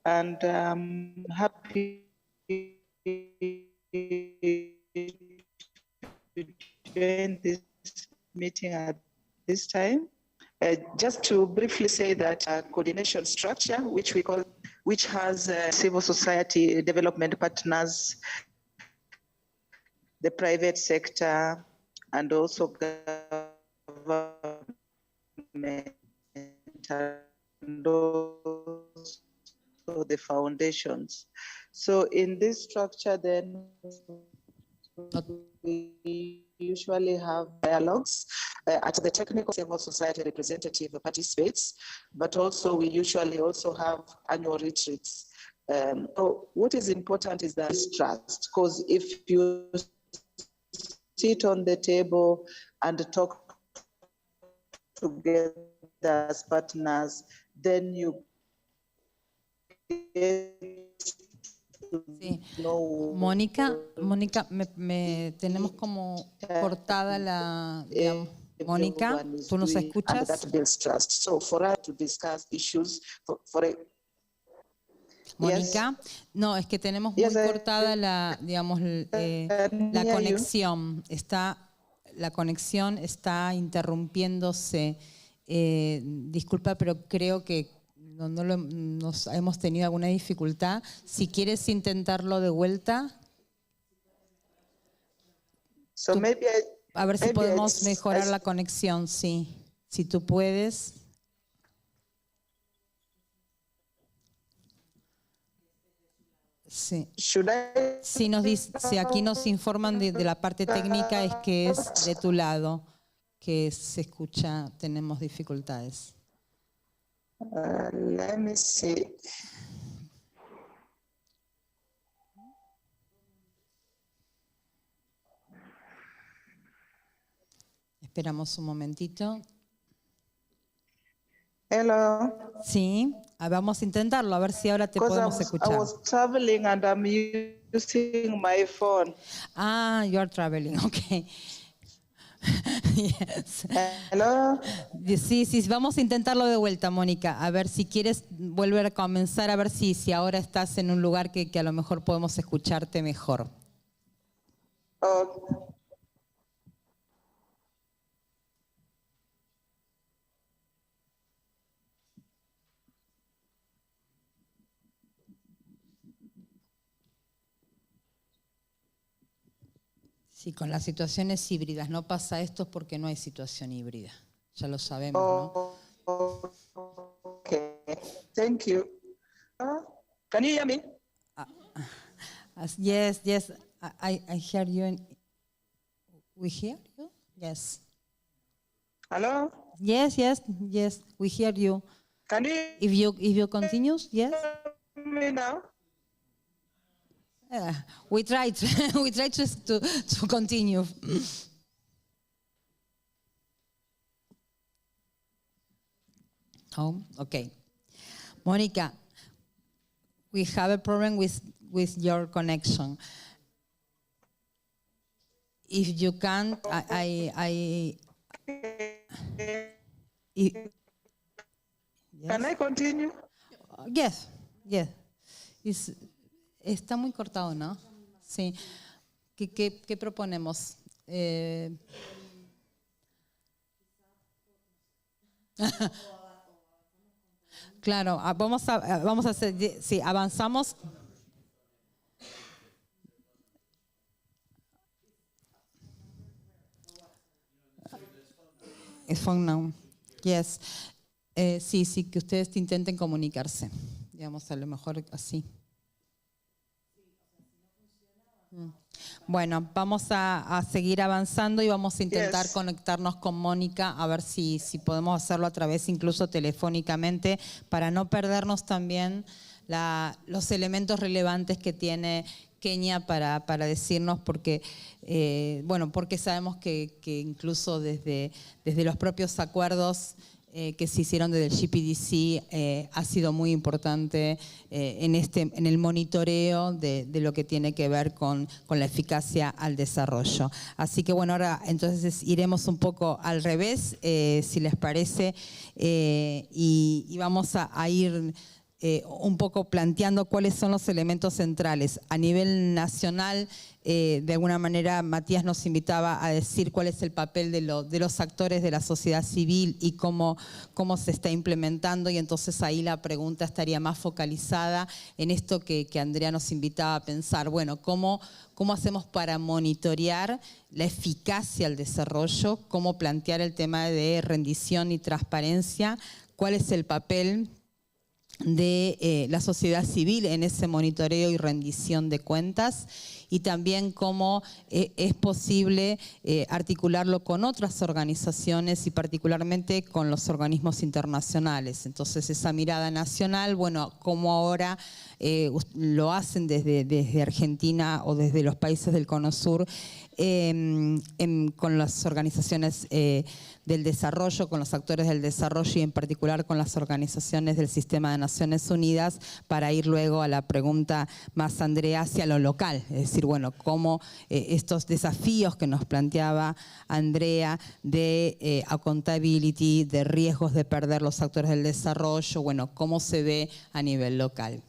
and I'm happy to join this meeting at this time. Just to briefly say that coordination structure, which has civil society development partners, the private sector, and also government, and also the foundations. So in this structure, then, we usually have dialogues at the technical civil society representative participates, but also we usually also have annual retreats. So what is important is that trust, because if you sit on the table and talk together as partners, then you get Sí. Mónica, tenemos como cortada la... Digamos, Mónica, ¿tú nos escuchas? Mónica, no, es que tenemos muy cortada la, digamos, la conexión. La conexión está interrumpiéndose. Disculpa, pero creo que nos hemos tenido alguna dificultad. Si quieres intentarlo de vuelta, a ver si podemos mejorar la conexión, sí. Si tú puedes. Sí. Si aquí nos informan de la parte técnica, es que es de tu lado que se escucha, tenemos dificultades. Let me see. Esperamos un momentito. Hello. Sí, vamos a intentarlo, a ver si ahora te podemos escuchar. I was traveling and I'm using my phone. Ah, you're traveling, okay. Yes. Hello. Sí, vamos a intentarlo de vuelta, Mónica. A ver si quieres volver a comenzar, a ver si ahora estás en un lugar que a lo mejor podemos escucharte mejor. Sí, con las situaciones híbridas no pasa esto porque no hay situación híbrida. Ya lo sabemos, ¿no? Okay, thank you. Can you hear me? Yes, I hear you. We hear you? Yes. Hello? Yes, we hear you. Can you? If you continue, yes. Me now? We try to continue. Oh, okay. Mónica, we have a problem with your connection. If you can't, yes. Can I continue? Yes. Está muy cortado, ¿no? Sí. ¿Qué proponemos? Claro, vamos a hacer, sí, avanzamos. Es phone now. Yes. Sí, que ustedes intenten comunicarse. Digamos, a lo mejor así. Bueno, vamos a seguir avanzando y vamos a intentar conectarnos con Mónica a ver si podemos hacerlo a través incluso telefónicamente para no perdernos también los elementos relevantes que tiene Kenia para decirnos porque sabemos que incluso desde los propios acuerdos que se hicieron desde el CPDE ha sido muy importante en el monitoreo de lo que tiene que ver con la eficacia al desarrollo. Así que bueno, ahora entonces iremos un poco al revés, si les parece, y vamos a ir un poco planteando cuáles son los elementos centrales. A nivel nacional, de alguna manera, Matías nos invitaba a decir cuál es el papel de los actores de la sociedad civil y cómo se está implementando, y entonces ahí la pregunta estaría más focalizada en esto que Andrea nos invitaba a pensar. Bueno, ¿cómo hacemos para monitorear la eficacia al desarrollo? ¿Cómo plantear el tema de rendición y transparencia? ¿Cuál es el papel de la sociedad civil en ese monitoreo y rendición de cuentas? Y también cómo es posible articularlo con otras organizaciones y particularmente con los organismos internacionales. Entonces, esa mirada nacional, bueno, cómo ahora lo hacen desde Argentina o desde los países del Cono Sur con las organizaciones del desarrollo, con los actores del desarrollo y en particular con las organizaciones del Sistema de Naciones Unidas, para ir luego a la pregunta más, Andrea, hacia lo local. Es decir, bueno, cómo estos desafíos que nos planteaba Andrea de accountability, de riesgos de perder los actores del desarrollo, bueno, cómo se ve a nivel local.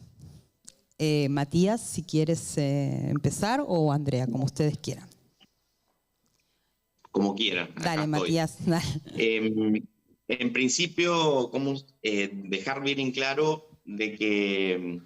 Matías, si quieres empezar, o Andrea, como ustedes quieran. Como quieran. Acá Dale, estoy. Matías, dale. En principio, dejar bien en claro de que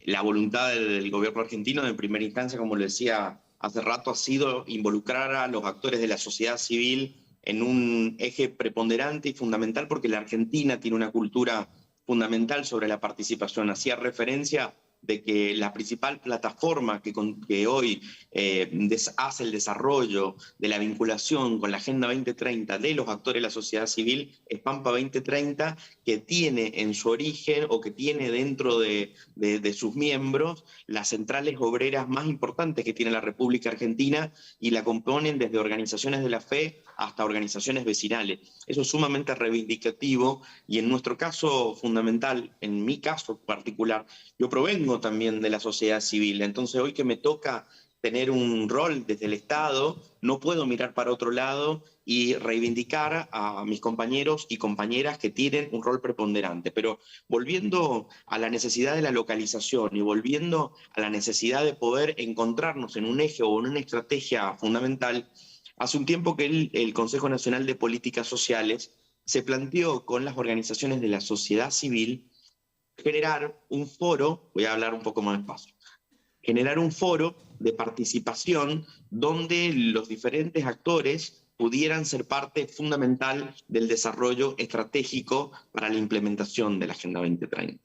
la voluntad del gobierno argentino, en primera instancia, como le decía hace rato, ha sido involucrar a los actores de la sociedad civil en un eje preponderante y fundamental, porque la Argentina tiene una cultura fundamental sobre la participación. Hacía referencia de que la principal plataforma que hoy hace el desarrollo de la vinculación con la Agenda 2030 de los actores de la sociedad civil es Pampa 2030, que tiene en su origen o que tiene dentro de sus miembros las centrales obreras más importantes que tiene la República Argentina, y la componen desde organizaciones de la fe hasta organizaciones vecinales. Eso es sumamente reivindicativo, y en nuestro caso fundamental, en mi caso particular, yo provengo también de la sociedad civil, entonces hoy que me toca tener un rol desde el Estado, no puedo mirar para otro lado y reivindicar a mis compañeros y compañeras que tienen un rol preponderante. Pero volviendo a la necesidad de la localización y volviendo a la necesidad de poder encontrarnos en un eje o en una estrategia fundamental, hace un tiempo que el Consejo Nacional de Políticas Sociales se planteó con las organizaciones de la sociedad civil generar un foro, voy a hablar un poco más despacio, generar un foro de participación donde los diferentes actores pudieran ser parte fundamental del desarrollo estratégico para la implementación de la Agenda 2030.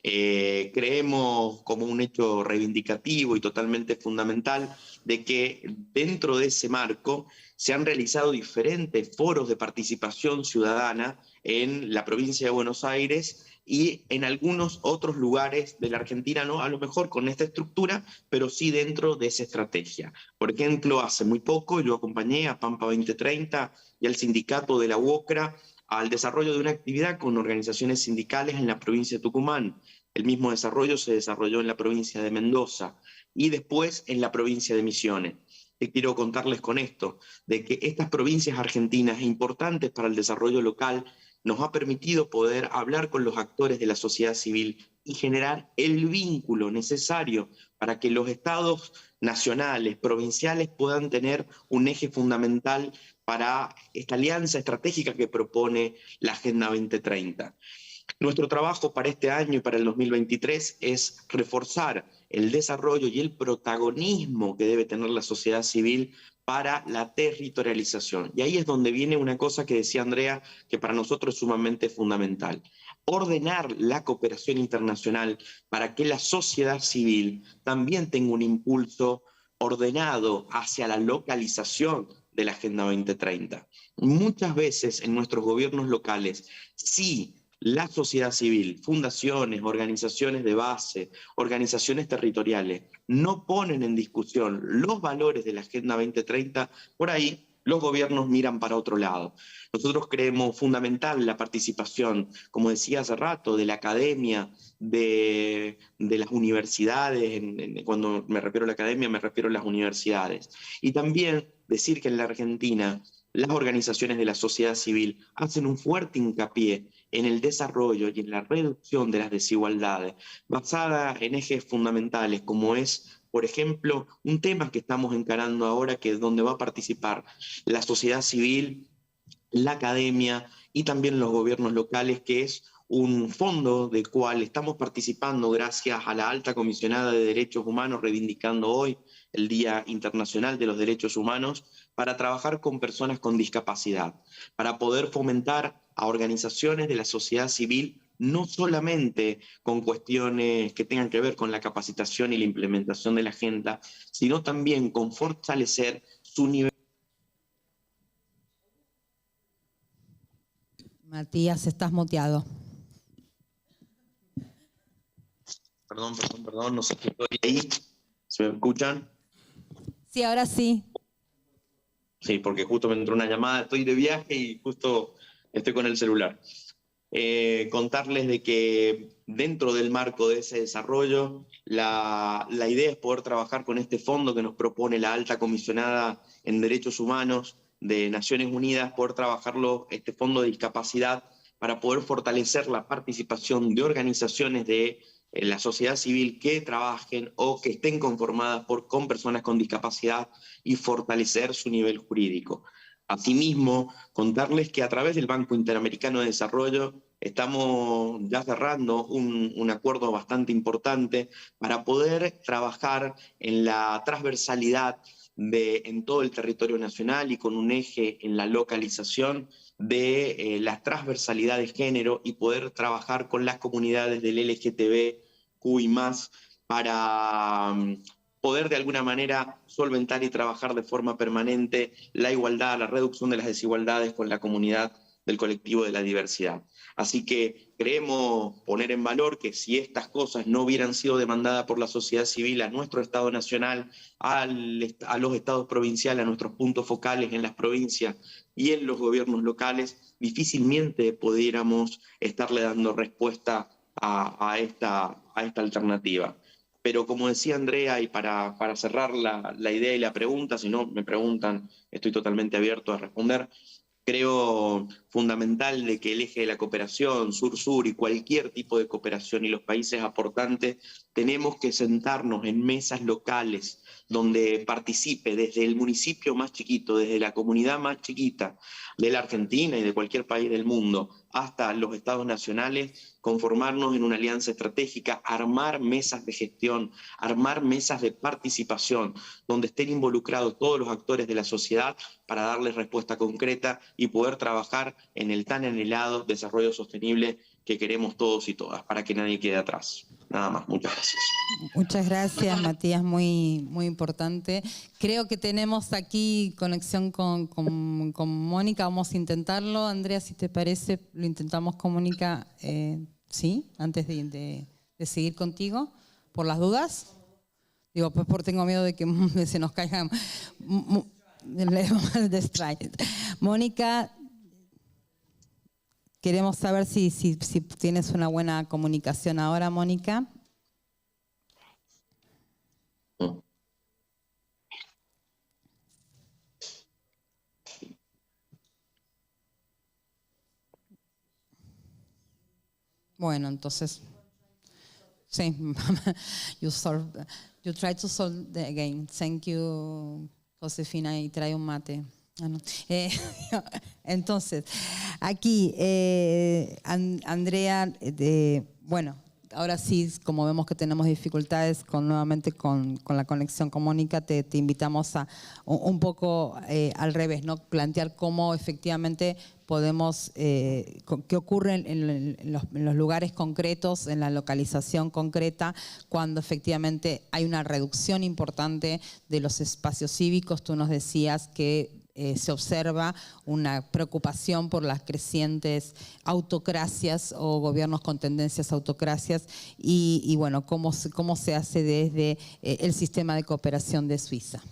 Creemos como un hecho reivindicativo y totalmente fundamental de que dentro de ese marco se han realizado diferentes foros de participación ciudadana en la provincia de Buenos Aires y en algunos otros lugares de la Argentina, no a lo mejor con esta estructura, pero sí dentro de esa estrategia. Por ejemplo, hace muy poco yo acompañé a Pampa 2030 y al sindicato de la UOCRA al desarrollo de una actividad con organizaciones sindicales en la provincia de Tucumán. El mismo desarrollo se desarrolló en la provincia de Mendoza y después en la provincia de Misiones. ¿Qué quiero contarles con esto? De que estas provincias argentinas importantes para el desarrollo local nos ha permitido poder hablar con los actores de la sociedad civil y generar el vínculo necesario para que los estados nacionales, provinciales puedan tener un eje fundamental para esta alianza estratégica que propone la Agenda 2030. Nuestro trabajo para este año y para el 2023 es reforzar el desarrollo y el protagonismo que debe tener la sociedad civil para la territorialización. Y ahí es donde viene una cosa que decía Andrea, que para nosotros es sumamente fundamental. Ordenar la cooperación internacional para que la sociedad civil también tenga un impulso ordenado hacia la localización de la Agenda 2030. Muchas veces en nuestros gobiernos locales, sí, la sociedad civil, fundaciones, organizaciones de base, organizaciones territoriales, no ponen en discusión los valores de la Agenda 2030, por ahí los gobiernos miran para otro lado. Nosotros creemos fundamental la participación, como decía hace rato, de la academia, de las universidades. Cuando me refiero a la academia, me refiero a las universidades. Y también decir que en la Argentina las organizaciones de la sociedad civil hacen un fuerte hincapié en el desarrollo y en la reducción de las desigualdades, basada en ejes fundamentales como es, por ejemplo, un tema que estamos encarando ahora, que es donde va a participar la sociedad civil, la academia y también los gobiernos locales, que es un fondo del cual estamos participando gracias a la alta comisionada de derechos humanos, reivindicando hoy el Día Internacional de los Derechos Humanos, para trabajar con personas con discapacidad, para poder fomentar a organizaciones de la sociedad civil, no solamente con cuestiones que tengan que ver con la capacitación y la implementación de la agenda, sino también con fortalecer su nivel. Matías, estás muteado. Perdón, no sé si estoy ahí. ¿Se me escuchan? Sí, ahora sí. Sí, porque justo me entró una llamada, estoy de viaje y justo estoy con el celular. Contarles de que dentro del marco de ese desarrollo, la idea es poder trabajar con este fondo que nos propone la alta comisionada en derechos humanos de Naciones Unidas, poder trabajarlo, este fondo de discapacidad, para poder fortalecer la participación de organizaciones de en la sociedad civil que trabajen o que estén conformadas con personas con discapacidad y fortalecer su nivel jurídico. Asimismo, contarles que a través del Banco Interamericano de Desarrollo estamos ya cerrando un acuerdo bastante importante para poder trabajar en la transversalidad en todo el territorio nacional y con un eje en la localización de la transversalidad de género y poder trabajar con las comunidades del LGTBQI+, para poder de alguna manera solventar y trabajar de forma permanente la igualdad, la reducción de las desigualdades con la comunidad del colectivo de la diversidad. Así que creemos poner en valor que si estas cosas no hubieran sido demandadas por la sociedad civil a nuestro Estado nacional, a los estados provinciales, a nuestros puntos focales en las provincias y en los gobiernos locales, difícilmente pudiéramos estarle dando respuesta a esta alternativa. Pero como decía Andrea, y para cerrar la idea y la pregunta, si no me preguntan, estoy totalmente abierto a responder. Creo fundamental de que el eje de la cooperación sur-sur y cualquier tipo de cooperación y los países aportantes tenemos que sentarnos en mesas locales donde participe desde el municipio más chiquito, desde la comunidad más chiquita de la Argentina y de cualquier país del mundo, hasta los estados nacionales, conformarnos en una alianza estratégica, armar mesas de gestión, armar mesas de participación, donde estén involucrados todos los actores de la sociedad para darles respuesta concreta y poder trabajar en el tan anhelado desarrollo sostenible que queremos todos y todas, para que nadie quede atrás. Nada más, muchas gracias. Muchas gracias, Matías, muy, muy importante. Creo que tenemos aquí conexión con Mónica, vamos a intentarlo. Andrea, si te parece, lo intentamos con Mónica, ¿sí? Antes de seguir contigo, por las dudas. Digo, pues porque tengo miedo de que se nos caigan. Mónica, queremos saber si tienes una buena comunicación ahora, Mónica. Bueno, entonces, sí, you try to solve the again. Thank you, Josefina, y trae un mate. Ah, no. Entonces, aquí, Andrea, bueno, ahora sí, como vemos que tenemos dificultades nuevamente con la conexión con Mónica, te invitamos a un poco al revés, ¿no? Plantear cómo efectivamente podemos, qué ocurre en los lugares concretos, en la localización concreta, cuando efectivamente hay una reducción importante de los espacios cívicos. Tú nos decías que se observa una preocupación por las crecientes autocracias o gobiernos con tendencias autocracias y bueno, cómo se hace desde el sistema de cooperación de Suiza.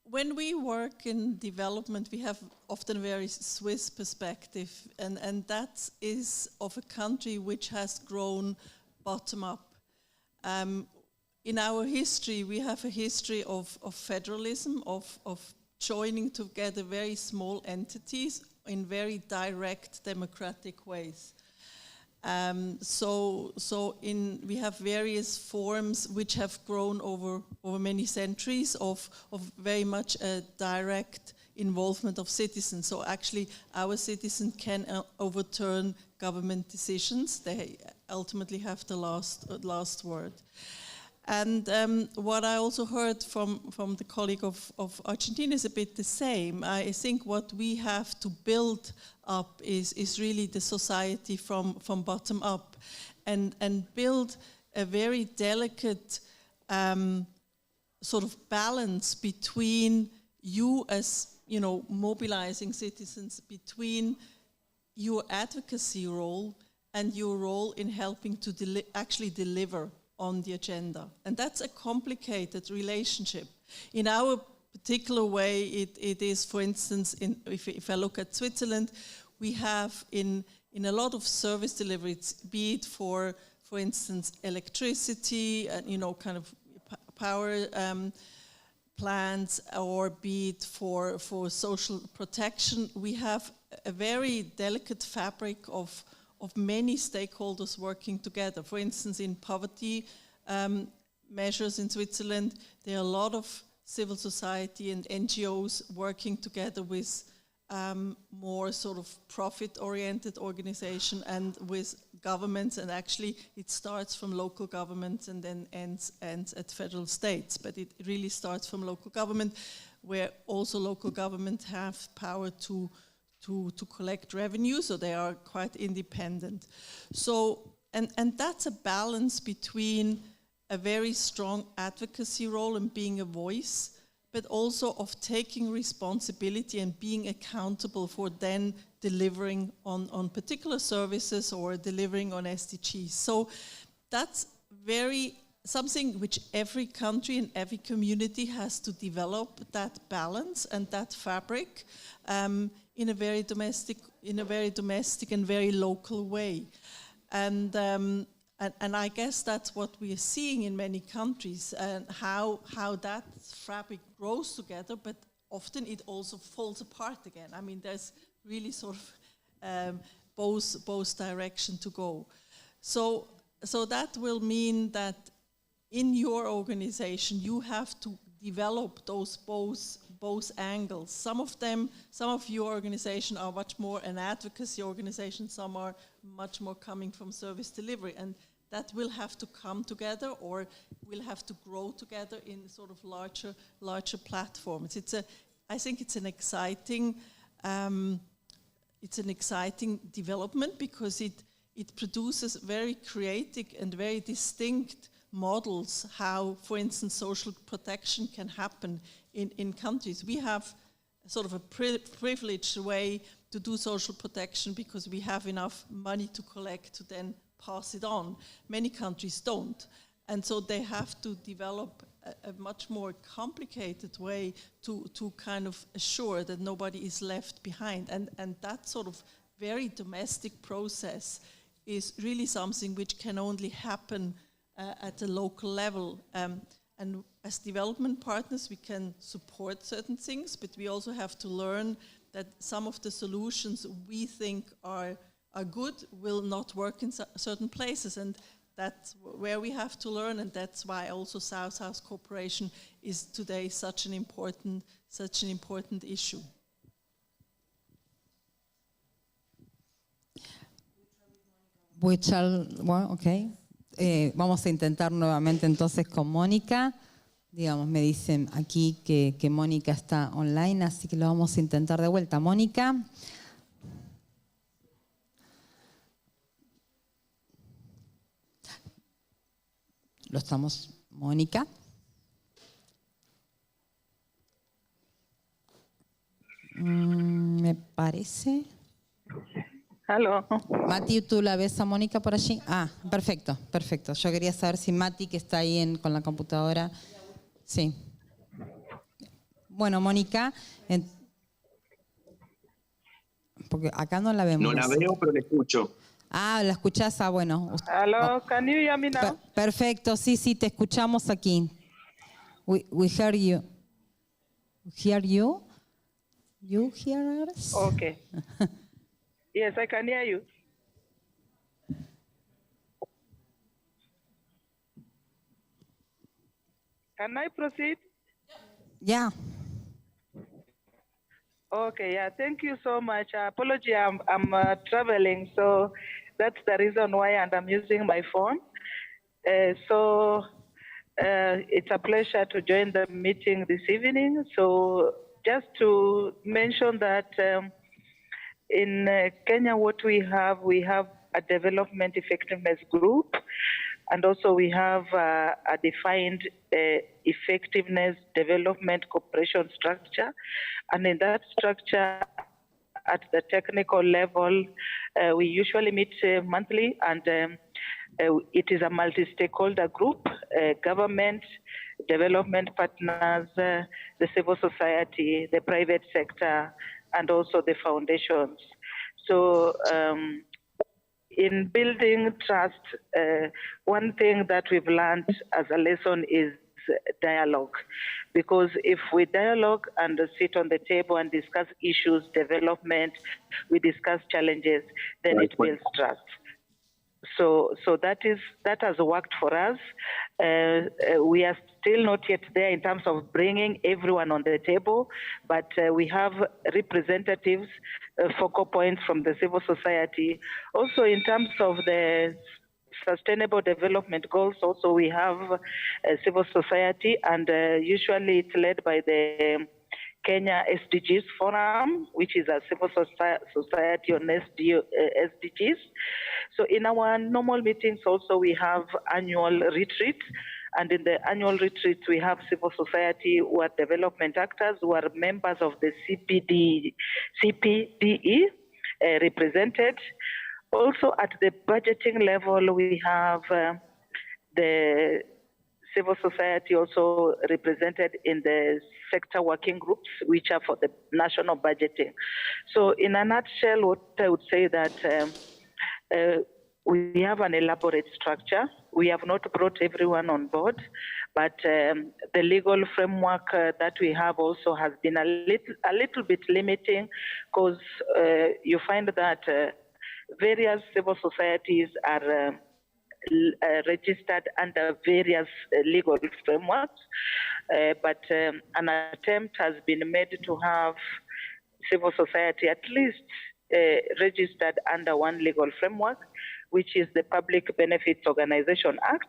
When we work in development, we have often a very Swiss perspective, and that is of a country which has grown bottom up. In our history, we have a history of federalism, of joining together very small entities in very direct democratic ways. We have various forms which have grown over many centuries of very much a direct involvement of citizens. So actually our citizens can overturn government decisions. They ultimately have the last word. And what I also heard from the colleague of Argentina is a bit the same. I think what we have to build up is really the society from bottom up and build a very delicate sort of balance between you as, you know, mobilizing citizens, between your advocacy role and your role in helping to actually deliver on the agenda. And that's a complicated relationship. In our particular way, it is, for instance, if I look at Switzerland, we have in a lot of service deliveries, be it for instance, electricity and, you know, kind of power plans or be it for social protection, we have a very delicate fabric of many stakeholders working together. For instance, in poverty measures in Switzerland, there are a lot of civil society and NGOs working together with more sort of profit-oriented organization and with governments, and actually it starts from local governments and then ends at federal states. But it really starts from local government, where also local government have power to collect revenue, so they are quite independent. So, and that's a balance between a very strong advocacy role and being a voice, but also of taking responsibility and being accountable for then delivering on particular services or delivering on SDGs. So that's something which every country and every community has to develop, that balance and that fabric in a very domestic and very local way. And I guess that's what we are seeing in many countries, and how that fabric grows together, but often it also falls apart again. I mean, there's really sort of both direction to go. So that will mean that in your organization you have to develop those both angles. Some of your organization are much more an advocacy organization, some are much more coming from service delivery, and that will have to come together or will have to grow together in sort of larger platforms. I think it's an exciting development, because it produces very creative and very distinct models how, for instance, social protection can happen in countries. We have sort of a privileged way to do social protection because we have enough money to collect to then pass it on. Many countries don't. And so they have to develop a much more complicated way to kind of assure that nobody is left behind. And that sort of very domestic process is really something which can only happen at a local level. And as development partners, we can support certain things, but we also have to learn that some of the solutions we think are good will not work in certain places, and that's where we have to learn, and that's why also South-South cooperation is today such an important issue. Vamos a intentar nuevamente entonces con Mónica. Digamos, me dicen aquí que Mónica está online, así que lo vamos a intentar de vuelta. Mónica. Lo estamos, Mónica. Me parece. Aló. Mati, ¿tú la ves a Mónica por allí? Ah, perfecto, perfecto. Yo quería saber si Mati, que está ahí con la computadora. Sí. Bueno, Mónica, porque acá no la vemos. No la veo, pero la escucho. Ah, ¿la escuchás? Ah, bueno. Hello, can you hear me now? Perfecto, sí, te escuchamos aquí. We hear you. Hear you? You hear us? Okay. Yes, I can hear you. Can I proceed? Yeah. Okay, yeah, thank you so much. Apology, I'm traveling, so that's the reason why, and I'm using my phone. It's a pleasure to join the meeting this evening. So just to mention that in Kenya, what we have a development effectiveness group, and also we have a defined effectiveness development cooperation structure. And in that structure, at the technical level, we usually meet monthly, and it is a multi-stakeholder group, government, development partners, the civil society, the private sector, and also the foundations. So in building trust, one thing that we've learned as a lesson is dialogue, because if we dialogue and sit on the table and discuss issues, development, we discuss challenges, then it builds trust. So that has worked for us. We are still not yet there in terms of bringing everyone on the table, but we have representatives, focal points from the civil society. Also, in terms of the Sustainable Development Goals, also we have civil society, and usually it's led by the Kenya SDGs Forum, which is a civil society on SDGs. So in our normal meetings also we have annual retreats, and in the annual retreats we have civil society who are development actors who are members of the CPDE represented. Also at the budgeting level we have the civil society also represented in the sector working groups, which are for the national budgeting. So in a nutshell, what I would say that we have an elaborate structure. We have not brought everyone on board, but the legal framework that we have also has been a little bit limiting, because you find that various civil societies are registered under various legal frameworks, but an attempt has been made to have civil society at least registered under one legal framework, which is the Public Benefits Organization Act.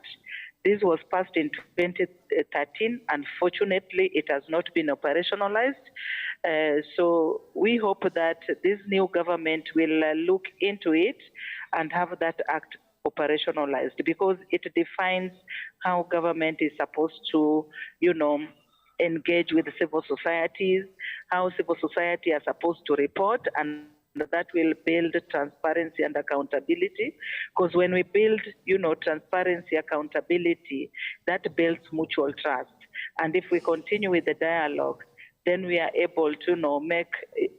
This was passed in 2013. Unfortunately, it has not been operationalized. So we hope that this new government will look into it and have that act operationalized, because it defines how government is supposed to, engage with civil societies, how civil society are supposed to report, and that will build transparency and accountability. Because when we build, transparency, accountability, that builds mutual trust. And if we continue with the dialogue, then we are able to make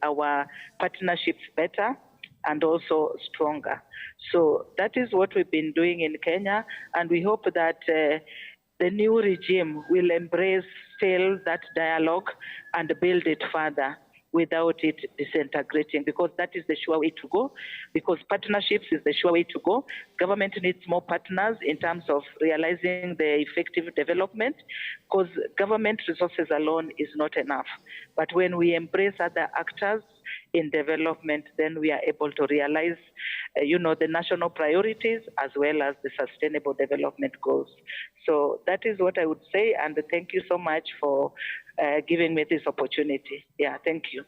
our partnerships better and also stronger. So that is what we've been doing in Kenya, and we hope that the new regime will embrace still that dialogue and build it further without it disintegrating, because that is the sure way to go, because partnerships is the sure way to go. Government needs more partners in terms of realizing the effective development, because government resources alone is not enough. But when we embrace other actors in development, then we are able to realize, the national priorities as well as the sustainable development goals. So that is what I would say, and thank you so much for giving me this opportunity. Yeah, thank you.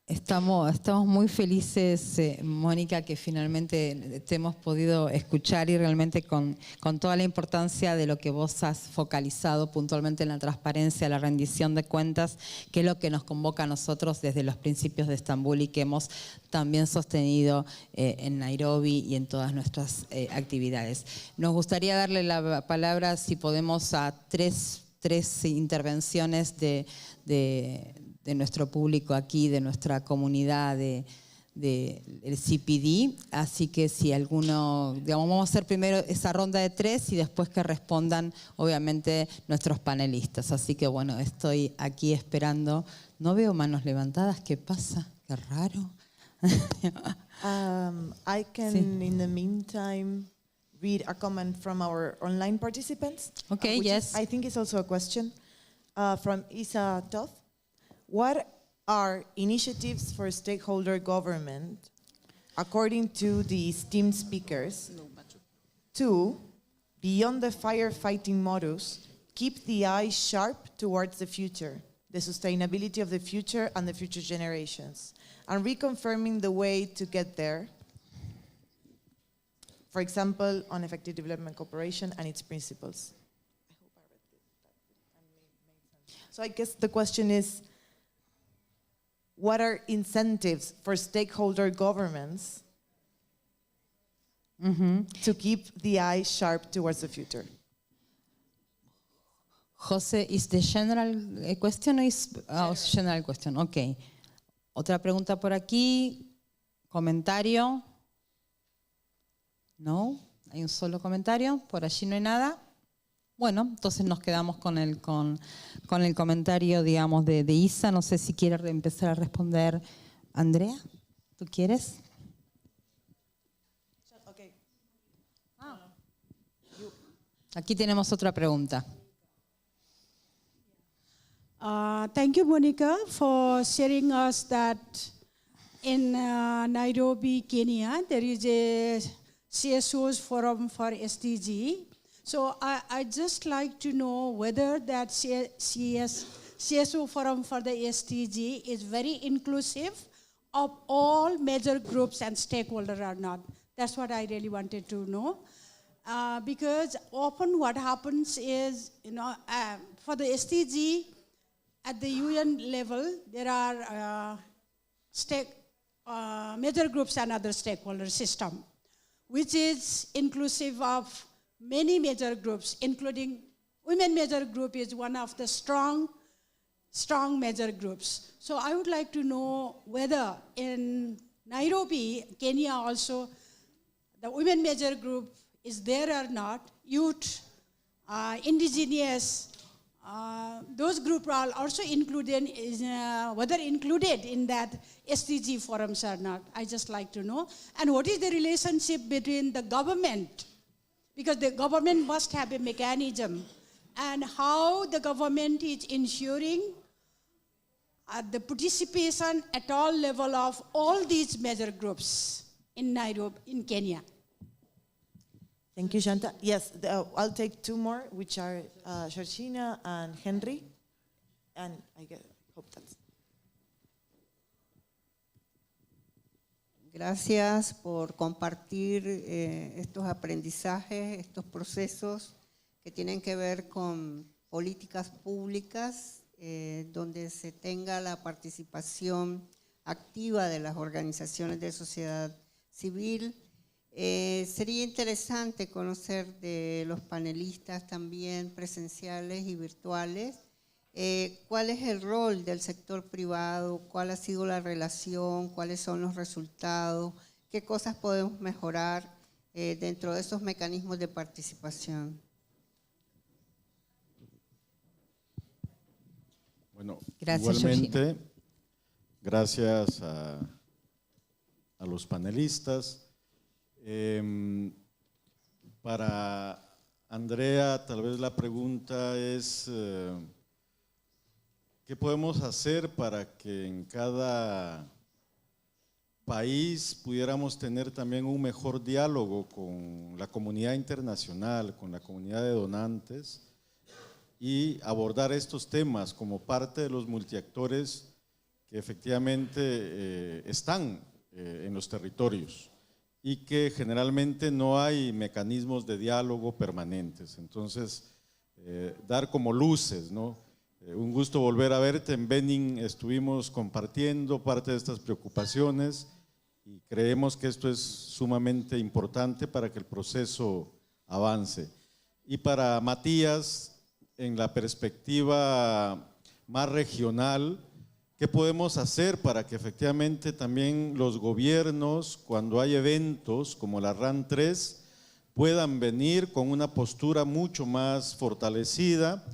Estamos muy felices, Mónica, que finalmente te hemos podido escuchar, y realmente con toda la importancia de lo que vos has focalizado puntualmente en la transparencia, la rendición de cuentas, que es lo que nos convoca a nosotros desde los principios de Estambul y que hemos también sostenido en Nairobi y en todas nuestras actividades. Nos gustaría darle la palabra, si podemos, a tres intervenciones de nuestro público aquí, de nuestra comunidad del CPD. Así que si alguno, vamos a hacer primero esa ronda de 3 y después que respondan, obviamente, nuestros panelistas. Así que bueno, estoy aquí esperando. No veo manos levantadas. ¿Qué pasa? Qué raro. I can, in the meantime, read a comment from our online participants. Okay, yes. I think it's also a question from Isa Toth. What are initiatives for stakeholder government, according to the esteemed speakers, to, beyond the firefighting modus, keep the eye sharp towards the future, the sustainability of the future and the future generations, and reconfirming the way to get there, for example, on effective development cooperation and its principles? I hope I read this. So I guess the question is, what are incentives for stakeholder governments to keep the eye sharp towards the future? José, is the general question or is general question? Ok. Otra pregunta por aquí. Comentario. No, hay un solo comentario, por allí no hay nada. Bueno, entonces nos quedamos con el comentario, digamos, de Isa. No sé si quiere empezar a responder. Andrea, ¿tú quieres? Okay. Aquí tenemos otra pregunta. Thank you, Monica, for sharing us that in Nairobi, Kenya, there is a CSO's forum for SDG. So I just like to know whether that CSO forum for the SDG is very inclusive of all major groups and stakeholders or not. That's what I really wanted to know. Because often what happens is, for the SDG, at the UN level, there are major groups and other stakeholder system, which is inclusive of many major groups, including women major group is one of the strong major groups. So I would like to know whether in Nairobi, Kenya also, the women major group is there or not, youth, indigenous, those groups are also included, whether included in that SDG forums or not. I just like to know. And what is the relationship between the government, because the government must have a mechanism, and how the government is ensuring the participation at all level of all these major groups in Nairobi, in Kenya. Thank you, Shanta. Yes, I'll take two more, which are Georgina and Henry. And I hope that's... Gracias por compartir estos aprendizajes, estos procesos que tienen que ver con políticas públicas donde se tenga la participación activa de las organizaciones de sociedad civil. Sería interesante conocer de los panelistas también presenciales y virtuales cuál es el rol del sector privado, cuál ha sido la relación, cuáles son los resultados, qué cosas podemos mejorar dentro de esos mecanismos de participación. Bueno, Gracias, igualmente, Georgina. Gracias a los panelistas. Para Andrea, tal vez la pregunta es, ¿qué podemos hacer para que en cada país pudiéramos tener también un mejor diálogo con la comunidad internacional, con la comunidad de donantes y abordar estos temas como parte de los multiactores que efectivamente están en los territorios y que generalmente no hay mecanismos de diálogo permanentes? Entonces, dar como luces, ¿no? Un gusto volver a verte. En Benin estuvimos compartiendo parte de estas preocupaciones y creemos que esto es sumamente importante para que el proceso avance. Y para Matías, en la perspectiva más regional, ¿qué podemos hacer para que efectivamente también los gobiernos, cuando hay eventos como la RAN 3, puedan venir con una postura mucho más fortalecida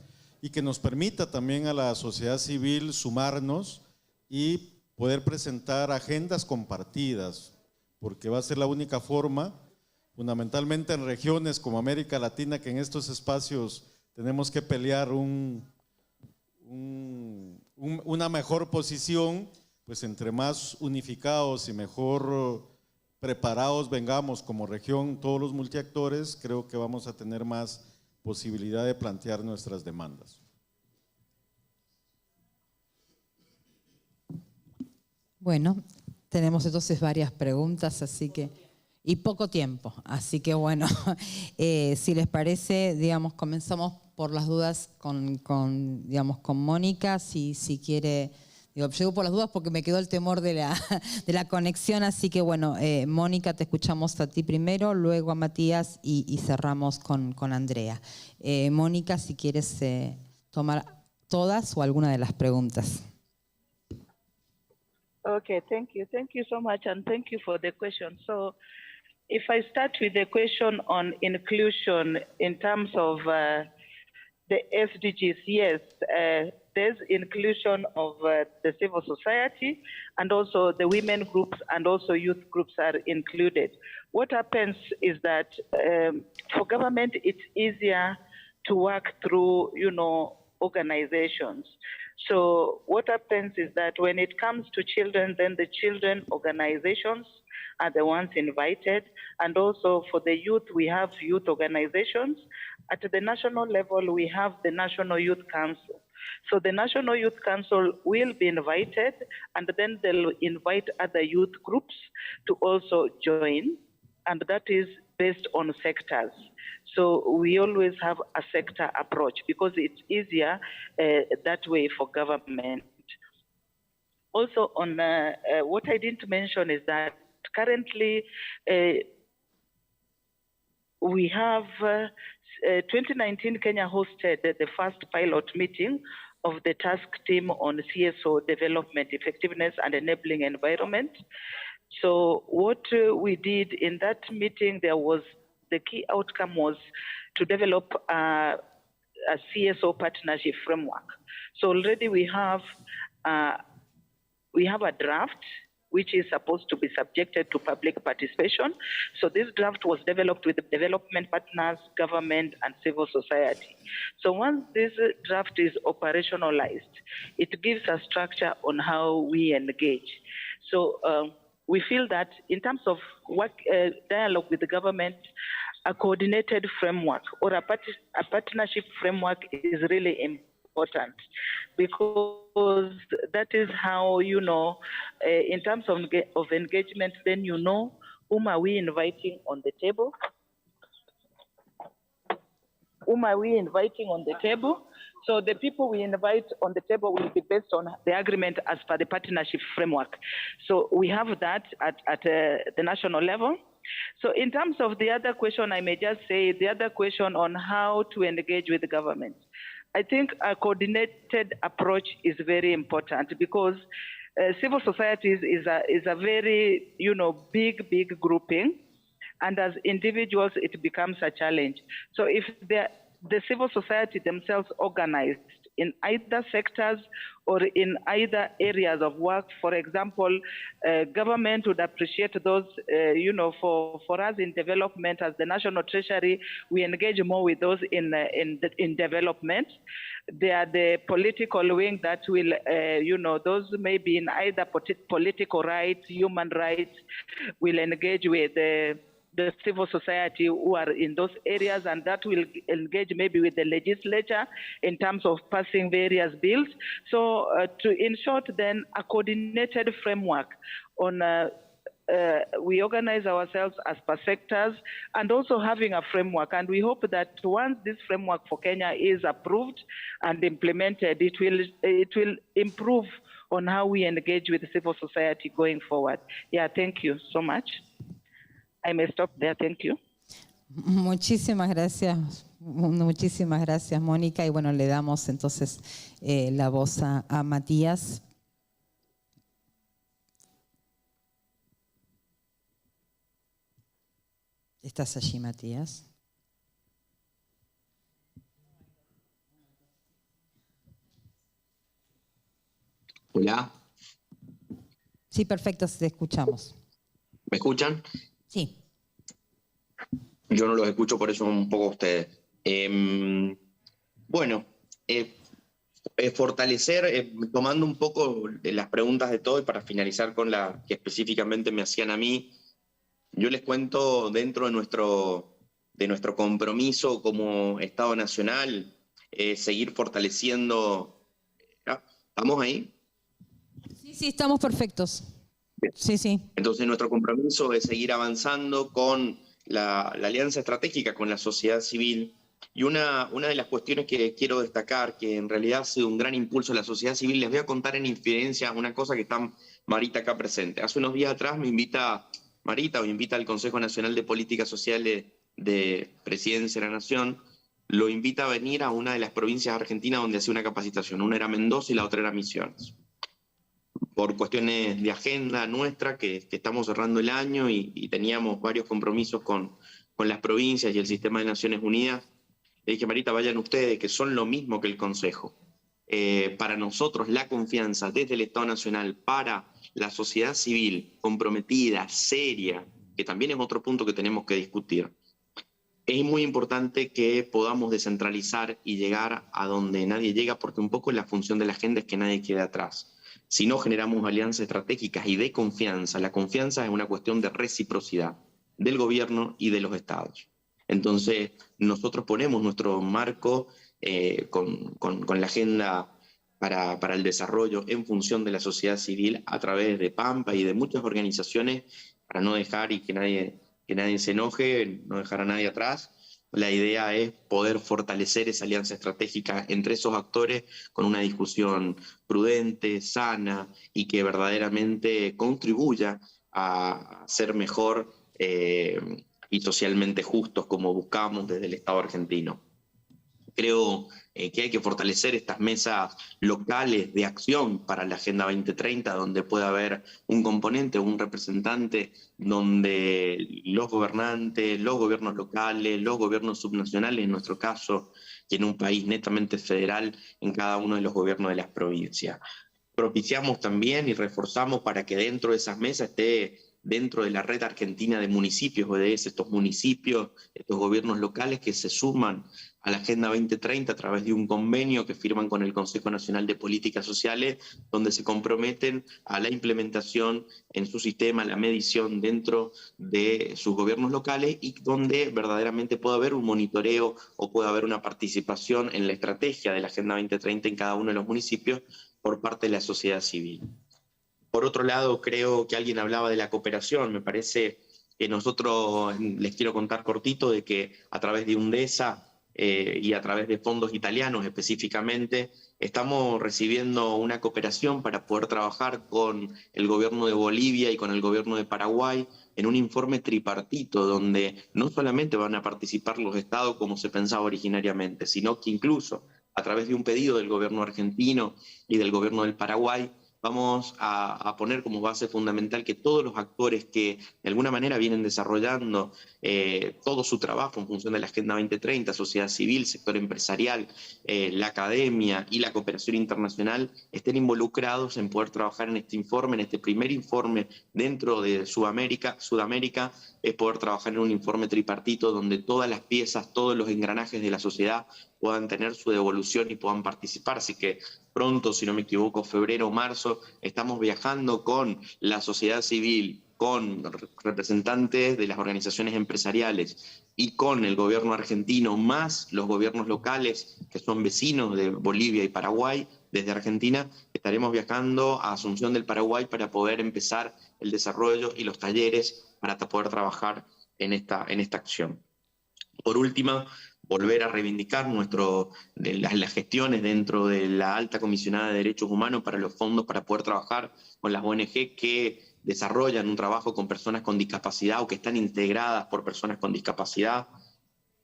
y que nos permita también a la sociedad civil sumarnos y poder presentar agendas compartidas, porque va a ser la única forma, fundamentalmente en regiones como América Latina, que en estos espacios tenemos que pelear una mejor posición, pues entre más unificados y mejor preparados vengamos como región todos los multiactores, creo que vamos a tener más posibilidad de plantear nuestras demandas. Bueno, tenemos entonces varias preguntas, así que, y poco tiempo, así que bueno, si les parece, digamos, comenzamos por las dudas con Mónica, si quiere. Digo, llego por las dudas porque me quedó el temor de la conexión, así que bueno, Mónica, te escuchamos a ti primero, luego a Matías y cerramos con Andrea. Mónica, si quieres tomar todas o alguna de las preguntas. Okay, thank you so much, and thank you for the question. So if I start with the question on inclusion in terms of the SDGs, yes, there's inclusion of the civil society, and also the women groups and also youth groups are included. What happens is that for government, it's easier to work through, organizations. So what happens is that when it comes to children, then the children organizations are the ones invited. And also for the youth, we have youth organizations. At the national level, we have the National Youth Council. So the National Youth Council will be invited, and then they'll invite other youth groups to also join, and that is based on sectors. So we always have a sector approach because it's easier that way for government. Also on what I didn't mention is that currently we have 2019 Kenya hosted the first pilot meeting of the task team on CSO development, effectiveness and enabling environment. So what we did in that meeting, the key outcome was to develop a CSO partnership framework. So already we have a draft which is supposed to be subjected to public participation. So this draft was developed with the development partners, government, and civil society. So once this draft is operationalized, it gives a structure on how we engage. So we feel that in terms of work, dialogue with the government, a coordinated framework or a partnership framework is really important, because that is how, in terms of engagement, then whom are we inviting on the table? Whom are we inviting on the table? So the people we invite on the table will be based on the agreement as per the partnership framework. So we have that at the national level. So in terms of the other question, I may just say the other question on how to engage with the government. I think a coordinated approach is very important, because civil society is a very, big grouping, and as individuals, it becomes a challenge. So if the civil society themselves organized in either sectors or in either areas of work, for example, government would appreciate those, for us in development as the National Treasury, we engage more with those in development. They are the political wing that will, those may be in either political rights, human rights, will engage with the civil society who are in those areas, and that will engage maybe with the legislature in terms of passing various bills. So in short, then, a coordinated framework on we organize ourselves as per sectors, and also having a framework. And we hope that once this framework for Kenya is approved and implemented, it will improve on how we engage with the civil society going forward. Yeah, thank you so much. I may stop there. Thank you. Muchísimas gracias, Mónica. Y bueno, le damos entonces la voz a Matías. ¿Estás allí, Matías? Hola. Sí, perfecto, te escuchamos. ¿Me escuchan? Sí. Yo no los escucho, por eso un poco a ustedes. Fortalecer, tomando un poco las preguntas de todos, y para finalizar con la que específicamente me hacían a mí, yo les cuento dentro de nuestro compromiso como Estado Nacional, seguir fortaleciendo. ¿Estamos ahí? Sí, estamos perfectos. Sí. Entonces nuestro compromiso es seguir avanzando con la alianza estratégica con la sociedad civil. Y una de las cuestiones que quiero destacar, que en realidad ha sido un gran impulso de la sociedad civil, les voy a contar en infidencia una cosa que está Marita acá presente. Hace unos días atrás me invita al Consejo Nacional de Políticas Sociales de Presidencia de la Nación, lo invita a venir a una de las provincias argentinas donde hacía una capacitación. Una era Mendoza y la otra era Misiones. por cuestiones de agenda nuestra, que estamos cerrando el año y teníamos varios compromisos con las provincias y el sistema de Naciones Unidas, le dije, Marita, vayan ustedes, que son lo mismo que el Consejo. Para nosotros la confianza desde el Estado Nacional para la sociedad civil comprometida, seria, que también es otro punto que tenemos que discutir. Es muy importante que podamos descentralizar y llegar a donde nadie llega, porque un poco la función de la agenda es que nadie quede atrás. Si no generamos alianzas estratégicas y de confianza, la confianza es una cuestión de reciprocidad del gobierno y de los estados. Entonces, nosotros ponemos nuestro marco con la agenda para el desarrollo en función de la sociedad civil a través de Pampa y de muchas organizaciones, para no dejar y que nadie se enoje, no dejar a nadie atrás. La idea es poder fortalecer esa alianza estratégica entre esos actores con una discusión prudente, sana y que verdaderamente contribuya a ser mejor y socialmente justos como buscamos desde el Estado argentino. Creo que hay que fortalecer estas mesas locales de acción para la Agenda 2030, donde pueda haber un componente, un representante, donde los gobernantes, los gobiernos locales, los gobiernos subnacionales, en nuestro caso, y en un país netamente federal, en cada uno de los gobiernos de las provincias. Propiciamos también y reforzamos para que dentro de esas mesas esté dentro de la red argentina de municipios, ODS, estos municipios, estos gobiernos locales que se suman a la Agenda 2030 a través de un convenio que firman con el Consejo Nacional de Políticas Sociales, donde se comprometen a la implementación en su sistema, la medición dentro de sus gobiernos locales y donde verdaderamente pueda haber un monitoreo o pueda haber una participación en la estrategia de la Agenda 2030 en cada uno de los municipios por parte de la sociedad civil. Por otro lado, creo que alguien hablaba de la cooperación. Me parece que nosotros, les quiero contar cortito, de que a través de UNDESA y a través de fondos italianos específicamente, estamos recibiendo una cooperación para poder trabajar con el gobierno de Bolivia y con el gobierno de Paraguay en un informe tripartito donde no solamente van a participar los estados como se pensaba originariamente, sino que incluso a través de un pedido del gobierno argentino y del gobierno del Paraguay, vamos a poner como base fundamental que todos los actores que de alguna manera vienen desarrollando todo su trabajo en función de la Agenda 2030, sociedad civil, sector empresarial, la academia y la cooperación internacional, estén involucrados en poder trabajar en este informe, en este primer informe dentro de Sudamérica, es poder trabajar en un informe tripartito donde todas las piezas, todos los engranajes de la sociedad puedan tener su devolución y puedan participar. Así que pronto, si no me equivoco, febrero o marzo, estamos viajando con la sociedad civil, con representantes de las organizaciones empresariales y con el gobierno argentino, más los gobiernos locales que son vecinos de Bolivia y Paraguay. Desde Argentina estaremos viajando a Asunción del Paraguay para poder empezar el desarrollo y los talleres para poder trabajar en esta acción. Por último, volver a reivindicar las gestiones dentro de la Alta Comisionada de Derechos Humanos para los fondos para poder trabajar con las ONG que desarrollan un trabajo con personas con discapacidad o que están integradas por personas con discapacidad,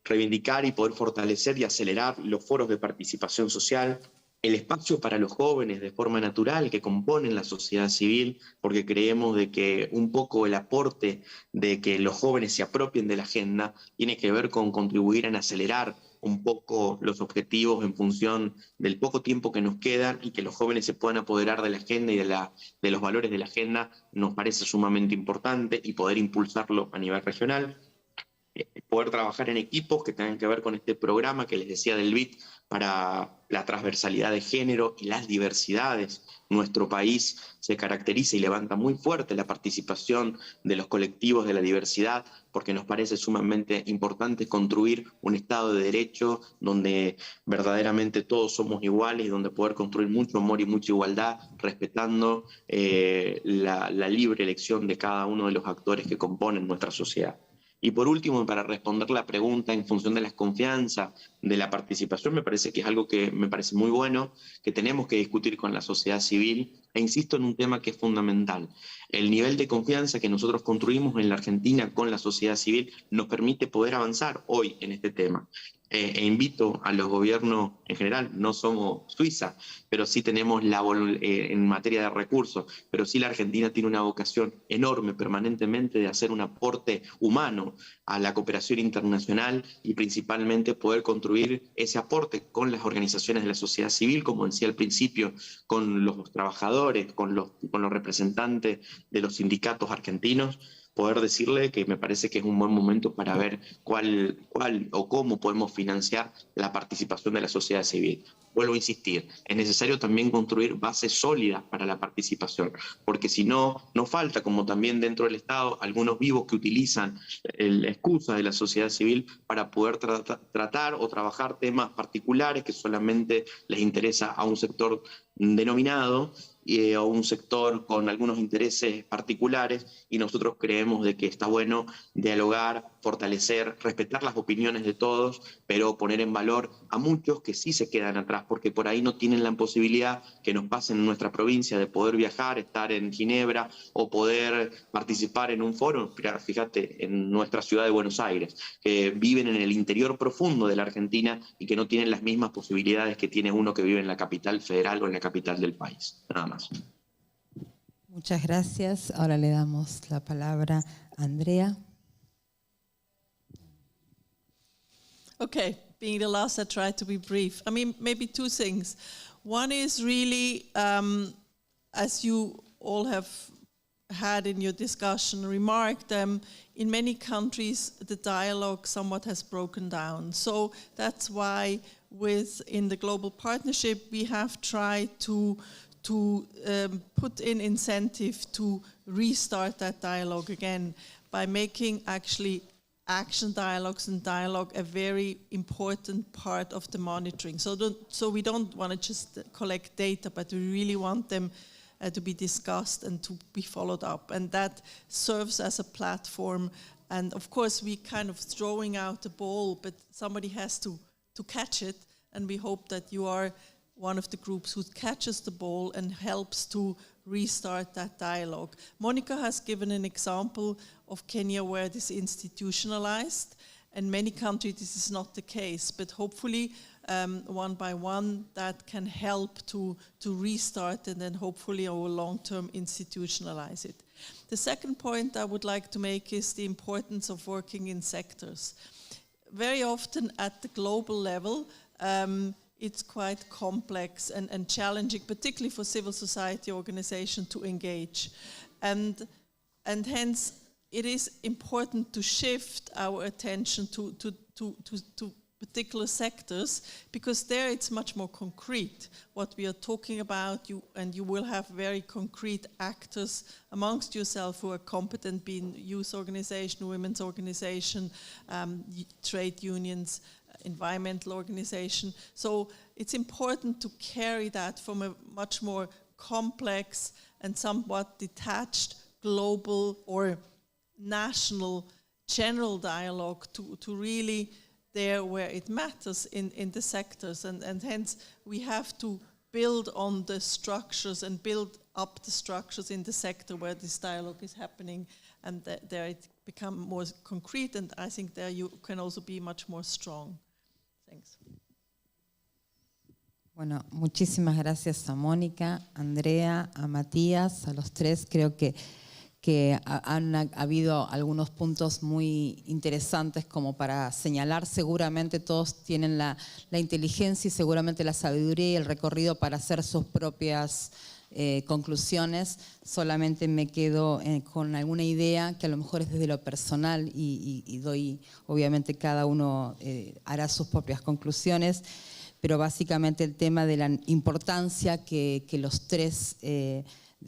reivindicar y poder fortalecer y acelerar los foros de participación social, el espacio para los jóvenes de forma natural que componen la sociedad civil, porque creemos de que un poco el aporte de que los jóvenes se apropien de la agenda tiene que ver con contribuir en acelerar un poco los objetivos en función del poco tiempo que nos queda y que los jóvenes se puedan apoderar de la agenda y de los valores de la agenda nos parece sumamente importante y poder impulsarlo a nivel regional. Poder trabajar en equipos que tengan que ver con este programa que les decía del BIT para la transversalidad de género y las diversidades. Nuestro país se caracteriza y levanta muy fuerte la participación de los colectivos de la diversidad porque nos parece sumamente importante construir un Estado de Derecho donde verdaderamente todos somos iguales y donde poder construir mucho amor y mucha igualdad respetando la libre elección de cada uno de los actores que componen nuestra sociedad. Y por último, para responder la pregunta en función de las confianzas, de la participación, me parece que es algo que me parece muy bueno, que tenemos que discutir con la sociedad civil, E insisto en un tema que es fundamental. El nivel de confianza que nosotros construimos en la Argentina con la sociedad civil nos permite poder avanzar hoy en este tema. E invito a los gobiernos en general, no somos Suiza, pero sí tenemos en materia de recursos, pero sí la Argentina tiene una vocación enorme permanentemente de hacer un aporte humano a la cooperación internacional y principalmente poder construir ese aporte con las organizaciones de la sociedad civil, como decía al principio, con los trabajadores, con los representantes de los sindicatos argentinos, poder decirle que me parece que es un buen momento para ver cuál o cómo podemos financiar la participación de la sociedad civil. Vuelvo a insistir, es necesario también construir bases sólidas para la participación, porque si no, nos falta, como también dentro del Estado, algunos vivos que utilizan la excusa de la sociedad civil para poder tratar o trabajar temas particulares que solamente les interesa a un sector denominado o un sector con algunos intereses particulares, y nosotros creemos de que está bueno dialogar, fortalecer, respetar las opiniones de todos, pero poner en valor a muchos que sí se quedan atrás, porque por ahí no tienen la posibilidad que nos pase en nuestra provincia de poder viajar, estar en Ginebra o poder participar en un foro, fíjate, en nuestra ciudad de Buenos Aires, que viven en el interior profundo de la Argentina y que no tienen las mismas posibilidades que tiene uno que vive en la capital federal o en la capital del país. Nada más. Muchas gracias. Ahora le damos la palabra a Andrea. Okay, being the last, I try to be brief. I mean, maybe two things. One is really, as you all have had in your discussion remarked, in many countries the dialogue somewhat has broken down. So that's why within the global partnership we have tried to put in incentive to restart that dialogue again by making actually action dialogues and dialogue a very important part of the monitoring. So we don't want to just collect data, but we really want them to be discussed and to be followed up. And that serves as a platform. And of course, we kind of throwing out the ball, but somebody has to catch it. And we hope that you are one of the groups who catches the ball and helps to restart that dialogue. Monica has given an example of Kenya where this is institutionalized. In many countries this is not the case, but hopefully one by one that can help to restart and then hopefully over long term institutionalize it. The second point I would like to make is the importance of working in sectors. Very often at the global level, it's quite complex and challenging, particularly for civil society organizations to engage. And hence, it is important to shift our attention to particular sectors, because there it's much more concrete what we are talking about, and you will have very concrete actors amongst yourself who are competent, being youth organization, women's organization, trade unions, environmental organization. So it's important to carry that from a much more complex and somewhat detached global or national general dialogue to really there where it matters in the sectors. And hence we have to build on the structures and build up the structures in the sector where this dialogue is happening, and there it become more concrete, and I think there you can also be much more strong. Thanks. Bueno, muchísimas gracias a Mónica, a Andrea, a Matías, a los tres. Creo que han habido algunos puntos muy interesantes como para señalar. Seguramente todos tienen la inteligencia y seguramente la sabiduría y el recorrido para hacer sus propias conclusiones. Solamente me quedo con alguna idea que a lo mejor es desde lo personal y doy, obviamente cada uno hará sus propias conclusiones, pero básicamente el tema de la importancia que los tres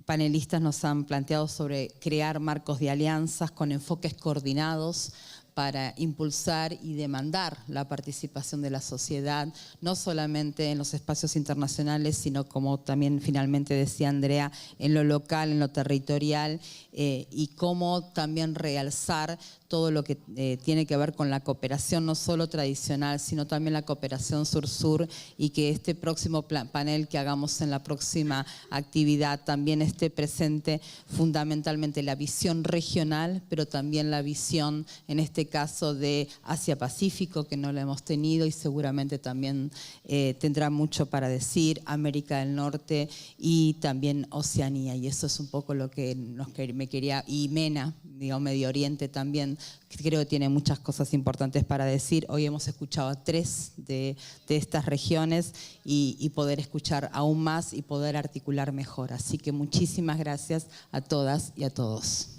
panelistas nos han planteado sobre crear marcos de alianzas con enfoques coordinados para impulsar y demandar la participación de la sociedad, no solamente en los espacios internacionales, sino como también finalmente decía Andrea, en lo local, en lo territorial, y cómo también realzar todo lo que tiene que ver con la cooperación no solo tradicional, sino también la cooperación sur-sur, y que este próximo panel que hagamos en la próxima actividad también esté presente fundamentalmente la visión regional, pero también la visión, en este caso, de Asia-Pacífico, que no la hemos tenido y seguramente también tendrá mucho para decir, América del Norte y también Oceanía, y eso es un poco lo que me quería, y MENA, digo, Medio Oriente también, creo que tiene muchas cosas importantes para decir. Hoy hemos escuchado a 3 de estas regiones y poder escuchar aún más y poder articular mejor. Así que muchísimas gracias a todas y a todos.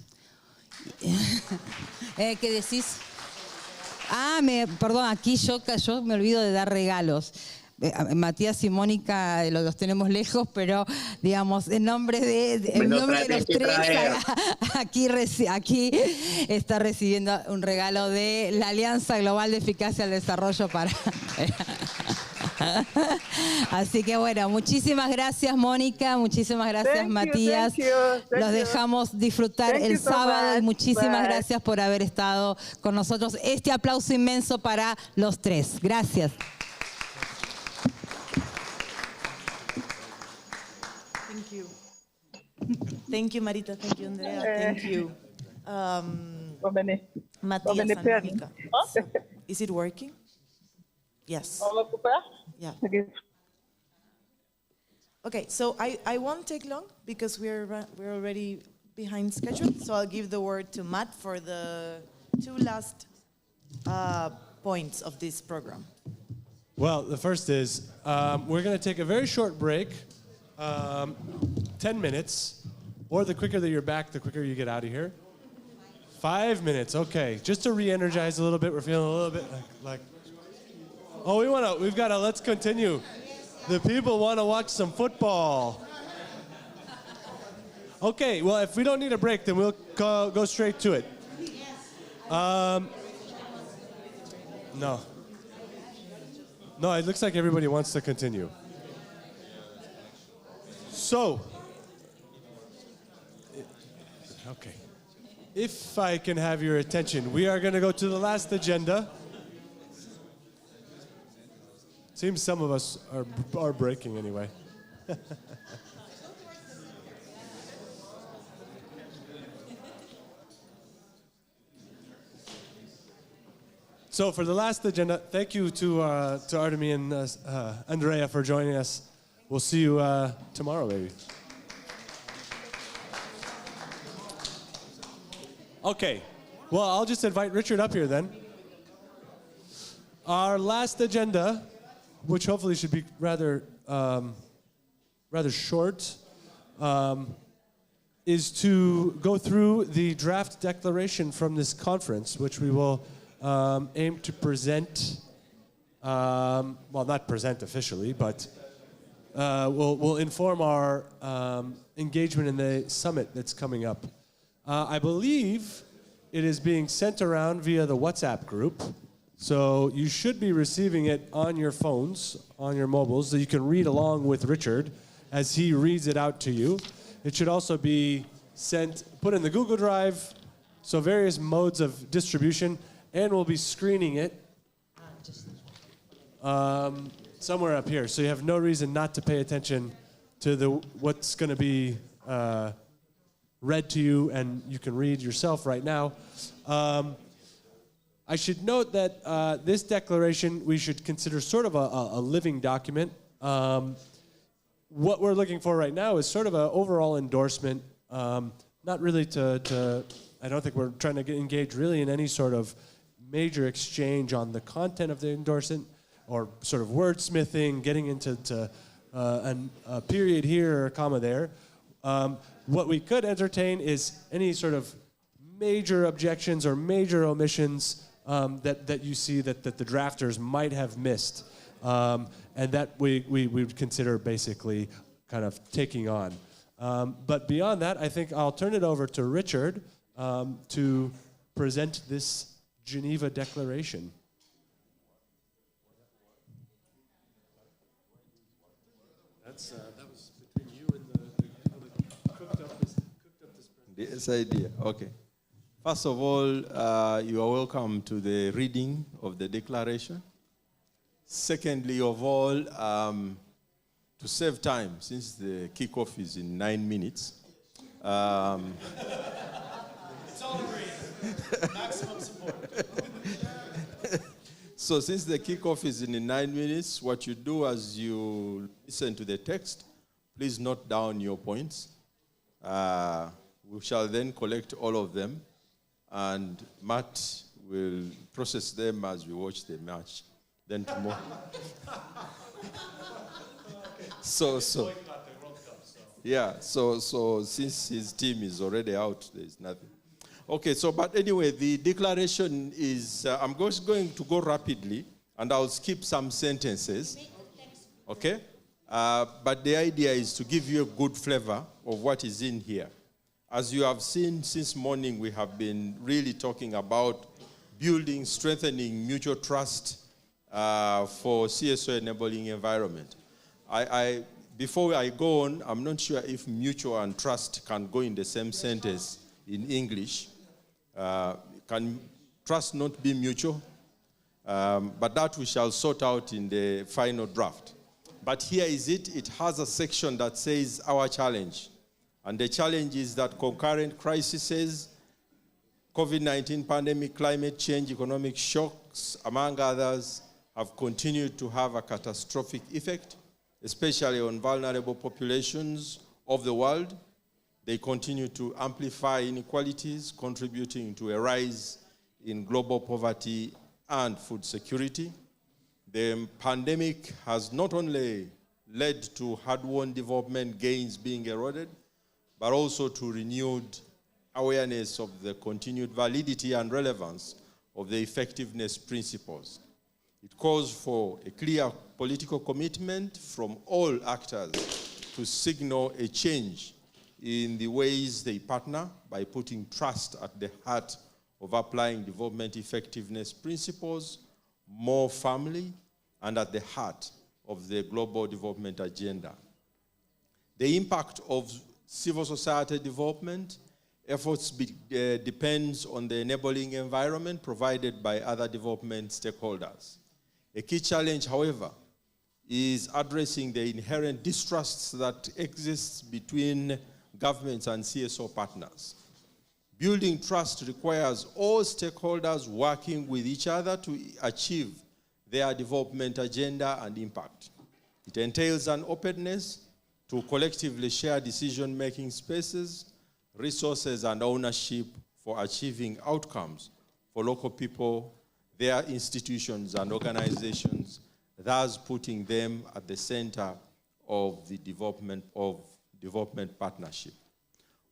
¿Qué decís? Perdón, aquí yo me olvido de dar regalos. Matías y Mónica los tenemos lejos, pero digamos, en nombre de los 3, aquí está recibiendo un regalo de la Alianza Global de Eficacia al Desarrollo para... Así que bueno, muchísimas gracias Mónica, muchísimas gracias Matías. Los dejamos disfrutar el sábado y muchísimas gracias por haber estado con nosotros. Este aplauso inmenso para los 3. Gracias. Thank you, Marita. Thank you, Andrea. Thank you, Matías and Mónica. So, is it working? Yes. Yeah. Okay, so I won't take long because we're already behind schedule. So I'll give the word to Matt for the 2 last points of this program. Well, the first is we're going to take a very short break, 10 minutes. Or the quicker that you're back, the quicker you get out of here. 5 minutes, okay. Just to re-energize a little bit, we're feeling a little bit like oh, let's continue. The people want to watch some football. Okay, well, if we don't need a break, then we'll go straight to it. No, it looks like everybody wants to continue. So, okay. If I can have your attention, we are going to go to the last agenda. Seems some of us are breaking anyway. So for the last agenda, thank you to Artemi and Andrea for joining us. We'll see you tomorrow, maybe. Okay, well, I'll just invite Richard up here then. Our last agenda, which hopefully should be rather short, is to go through the draft declaration from this conference, which we will aim to present, well, not present officially, but we'll inform our engagement in the summit that's coming up. I believe it is being sent around via the WhatsApp group, so you should be receiving it on your phones, on your mobiles, so you can read along with Richard as he reads it out to you. It should also be put in the Google Drive, so various modes of distribution, and we'll be screening it somewhere up here, so you have no reason not to pay attention to what's going to be read to you, and you can read yourself right now. I should note that this declaration we should consider sort of a living document. What we're looking for right now is sort of an overall endorsement, not really I don't think we're trying to engage really in any sort of major exchange on the content of the endorsement or sort of wordsmithing, getting into a period here or a comma there. What we could entertain is any sort of major objections or major omissions that you see that the drafters might have missed, and that we would consider basically kind of taking on. But beyond that, I think I'll turn it over to Richard to present this Geneva Declaration. That was between you and the people that cooked up this presentation. This idea, okay. First of all, you are welcome to the reading of the declaration. Secondly of all, to save time, since the kickoff is in 9 minutes. It's all agreed. Maximum support. So since the kickoff is in 9 minutes, what you do as you listen to the text, please note down your points. We shall then collect all of them, and Matt will process them as we watch the match. Then tomorrow. So since his team is already out, there is nothing. Okay, but anyway, the declaration is, I'm just going to go rapidly, and I'll skip some sentences, okay? But the idea is to give you a good flavor of what is in here. As you have seen since morning, we have been really talking about building, strengthening mutual trust for CSO enabling environment. Before I go on, I'm not sure if mutual and trust can go in the same sentence in English. Can trust not be mutual? But that we shall sort out in the final draft. But here is it. It has a section that says our challenge. And the challenge is that concurrent crises, COVID-19 pandemic, climate change, economic shocks, among others, have continued to have a catastrophic effect, especially on vulnerable populations of the world. They continue to amplify inequalities, contributing to a rise in global poverty and food security. The pandemic has not only led to hard-won development gains being eroded, but also to renewed awareness of the continued validity and relevance of the effectiveness principles. It calls for a clear political commitment from all actors to signal a change in the ways they partner by putting trust at the heart of applying development effectiveness principles more firmly and at the heart of the global development agenda. The impact of civil society development efforts depends on the enabling environment provided by other development stakeholders. A key challenge, however, is addressing the inherent distrusts that exists between governments and CSO partners. Building trust requires all stakeholders working with each other to achieve their development agenda and impact. It entails an openness to collectively share decision-making spaces, resources, and ownership for achieving outcomes for local people, their institutions and organizations, thus putting them at the center of the development partnership.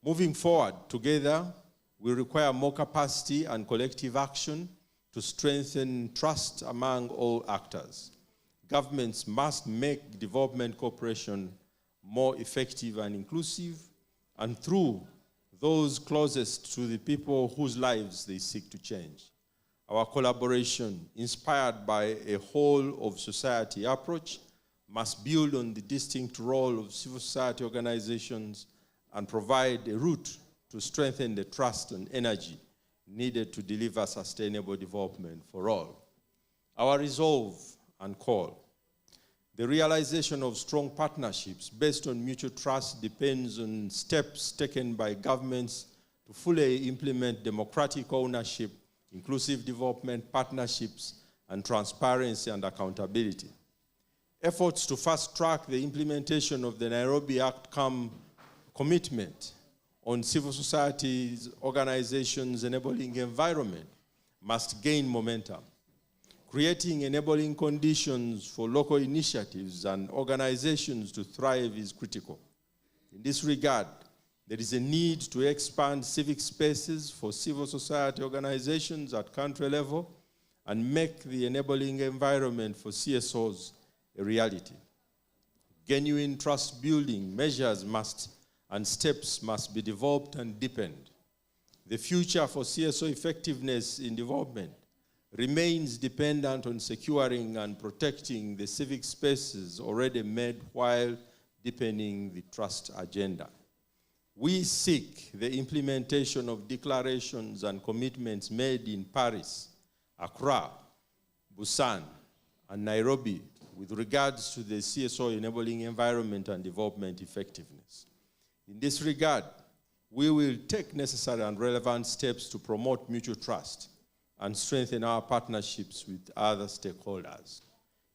Moving forward, together, we require more capacity and collective action to strengthen trust among all actors. Governments must make development cooperation more effective and inclusive, and through those closest to the people whose lives they seek to change. Our collaboration, inspired by a whole-of-society approach, must build on the distinct role of civil society organizations and provide a route to strengthen the trust and energy needed to deliver sustainable development for all. Our resolve and call. The realization of strong partnerships based on mutual trust depends on steps taken by governments to fully implement democratic ownership, inclusive development partnerships, and transparency and accountability. Efforts to fast-track the implementation of the Nairobi Outcome Commitment on civil society organizations enabling environment must gain momentum. Creating enabling conditions for local initiatives and organizations to thrive is critical. In this regard, there is a need to expand civic spaces for civil society organizations at country level and make the enabling environment for CSOs a reality. Genuine trust building measures and steps must be developed and deepened. The future for CSO effectiveness in development remains dependent on securing and protecting the civic spaces already made while deepening the trust agenda. We seek the implementation of declarations and commitments made in Paris, Accra, Busan, and Nairobi with regards to the CSO enabling environment and development effectiveness. In this regard, we will take necessary and relevant steps to promote mutual trust and strengthen our partnerships with other stakeholders.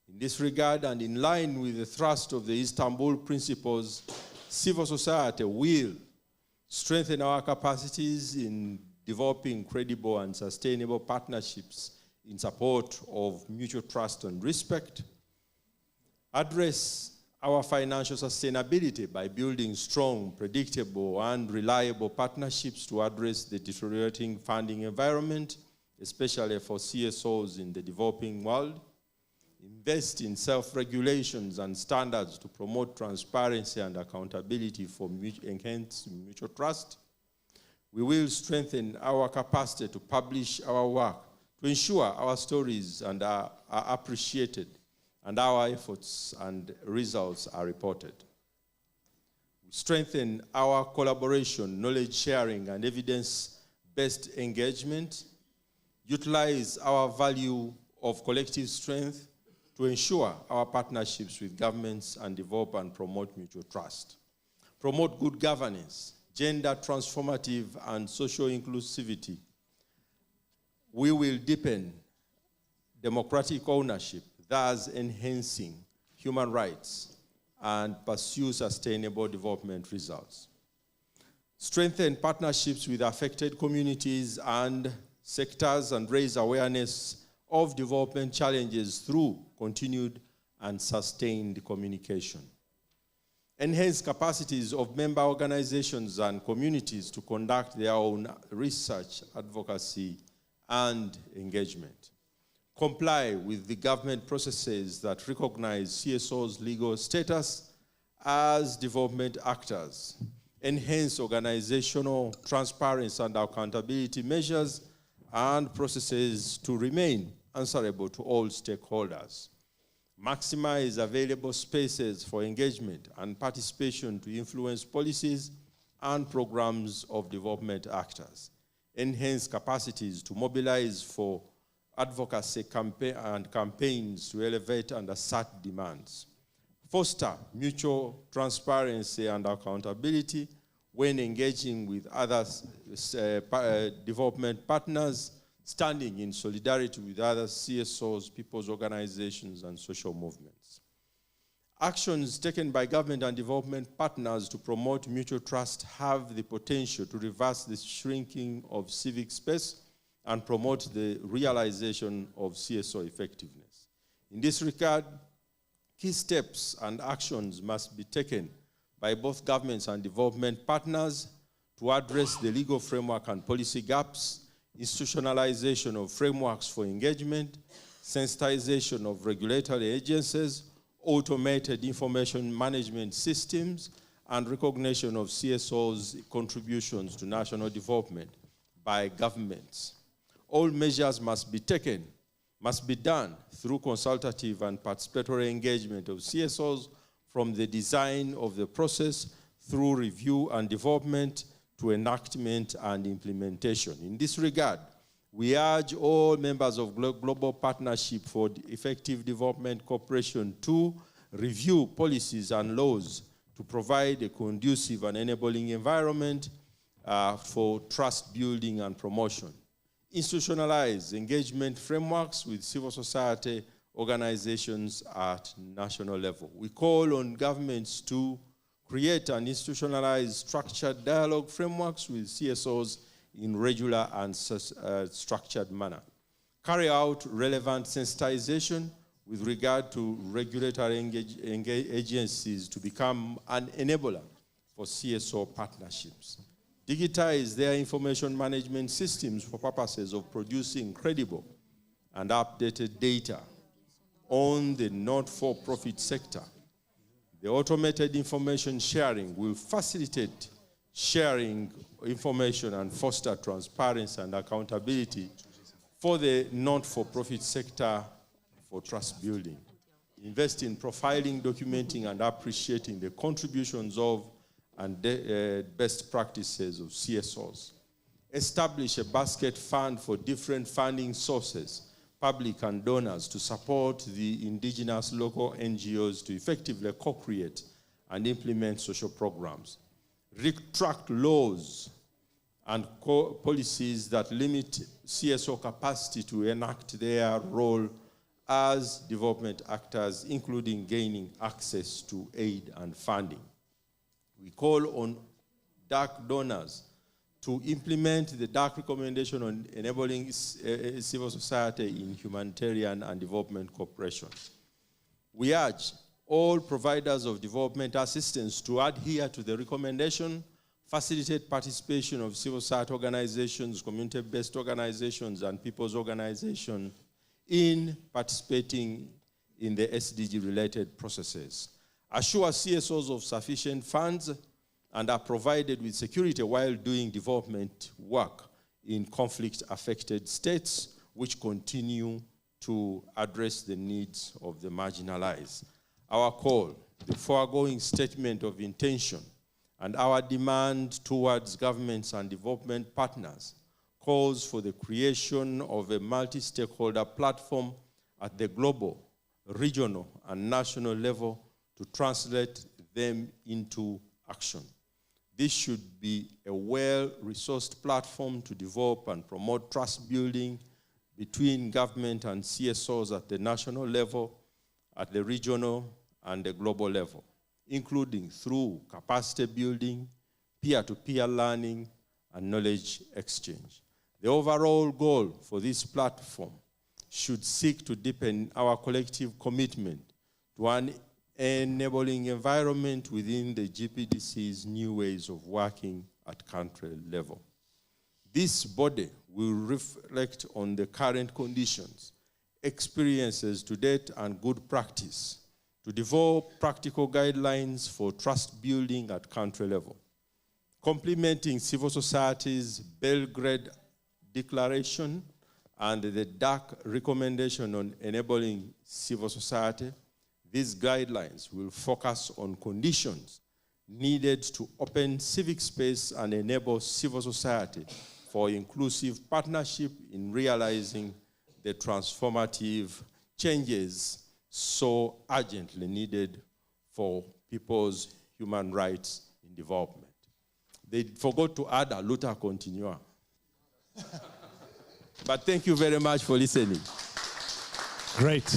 In this regard, and in line with the thrust of the Istanbul Principles, civil society will strengthen our capacities in developing credible and sustainable partnerships in support of mutual trust and respect, address our financial sustainability by building strong, predictable, and reliable partnerships to address the deteriorating funding environment, especially for CSOs in the developing world, invest in self-regulations and standards to promote transparency and accountability for enhanced mutual trust. We will strengthen our capacity to publish our work to ensure our stories are appreciated and our efforts and results are reported. We strengthen our collaboration, knowledge sharing, and evidence-based engagement, utilize our value of collective strength to ensure our partnerships with governments and develop and promote mutual trust. Promote good governance, gender transformative, and social inclusivity. We will deepen democratic ownership, thus enhancing human rights and pursue sustainable development results. Strengthen partnerships with affected communities and sectors and raise awareness of development challenges through continued and sustained communication. Enhance capacities of member organizations and communities to conduct their own research, advocacy, and engagement. Comply with the government processes that recognize CSO's legal status as development actors. Enhance organizational transparency and accountability measures and processes to remain answerable to all stakeholders. Maximize available spaces for engagement and participation to influence policies and programs of development actors. Enhance capacities to mobilize for advocacy campaigns to elevate and assert demands. Foster mutual transparency and accountability when engaging with other development partners, standing in solidarity with other CSOs, people's organizations, and social movements. Actions taken by government and development partners to promote mutual trust have the potential to reverse the shrinking of civic space and promote the realization of CSO effectiveness. In this regard, key steps and actions must be taken by both governments and development partners to address the legal framework and policy gaps, institutionalization of frameworks for engagement, sensitization of regulatory agencies, automated information management systems, and recognition of CSO's contributions to national development by governments. All measures must be done through consultative and participatory engagement of CSOs from the design of the process through review and development to enactment and implementation. In this regard, we urge all members of Global Partnership for Effective Development Cooperation to review policies and laws to provide a conducive and enabling environment for trust building and promotion. Institutionalize engagement frameworks with civil society organizations at national level. We call on governments to create and institutionalize structured dialogue frameworks with CSOs in regular and structured manner. Carry out relevant sensitization with regard to regulatory agencies to become an enabler for CSO partnerships. Digitize their information management systems for purposes of producing credible and updated data on the not-for-profit sector. The automated information sharing will facilitate sharing information and foster transparency and accountability for the not-for-profit sector for trust building. Invest in profiling, documenting, and appreciating the contributions of and best practices of CSOs. Establish a basket fund for different funding sources, public and donors, to support the indigenous local NGOs to effectively co-create and implement social programs. Retract laws and policies that limit CSO capacity to enact their role as development actors, including gaining access to aid and funding. We call on DAC donors to implement the DAC recommendation on enabling civil society in humanitarian and development cooperation. We urge all providers of development assistance to adhere to the recommendation, facilitate participation of civil society organizations, community-based organizations, and people's organizations in participating in the SDG-related processes. Assure CSOs of sufficient funds and are provided with security while doing development work in conflict-affected states, which continue to address the needs of the marginalized. Our call, the foregoing statement of intention, and our demand towards governments and development partners calls for the creation of a multi-stakeholder platform at the global, regional, and national level to translate them into action. This should be a well-resourced platform to develop and promote trust building between government and CSOs at the national level, at the regional and the global level, including through capacity building, peer-to-peer learning, and knowledge exchange. The overall goal for this platform should seek to deepen our collective commitment to an enabling environment within the GPDC's new ways of working at country level. This body will reflect on the current conditions, experiences to date, and good practice to develop practical guidelines for trust building at country level, complementing civil society's Belgrade Declaration and the DAC recommendation on enabling civil society. These guidelines will focus on conditions needed to open civic space and enable civil society for inclusive partnership in realizing the transformative changes so urgently needed for people's human rights in development. They forgot to add a luta continua. But thank you very much for listening. Great.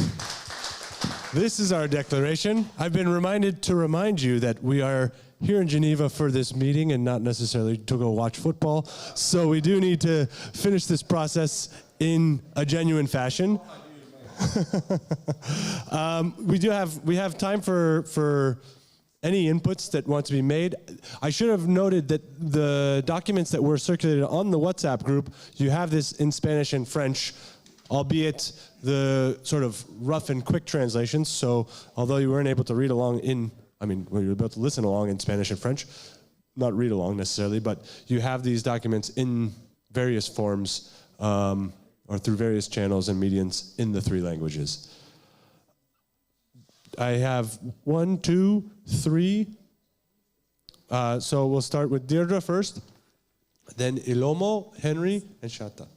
This is our declaration. I've been reminded to remind you that we are here in Geneva for this meeting and not necessarily to go watch football. So we do need to finish this process in a genuine fashion. We have time for any inputs that want to be made. I should have noted that the documents that were circulated on the WhatsApp group, you have this in Spanish and French, albeit the sort of rough and quick translations. So although you weren't able to read along you were able to listen along in Spanish and French, not read along necessarily, but you have these documents in various forms or through various channels and mediums in the 3 languages. I have 1, 2, 3. So we'll start with Deirdre first, then Ilomo, Henry, and Shata.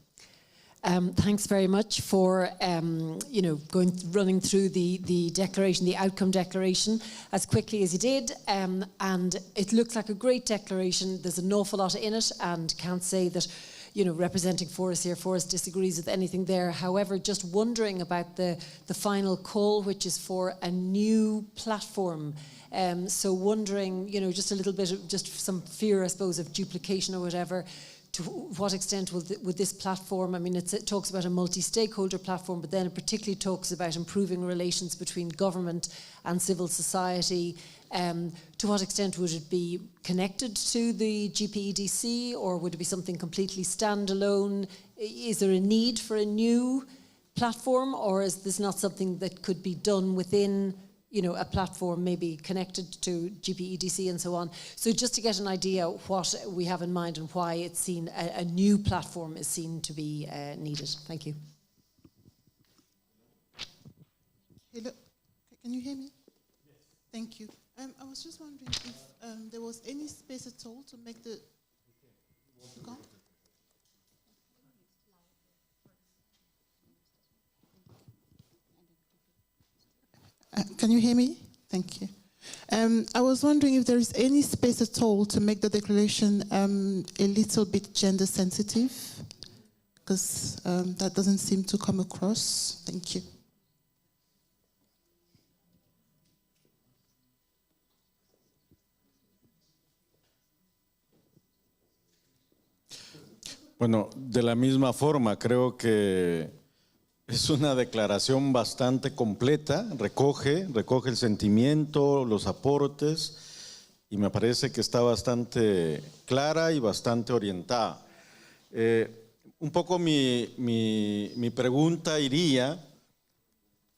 Thanks very much for running through the declaration, the outcome declaration, as quickly as you did. And it looks like a great declaration. There's an awful lot in it, and can't say that representing Forrest here, Forrest disagrees with anything there. However, just wondering about the final call, which is for a new platform. So wondering, just a little bit of just some fear, I suppose, of duplication or whatever. To what extent would this platform, it talks about a multi-stakeholder platform, but then it particularly talks about improving relations between government and civil society. To what extent would it be connected to the GPEDC, or would it be something completely standalone? Is there a need for a new platform, or is this not something that could be done within, a platform maybe connected to GPEDC and so on. So just to get an idea what we have in mind and why it's seen, a new platform is seen to be needed. Thank you. Hello, can you hear me? Yes. Thank you. I was just wondering if there was any space at all to make the... Can you hear me? Thank you. I was wondering if there is any space at all to make the declaration a little bit gender sensitive, because that doesn't seem to come across. Thank you. Bueno, de la misma forma, creo que es una declaración bastante completa, recoge el sentimiento, los aportes, y me parece que está bastante clara y bastante orientada. Un poco mi pregunta iría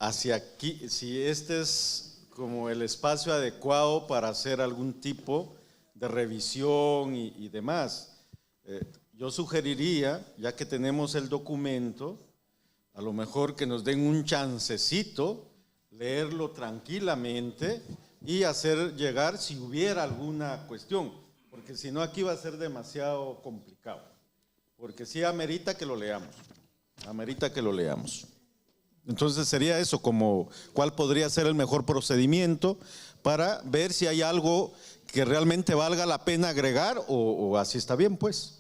hacia aquí, si este es como el espacio adecuado para hacer algún tipo de revisión y demás. Yo sugeriría, ya que tenemos el documento, a lo mejor que nos den un chancecito, leerlo tranquilamente y hacer llegar si hubiera alguna cuestión, porque si no aquí va a ser demasiado complicado, porque sí amerita que lo leamos, Entonces sería eso, como cuál podría ser el mejor procedimiento para ver si hay algo que realmente valga la pena agregar o así está bien, pues.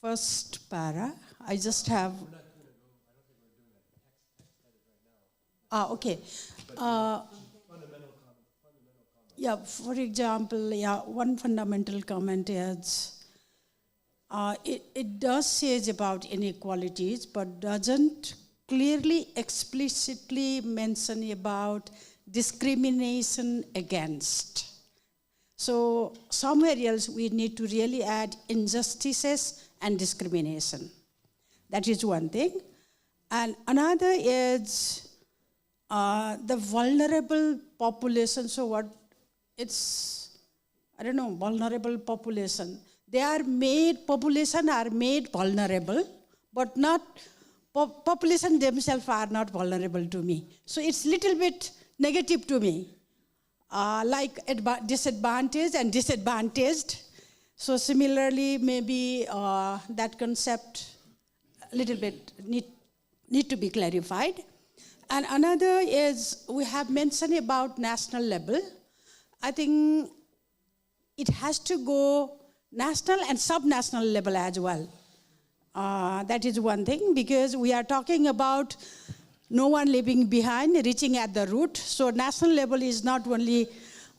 First para, I just have. Okay. Yeah, for example, one fundamental comment is it does say about inequalities, but doesn't clearly, explicitly mention about discrimination against. So somewhere else we need to really add injustices and discrimination. That is one thing. And another is the vulnerable population. So what it's, I don't know, vulnerable population. Population are made vulnerable, but not, population themselves are not vulnerable to me. So it's little bit negative to me. Like disadvantaged and disadvantaged. So similarly, maybe that concept a little bit need to be clarified. And another is we have mentioned about national level. I think it has to go national and sub-national level as well. That is one thing, because we are talking about no one leaving behind, reaching at the root. So national level is not only,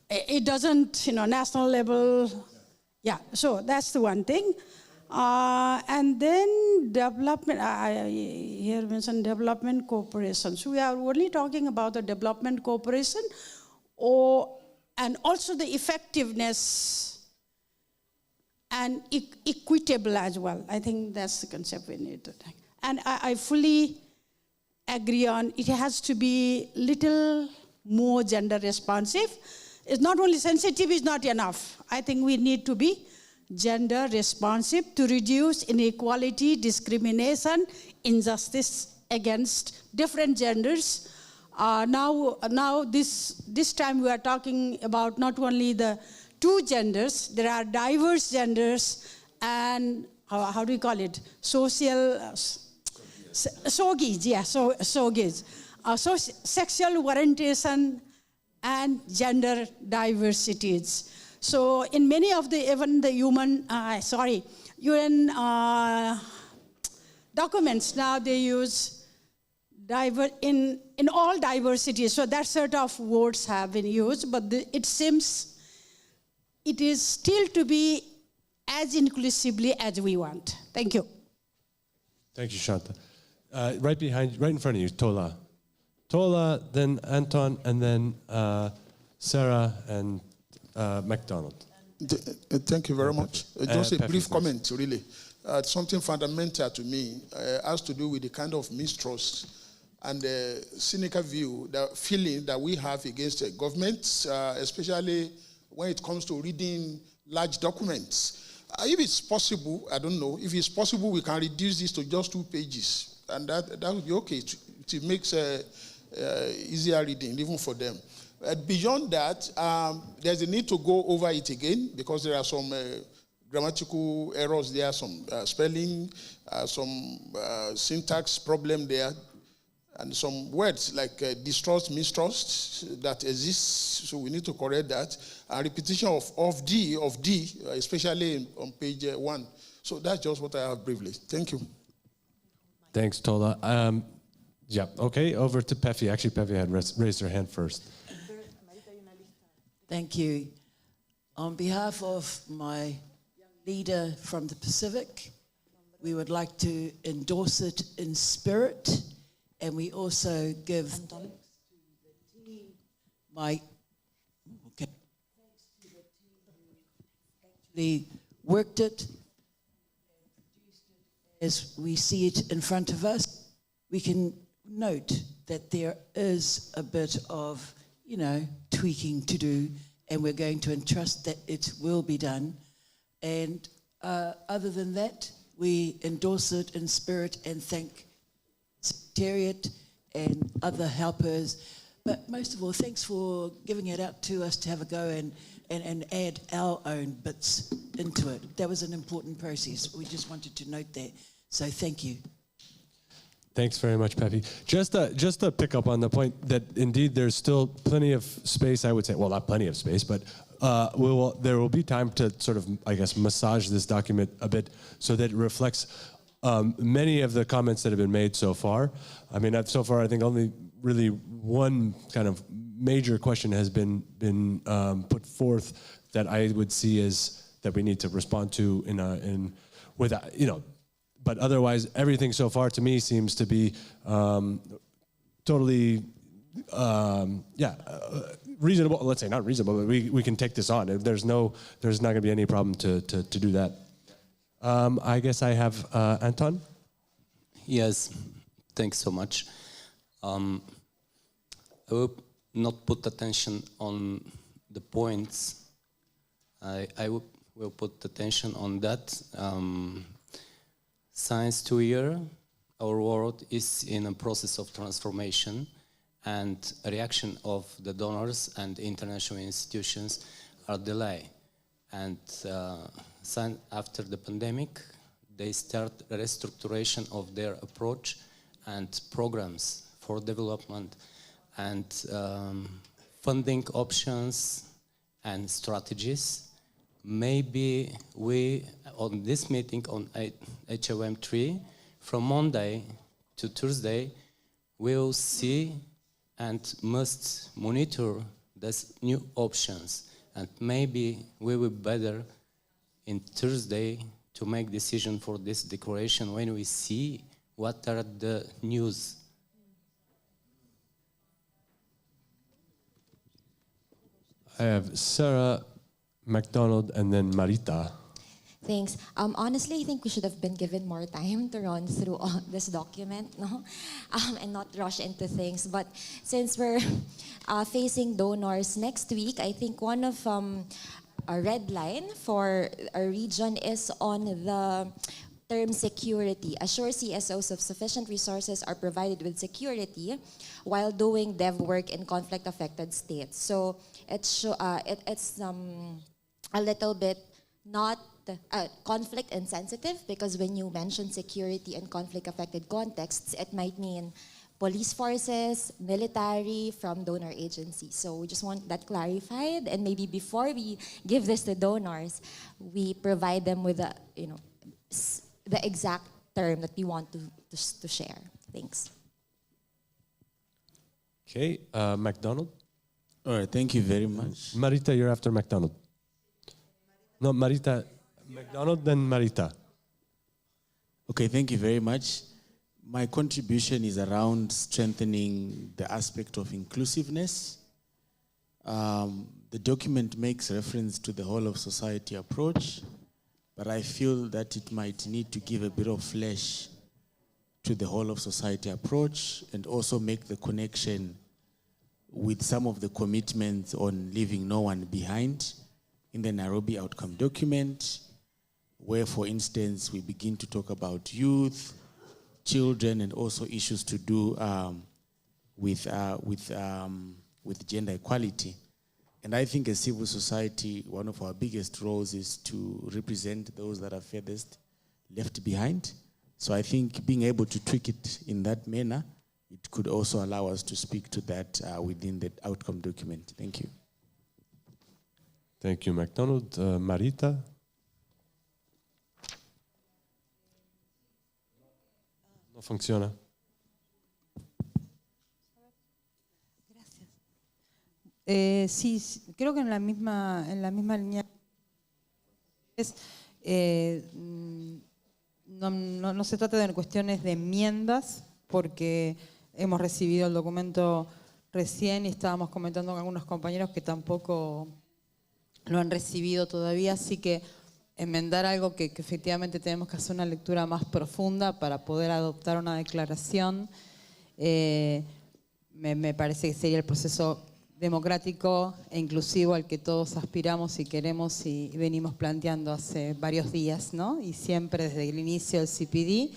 it doesn't, national level, yeah, so that's the one thing. And then development, I here mentioned development cooperation. So we are only talking about the development cooperation and also the effectiveness and equitable as well. I think that's the concept we need to take. And I fully agree on it has to be little more gender responsive. It's not only sensitive is not enough. I think we need to be gender responsive to reduce inequality, discrimination, injustice against different genders. Now this time we are talking about not only the two genders, there are diverse genders and how do you call it? Social, SOGIs, yeah, SOGIs. So sexual orientation and gender diversities. So in many of the, even the UN documents now they use in all diversities. So that sort of words have been used, but it seems it is still to be as inclusively as we want. Thank you. Thank you, Shanta. Right in front of you, Tola. Tola, then Anton, and then Sarah and McDonald. Thank you very much. Just a Pepe brief first. comment, really. Something fundamental to me has to do with the kind of mistrust and the cynical view, the feeling that we have against governments, especially when it comes to reading large documents. If it's possible, I don't know, if it's possible, we can reduce this to just 2 pages, and that would be okay. It makes easier reading, even for them. Beyond that, there's a need to go over it again, because there are some grammatical errors there, some spelling, some syntax problem there, and some words like distrust, mistrust that exists, so we need to correct that. And repetition of D, especially on page 1. So that's just what I have briefly. Thank you. Thanks, Tola. Yeah, okay, over to Pefi. Actually, Pefi had raised her hand first. Thank you. On behalf of my leader from the Pacific, we would like to endorse it in spirit, and we also give thanks to the team, actually worked it, as we see it in front of us. We can note that there is a bit of, tweaking to do, and we're going to entrust that it will be done. And other than that, we endorse it in spirit and thank Secretariat and other helpers. But most of all, thanks for giving it out to us to have a go and add our own bits into it. That was an important process. We just wanted to note that. So thank you. Thanks very much, Pepe. Just to pick up on the point that indeed there's still plenty of space, I would say, well, not plenty of space, but there will be time to sort of, I guess, massage this document a bit so that it reflects many of the comments that have been made so far. I mean, so far, I think only really one kind of major question has been put forth that I would see as that we need to respond to but otherwise, everything so far to me seems to be totally, reasonable. Let's say not reasonable, but we can take this on. There's not going to be any problem to do that. I guess I have Anton. Yes, thanks so much. I will not put attention on the points. I will put attention on that. Since 2 years, our world is in a process of transformation, and a reaction of the donors and international institutions are delayed. And after the pandemic, they start a restructuration of their approach and programs for development and funding options and strategies. Maybe we, on this meeting on HOM 3, from Monday to Thursday, we'll see and must monitor these new options. And maybe we will be better in Thursday to make decision for this declaration when we see what are the news. I have Sarah, McDonald, and then Marita. Thanks. Honestly, I think we should have been given more time to run through all this document, and not rush into things. But since we're facing donors next week, I think one of a red line for our region is on the term security. Assure CSOs of sufficient resources are provided with security while doing dev work in conflict-affected states. So it's a little bit not conflict insensitive, because when you mention security in conflict-affected contexts, it might mean police forces, military, from donor agencies. So we just want that clarified, and maybe before we give this to donors, we provide them with the exact term that we want to share. Thanks. Okay, McDonald. All right, thank you very much. Marita, you're after McDonald. No, Marita, McDonald, then Marita. Okay, thank you very much. my contribution is around strengthening the aspect of inclusiveness. The document makes reference to the whole of society approach, but I feel that it might need to give a bit of flesh to the whole of society approach and also make the connection with some of the commitments on leaving no one behind in the Nairobi outcome document, where, for instance, we begin to talk about youth, children, and also issues to do with gender equality. And I think as civil society, one of our biggest roles is to represent those that are furthest left behind. So I think being able to tweak it in that manner, it could also allow us to speak to that within the outcome document. Thank you. Thank you, MacDonald. Marita? No funciona. Sí, creo que en la misma línea no se trata de cuestiones de enmiendas, porque hemos recibido el documento recién y estábamos comentando con algunos compañeros que tampoco lo han recibido todavía, así que enmendar algo que efectivamente tenemos que hacer una lectura más profunda para poder adoptar una declaración, me parece que sería el proceso democrático e inclusivo al que todos aspiramos y queremos y venimos planteando hace varios días, ¿no? Y siempre desde el inicio del CPDE.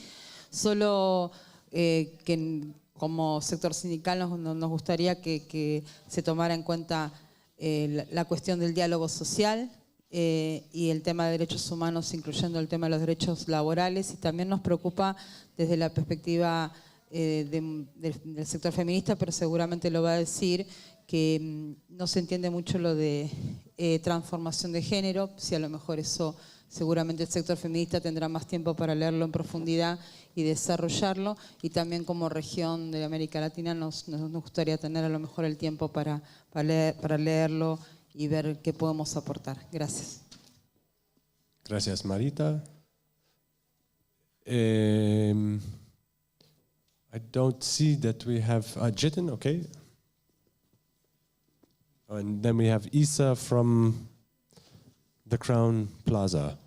Solo que como sector sindical nos gustaría que se tomara en cuenta la cuestión del diálogo social y el tema de derechos humanos, incluyendo el tema de los derechos laborales, y también nos preocupa desde la perspectiva del sector feminista, pero seguramente lo va a decir, que no se entiende mucho lo de transformación de género. Si a lo mejor eso seguramente el sector feminista tendrá más tiempo para leerlo en profundidad y desarrollarlo, y también como región de América Latina nos gustaría tener a lo mejor el tiempo para leerlo y ver qué podemos aportar. Gracias. Gracias, Marita. I don't see that we have Jitin, okay. And then we have Isa from the Crown Plaza.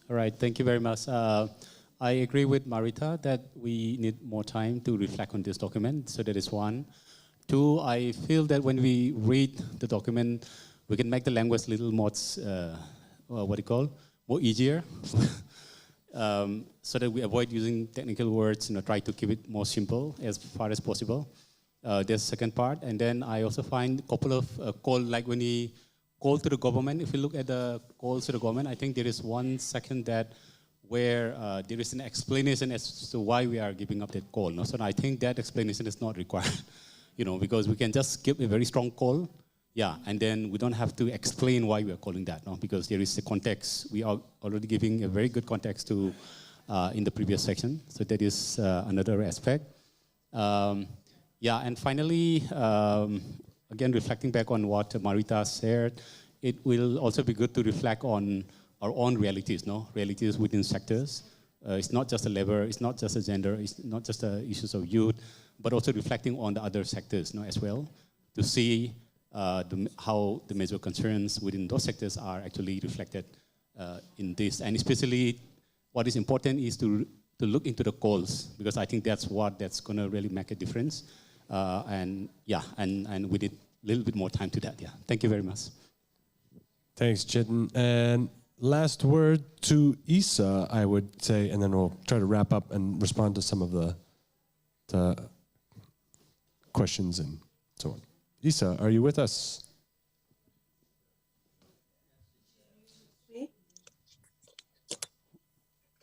All right, thank you very much. I agree with Marita that we need more time to reflect on this document, so that is one. Two, I feel that when we read the document, we can make the language a little more, more easier. So that we avoid using technical words, try to keep it more simple as far as possible. There's the second part. And then I also find a couple of calls, like when we call to the government, if you look at the calls to the government, I think there is 1 second where there is an explanation as to why we are giving up that call. No? So I think that explanation is not required, because we can just give a very strong call. Yeah, and then we don't have to explain why we are calling that, no? Because there is a context. We are already giving a very good context to in the previous section. So that is another aspect. And finally, again, reflecting back on what Marita shared, it will also be good to reflect on our own realities, no? Realities within sectors. It's not just a labor, it's not just a gender, it's not just issues of youth, but also reflecting on the other sectors, no, as well, to see how the major concerns within those sectors are actually reflected in this. And especially what is important is to look into the calls, because I think that's going to really make a difference. And we need a little bit more time to that. Yeah, thank you very much. Thanks, Jitin. And last word to Isa, I would say, and then we'll try to wrap up and respond to some of the questions and so on. Isa, are you with us?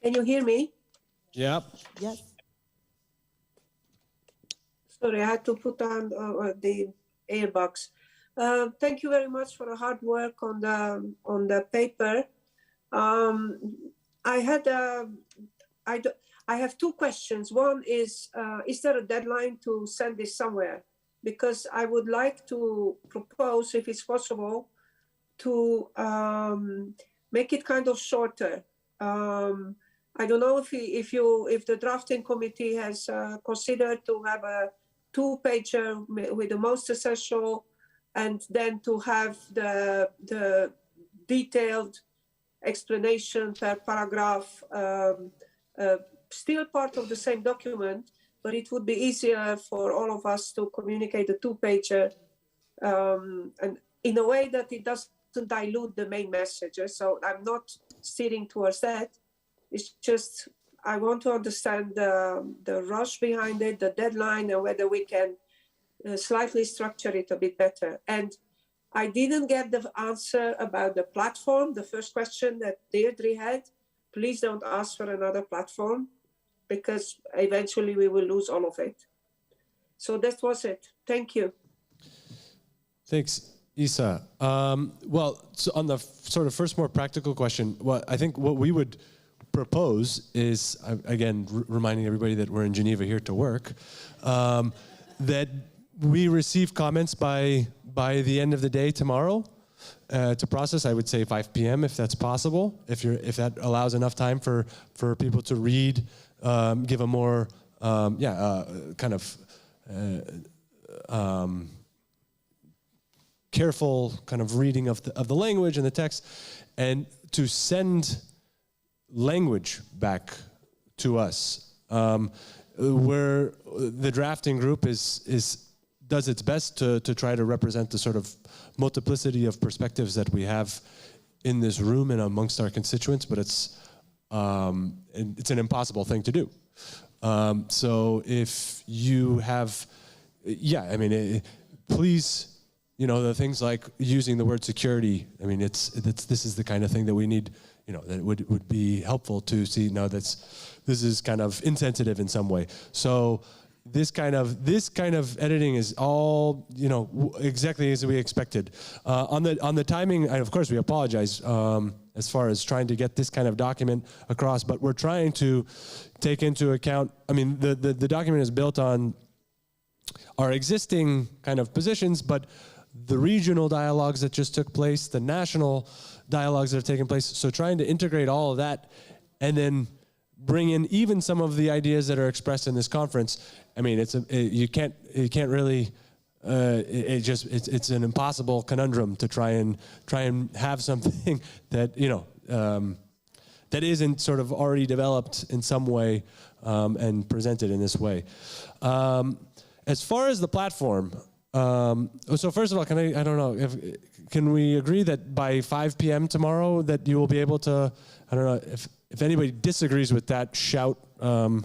Can you hear me? Yeah. Yes. Sorry, I had to put on the earbuds. Thank you very much for the hard work on the paper. I have two questions. One is there a deadline to send this somewhere? Because I would like to propose, if it's possible, to make it kind of shorter. I don't know if the drafting committee has considered to have a 2-pager with the most essential, and then to have the detailed explanation per paragraph, still part of the same document, but it would be easier for all of us to communicate the 2-pager, and in a way that it doesn't dilute the main messages. So I'm not steering towards that. It's just I want to understand the rush behind it, the deadline, and whether we can slightly structure it a bit better. And I didn't get the answer about the platform, the first question that Deirdre had. Please don't ask for another platform, because eventually we will lose all of it. So that was it. Thank you. Thanks, Isa. Well, so on the sort of first more practical question, I think what we would propose is, again, reminding everybody that we're in Geneva here to work, that we receive comments by the end of the day tomorrow to process. I would say 5 p.m. if that's possible, if that allows enough time for people to read, give a more kind of careful kind of reading of the language and the text, and to send language back to us, where the drafting group does its best to try to represent the sort of multiplicity of perspectives that we have in this room and amongst our constituents, but it's an impossible thing to do. So if you have, please, the things like using the word security. I mean, this is the kind of thing that we need. That would be helpful to see. This is kind of insensitive in some way. So this kind of editing is all exactly as we expected. On the timing, and of course we apologize as far as trying to get this kind of document across, but we're trying to take into account. I mean, the document is built on our existing kind of positions, but the regional dialogues that just took place, the national dialogues that have taken place. So trying to integrate all of that and then bring in even some of the ideas that are expressed in this conference. I mean, you can't really, it's an impossible conundrum to try and have something that, that isn't sort of already developed in some way and presented in this way. As far as the platform, so first of all, I don't know, can we agree that by 5 p.m. tomorrow that you will be able to, I don't know, if anybody disagrees with that, shout. Or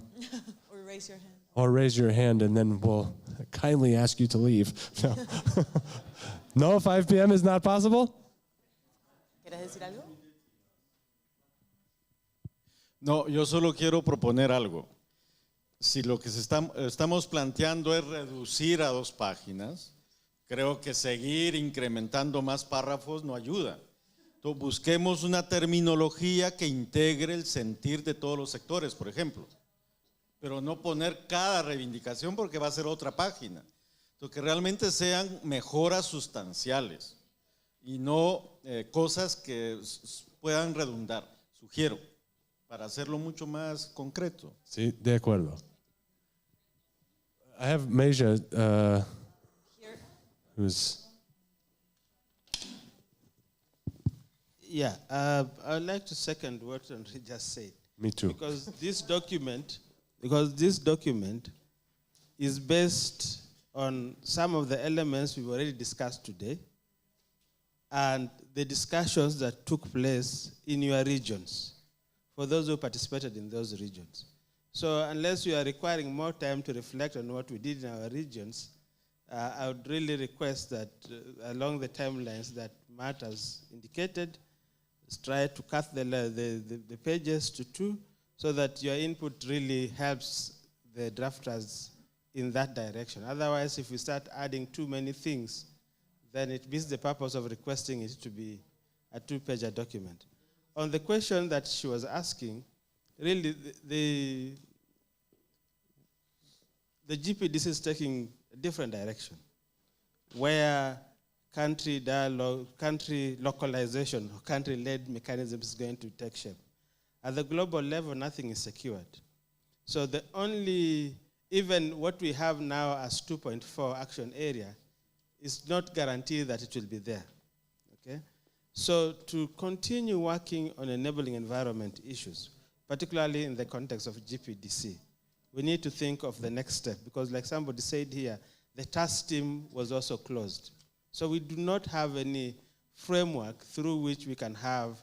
raise your hand. Or raise your hand, and then we'll kindly ask you to leave. No, no, 5 p.m. is not possible? No, yo solo quiero proponer algo. Si lo que estamos planteando es reducir a 2 páginas, creo que seguir incrementando más párrafos no ayuda. Entonces, busquemos una terminología que integre el sentir de todos los sectores, por ejemplo. Pero no poner cada reivindicación porque va a ser otra página. Entonces, que realmente sean mejoras sustanciales y no cosas que puedan redundar, sugiero, para hacerlo mucho más concreto. Sí, de acuerdo. I have Meja, who's... Yeah, I'd like to second what Andre just said. Me too. Because this document is based on some of the elements we've already discussed today and the discussions that took place in your regions, for those who participated in those regions. So unless you are requiring more time to reflect on what we did in our regions, I would really request that along the timelines that Matt has indicated, try to cut the pages to 2 so that your input really helps the drafters in that direction. Otherwise, if we start adding too many things, then it beats the purpose of requesting it to be a 2-pager document. On the question that she was asking, really the GPDC is taking a different direction, where country dialogue, country localization, country-led mechanism is going to take shape. At the global level, nothing is secured. So the only, even what we have now as 2.4 action area is not guaranteed that it will be there, okay? So to continue working on enabling environment issues, particularly in the context of GPDC, we need to think of the next step, because like somebody said here, the task team was also closed. So we do not have any framework through which we can have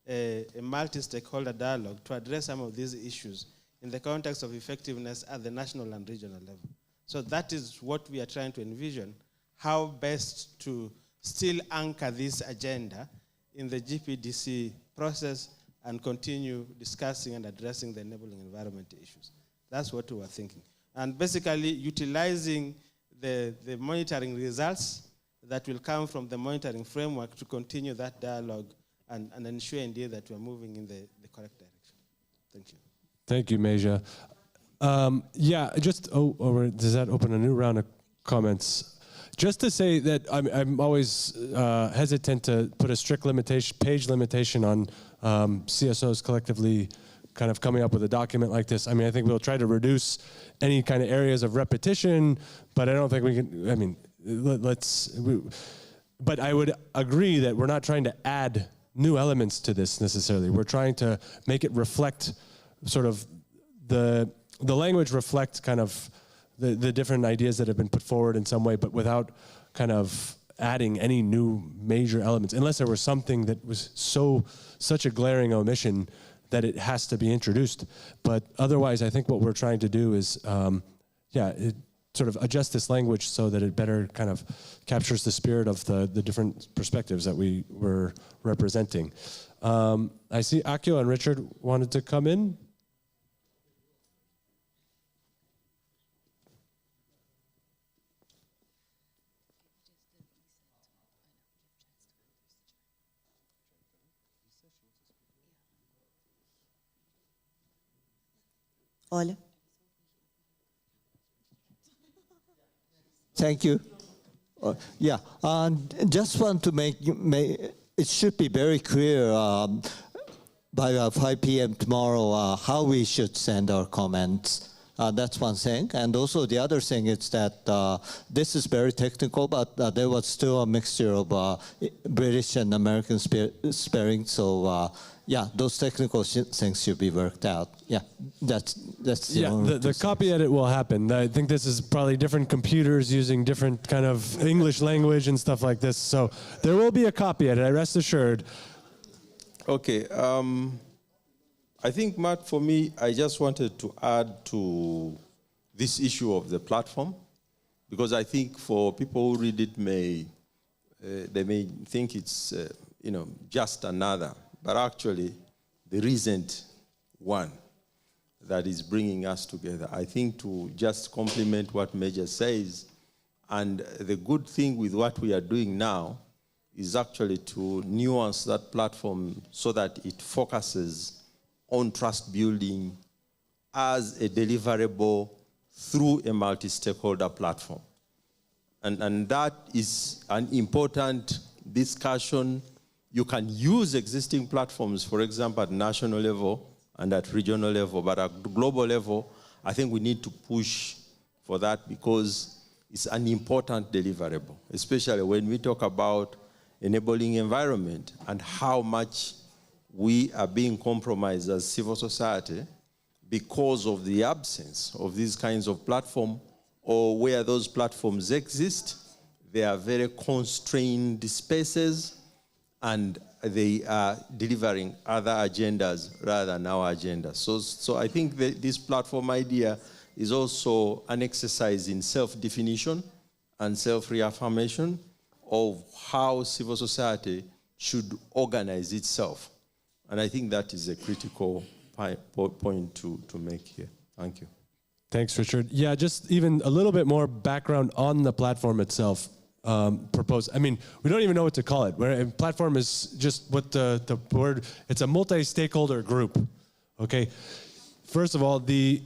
a multi-stakeholder dialogue to address some of these issues in the context of effectiveness at the national and regional level. So that is what we are trying to envision, how best to still anchor this agenda in the GPDC process and continue discussing and addressing the enabling environment issues. That's what we were thinking. And basically utilizing the monitoring results that will come from the monitoring framework to continue that dialogue and ensure indeed that we're moving in the correct direction. Thank you. Thank you, Meja. Does that open a new round of comments? Just to say that I'm always hesitant to put a strict page limitation on CSOs collectively kind of coming up with a document like this. I mean, I think we'll try to reduce any kind of areas of repetition, but I don't think we can, but I would agree that we're not trying to add new elements to this necessarily. We're trying to make it reflect sort of the language reflect kind of the different ideas that have been put forward in some way, but without kind of adding any new major elements, unless there was something that was such a glaring omission that it has to be introduced. But otherwise, I think what we're trying to do is, sort of adjust this language so that it better kind of captures the spirit of the different perspectives that we were representing. I see Akio and Richard wanted to come in. Hola. Thank you. Just want to make it should be very clear by 5 p.m. tomorrow how we should send our comments. That's one thing. And also the other thing is that this is very technical, but there was still a mixture of British and American spelling. So those technical things should be worked out. That's the copy edit will happen. I think this is probably different computers using different kind of English language and stuff like this. So there will be a copy edit, I rest assured. Okay. I think, Matt, for me, I just wanted to add to this issue of the platform, because I think for people who read it, they may think it's just another, but actually there isn't one that is bringing us together. I think to just complement what Major says, and the good thing with what we are doing now is actually to nuance that platform so that it focuses on trust building as a deliverable through a multi-stakeholder platform. And that is an important discussion. You can use existing platforms, for example, at national level and at regional level, but at global level, I think we need to push for that because it's an important deliverable, especially when we talk about enabling environment and how much we are being compromised as civil society because of the absence of these kinds of platforms, or where those platforms exist, they are very constrained spaces and they are delivering other agendas rather than our agenda. So I think that this platform idea is also an exercise in self-definition and self-reaffirmation of how civil society should organize itself. And I think that is a critical point to make here. Thank you. Thanks, Richard. Yeah, just even a little bit more background on the platform itself. Proposed. I mean, we don't even know what to call it. A platform is just what the word. It's a multi-stakeholder group. Okay. First of all, the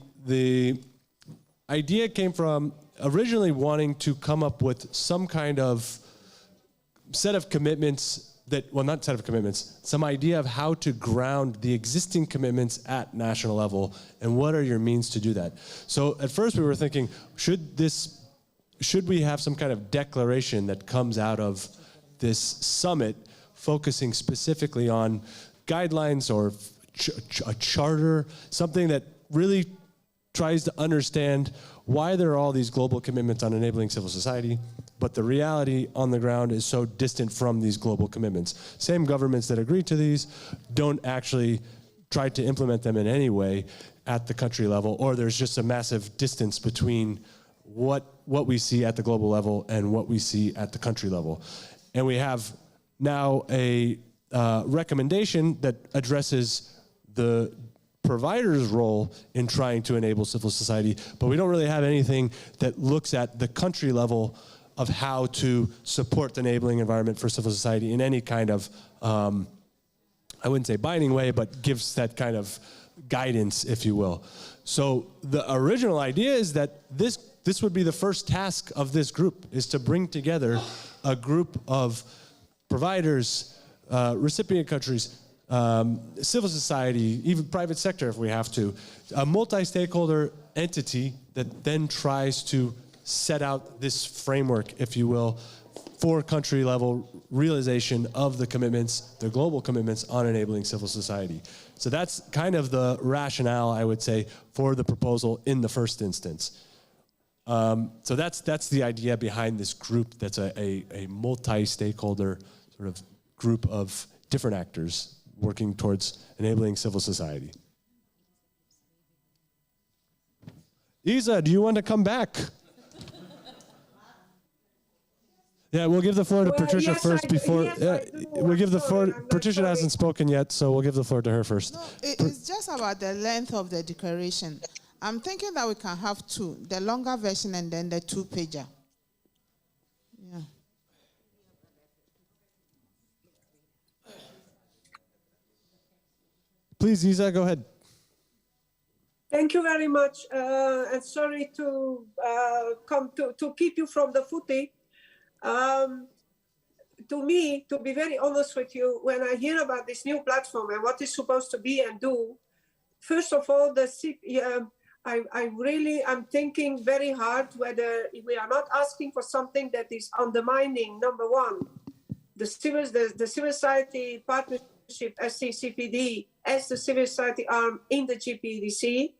idea came from originally wanting to come up with some kind of set of commitments not set of commitments, some idea of how to ground the existing commitments at national level, and what are your means to do that? So at first we were thinking, should we have some kind of declaration that comes out of this summit focusing specifically on guidelines or a charter, something that really tries to understand why there are all these global commitments on enabling civil society, but the reality on the ground is so distant from these global commitments. Same governments that agree to these don't actually try to implement them in any way at the country level, or there's just a massive distance between what we see at the global level and what we see at the country level. And we have now a recommendation that addresses the provider's role in trying to enable civil society, but we don't really have anything that looks at the country level of how to support the enabling environment for civil society in any kind of, I wouldn't say binding way, but gives that kind of guidance, if you will. So the original idea is that this would be the first task of this group, is to bring together a group of providers, recipient countries, civil society, even private sector if we have to, a multi-stakeholder entity that then tries to set out this framework, if you will, for country level realization of the commitments, the global commitments on enabling civil society. So that's kind of the rationale, I would say, for the proposal in the first instance. So that's the idea behind this group. That's a multi-stakeholder sort of group of different actors working towards enabling civil society. Isa, do you want to come back? Yeah, we'll give the floor to Patricia yes, first before. yes, we'll give the floor. Patricia hasn't spoken yet, so we'll give the floor to her first. No, it's just about the length of the declaration. I'm thinking that we can have two, the longer version and then the two-pager. Yeah. Please, Isa, go ahead. Thank you very much, and sorry to come to keep you from the footy. To me, to be very honest with you, when I hear about this new platform and what it's supposed to be and do, first of all, I'm thinking very hard whether we are not asking for something that is undermining, number one, the civil society partnership CPDE as the civil society arm in the GPDC,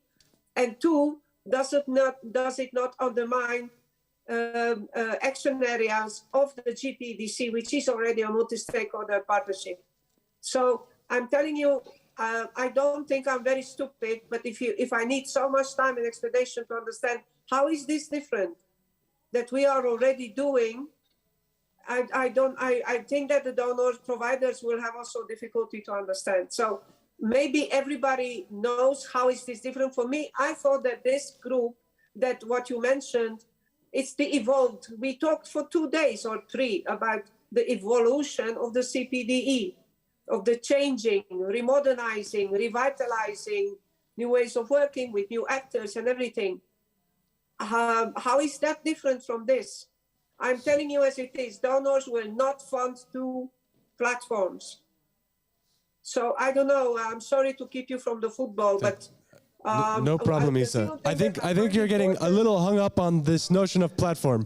and two, does it not undermine action areas of the GPDC, which is already a multi-stakeholder partnership. So I'm telling you, I don't think I'm very stupid, but if I need so much time and explanation to understand how is this different that we are already doing, I think that the donors, providers will have also difficulty to understand. So maybe everybody knows how is this different. For me, I thought that this group, that what you mentioned, it's the evolved. We talked for 2 days or 3 about the evolution of the CPDE, of the changing, remodernizing, revitalizing, new ways of working with new actors and everything. How is that different from this? I'm telling you as it is, donors will not fund 2 platforms. So I don't know, I'm sorry to keep you from the football, but no problem, Isa. I think you're getting a little hung up on this notion of platform.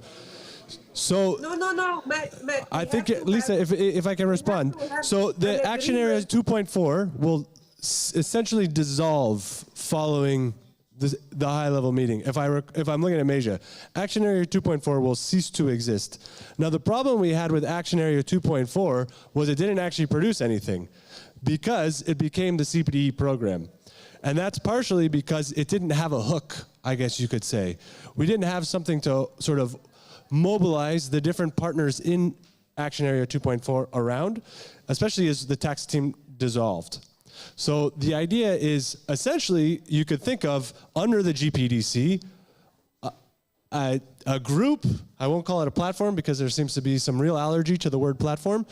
So no, Matt, I think, Lisa, if I can respond. So the Action Area 2.4 will essentially dissolve following the high-level meeting. If I'm looking at Masia, Action Area 2.4 will cease to exist. Now, the problem we had with Action Area 2.4 was it didn't actually produce anything because it became the CPDE program. And that's partially because it didn't have a hook, I guess you could say. We didn't have something to sort of mobilize the different partners in Action Area 2.4 around, especially as the tax team dissolved. So the idea is essentially you could think of under the GPDC a group, I won't call it a platform because there seems to be some real allergy to the word platform,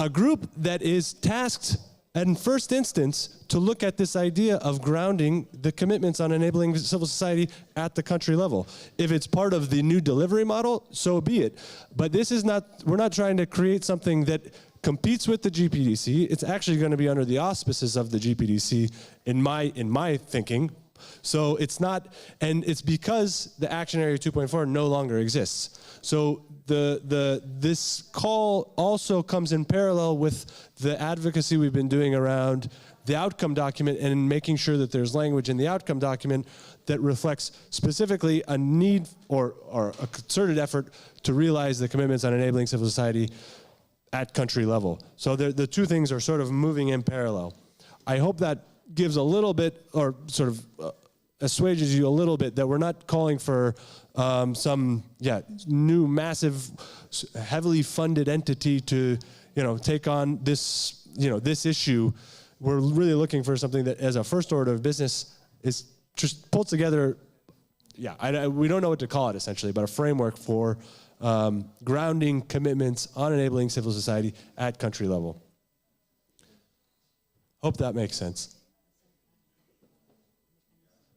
a group that is tasked in first instance to look at this idea of grounding the commitments on enabling civil society at the country level. If it's part of the new delivery model, so be it. But this is not, we're not trying to create something that competes with the GPDC. It's actually going to be under the auspices of the GPDC in my thinking. So it's not, and it's because the Action Area 2.4 no longer exists. So this call also comes in parallel with the advocacy we've been doing around the outcome document and making sure that there's language in the outcome document that reflects specifically a need or a concerted effort to realize the commitments on enabling civil society at country level. So the two things are sort of moving in parallel. I hope that gives a little bit, or sort of assuages you a little bit, that we're not calling for some new massive, heavily funded entity to take on this this issue. We're really looking for something that, as a first order of business, is just pulled together. We don't know what to call it essentially, but a framework for grounding commitments on enabling civil society at country level. Hope that makes sense.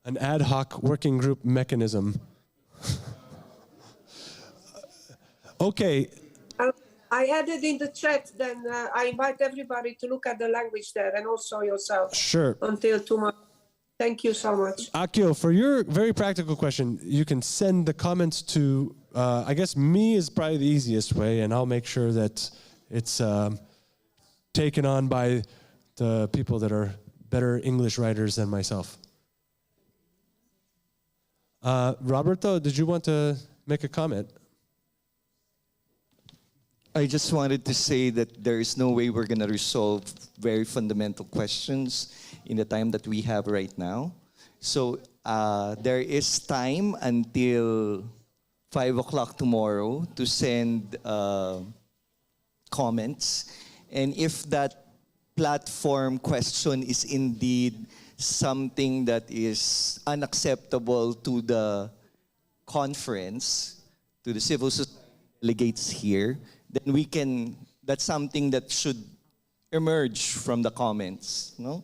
An ad hoc working group mechanism. Okay. I added in the chat, then I invite everybody to look at the language there, and also yourself. Sure. Until tomorrow. Thank you so much. Akio, for your very practical question, you can send the comments to, I guess me is probably the easiest way, and I'll make sure that it's taken on by the people that are better English writers than myself. Roberto, did you want to make a comment? I just wanted to say that there is no way we're going to resolve very fundamental questions in the time that we have right now. So there is time until 5 o'clock tomorrow to send comments. And if that platform question is indeed something that is unacceptable to the conference, to the civil society delegates here, then we can, that's something that should emerge from the comments, no?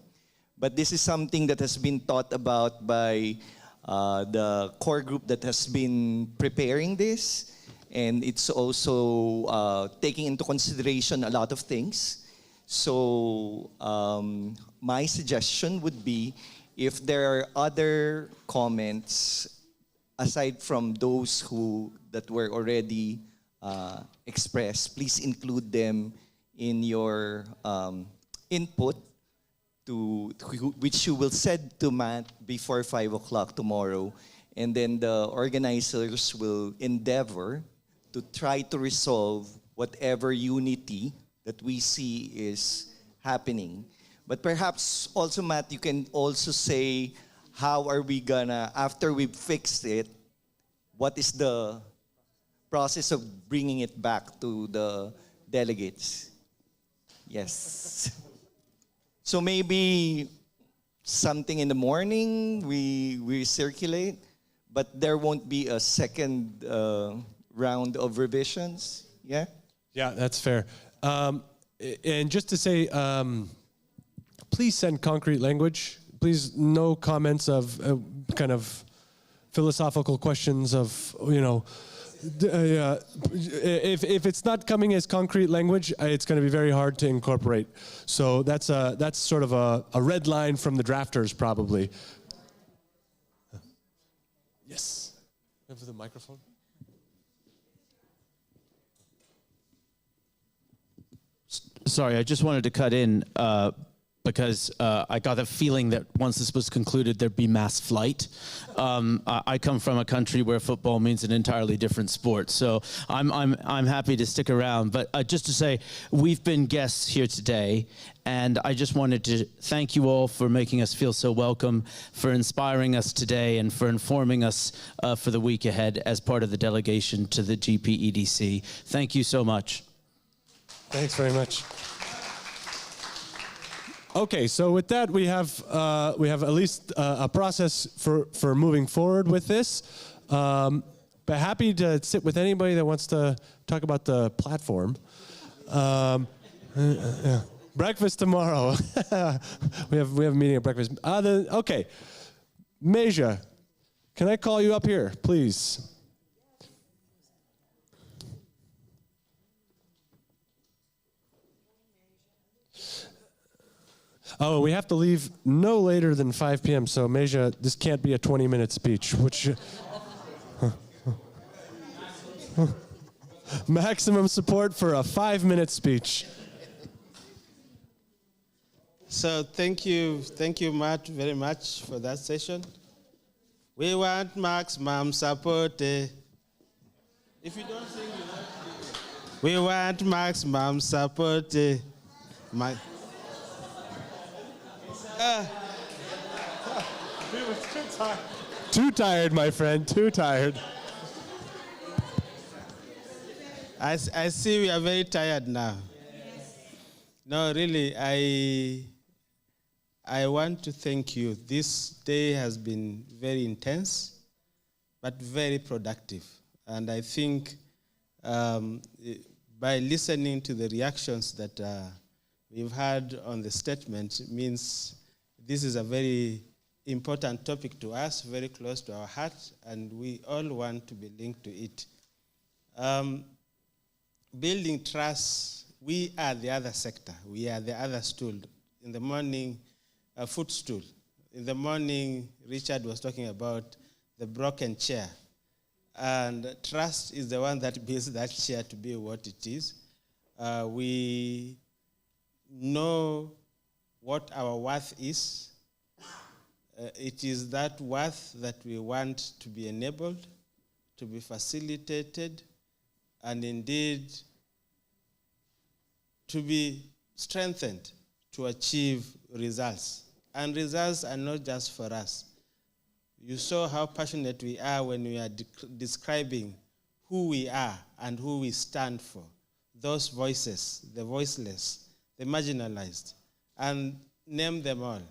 But this is something that has been thought about by the core group that has been preparing this, and it's also taking into consideration a lot of things. So my suggestion would be, if there are other comments aside from those that were already expressed, please include them in your input, which you will send to Matt before 5 o'clock tomorrow. And then the organizers will endeavor to try to resolve whatever unity that we see is happening. But perhaps also, Matt, you can also say, how are we gonna, after we've fixed it, what is the process of bringing it back to the delegates? Yes. So maybe something in the morning we circulate, but there won't be a second round of revisions. Yeah? Yeah, that's fair. And just to say, please send concrete language. Please, no comments of kind of philosophical questions of, if it's not coming as concrete language, it's going to be very hard to incorporate. So that's sort of a red line from the drafters, probably. Yes. Over the microphone. Sorry, I just wanted to cut in because I got a feeling that once this was concluded, there'd be mass flight. I come from a country where football means an entirely different sport, so I'm happy to stick around. But just to say, we've been guests here today, and I just wanted to thank you all for making us feel so welcome, for inspiring us today, and for informing us for the week ahead as part of the delegation to the GPEDC. Thank you so much. Thanks very much. Okay, so with that, we have at least a process for moving forward with this. But happy to sit with anybody that wants to talk about the platform. Yeah. Breakfast tomorrow. we have a meeting at breakfast. Okay, Meja, can I call you up here, please? Oh, we have to leave no later than 5 p.m. So, Meja, this can't be a 20-minute speech. Which maximum support for a 5-minute speech. So thank you, Matt, very much for that session. We want maximum support. If you don't sing, you know. We want maximum support. Too tired, my friend. Too tired. I see we are very tired now. No, really, I want to thank you. This day has been very intense, but very productive. And I think by listening to the reactions that we've had on the statement means this is a very important topic to us, very close to our heart, and we all want to be linked to it. Building trust, we are the other sector. We are the other stool. In the morning, a footstool. In the morning, Richard was talking about the broken chair. And trust is the one that builds that chair to be what it is. We know what our worth is. It is that worth that we want to be enabled, to be facilitated, and indeed to be strengthened to achieve results. And results are not just for us. You saw how passionate we are when we are describing who we are and who we stand for. Those voices, the voiceless, the marginalized, and name them all.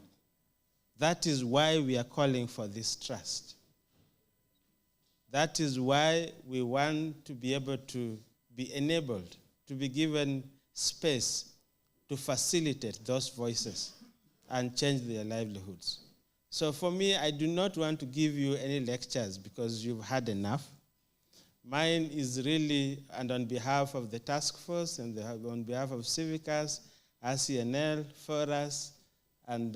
That is why we are calling for this trust. That is why we want to be able to be enabled, to be given space to facilitate those voices and change their livelihoods. So for me, I do not want to give you any lectures because you've had enough. Mine is really, and on behalf of the task force and on behalf of Civicus, RCNL, FORAS, and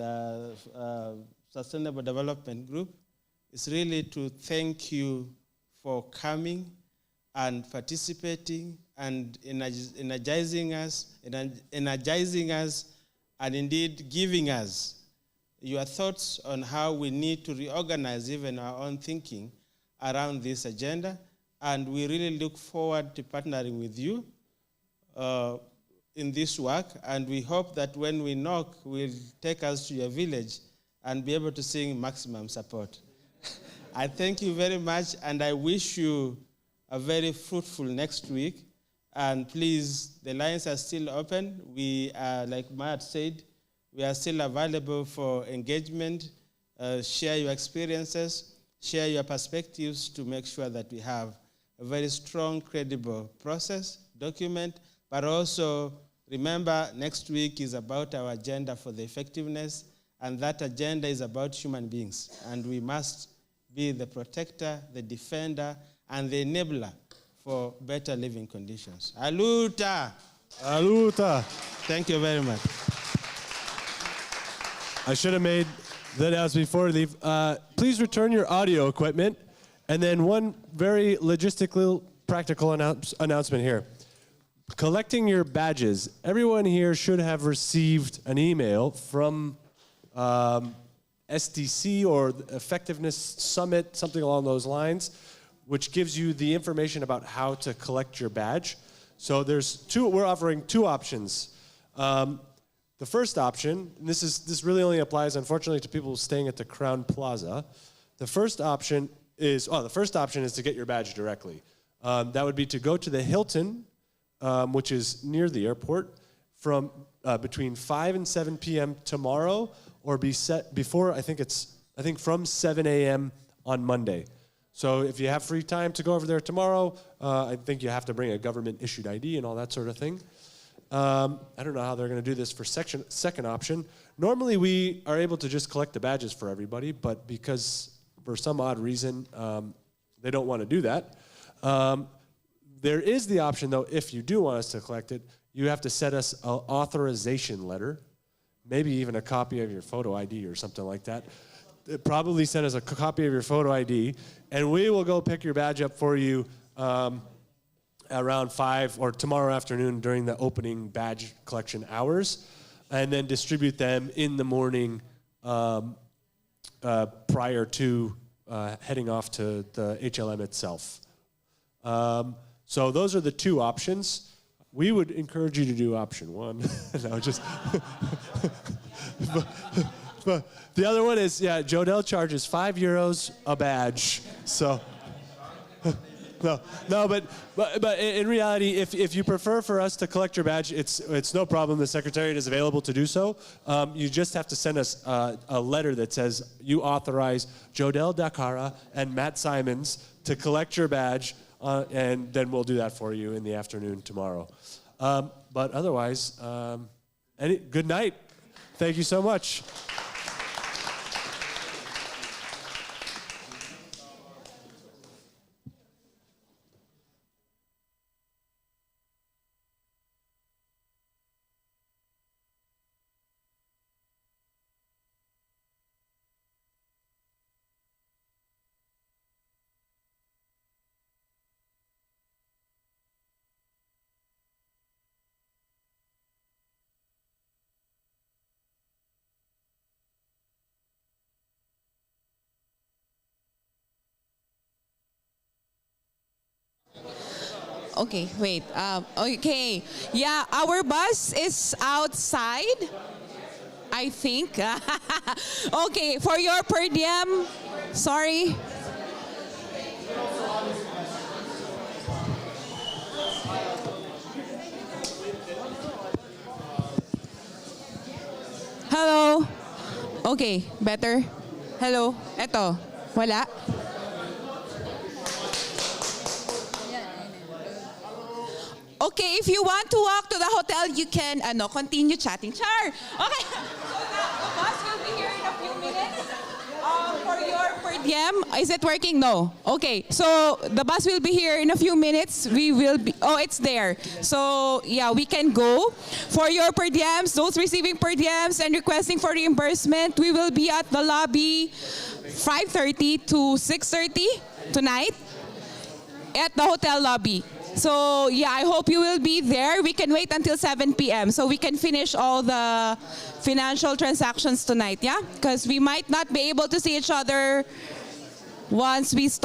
Sustainable Development Group, is really to thank you for coming and participating and energizing us, and indeed giving us your thoughts on how we need to reorganize even our own thinking around this agenda. And we really look forward to partnering with you in this work. And we hope that when we knock, we'll take us to your village and be able to sing maximum support. I thank you very much, and I wish you a very fruitful next week. And please, the lines are still open. We are, like Matt said, we are still available for engagement. Share your experiences, share your perspectives to make sure that we have a very strong, credible process, document, but also remember next week is about our agenda for the effectiveness, and that agenda is about human beings. And we must be the protector, the defender, and the enabler for better living conditions. Aluta! Aluta! Thank you very much. I should have made the announcement before we leave. Please return your audio equipment. And then one very logistical, practical announcement here. Collecting your badges. Everyone here should have received an email from SDC or Effectiveness Summit, something along those lines, which gives you the information about how to collect your badge. So we're offering two options. The first option, and this really only applies, unfortunately, to people staying at the Crown Plaza. The first option is to get your badge directly. That would be to go to the Hilton, which is near the airport, from between 5 and 7 p.m. tomorrow, or be set before, I think from 7 a.m. on Monday. So if you have free time to go over there tomorrow, I think you have to bring a government-issued ID and all that sort of thing. I don't know how they're going to do this for second option. Normally, we are able to just collect the badges for everybody, but because for some odd reason they don't want to do that, there is the option, though, if you do want us to collect it, you have to send us an authorization letter, maybe even a copy of your photo ID or something like that. Probably send us a copy of your photo ID, and we will go pick your badge up for you around 5 or tomorrow afternoon during the opening badge collection hours, and then distribute them in the morning prior to heading off to the HLM itself. So those are the two options. We would encourage you to do option one. No, just. but the other one is, yeah, Jodel charges €5 a badge. So. No, but in reality, if you prefer for us to collect your badge, it's no problem. The Secretariat is available to do so. You just have to send us a letter that says you authorize Jodel Dakara and Matt Simons to collect your badge, and then we'll do that for you in the afternoon tomorrow. But otherwise, good night. Thank you so much. Okay, wait. Okay. Yeah, our bus is outside, I think. Okay, for your per diem, sorry. Hello. Okay, better. Hello. Eto. Wala. Okay, if you want to walk to the hotel, you can continue chatting. Char! Okay. So the bus will be here in a few minutes for your per diem. Is it working? No. Okay, so the bus will be here in a few minutes. We will be, it's there. So yeah, we can go. For your per diems, those receiving per diems and requesting for reimbursement, we will be at the lobby 5:30 to 6:30 tonight at the hotel lobby. So yeah, I hope you will be there. We can wait until 7 p.m. so we can finish all the financial transactions tonight, yeah? Because we might not be able to see each other once we start.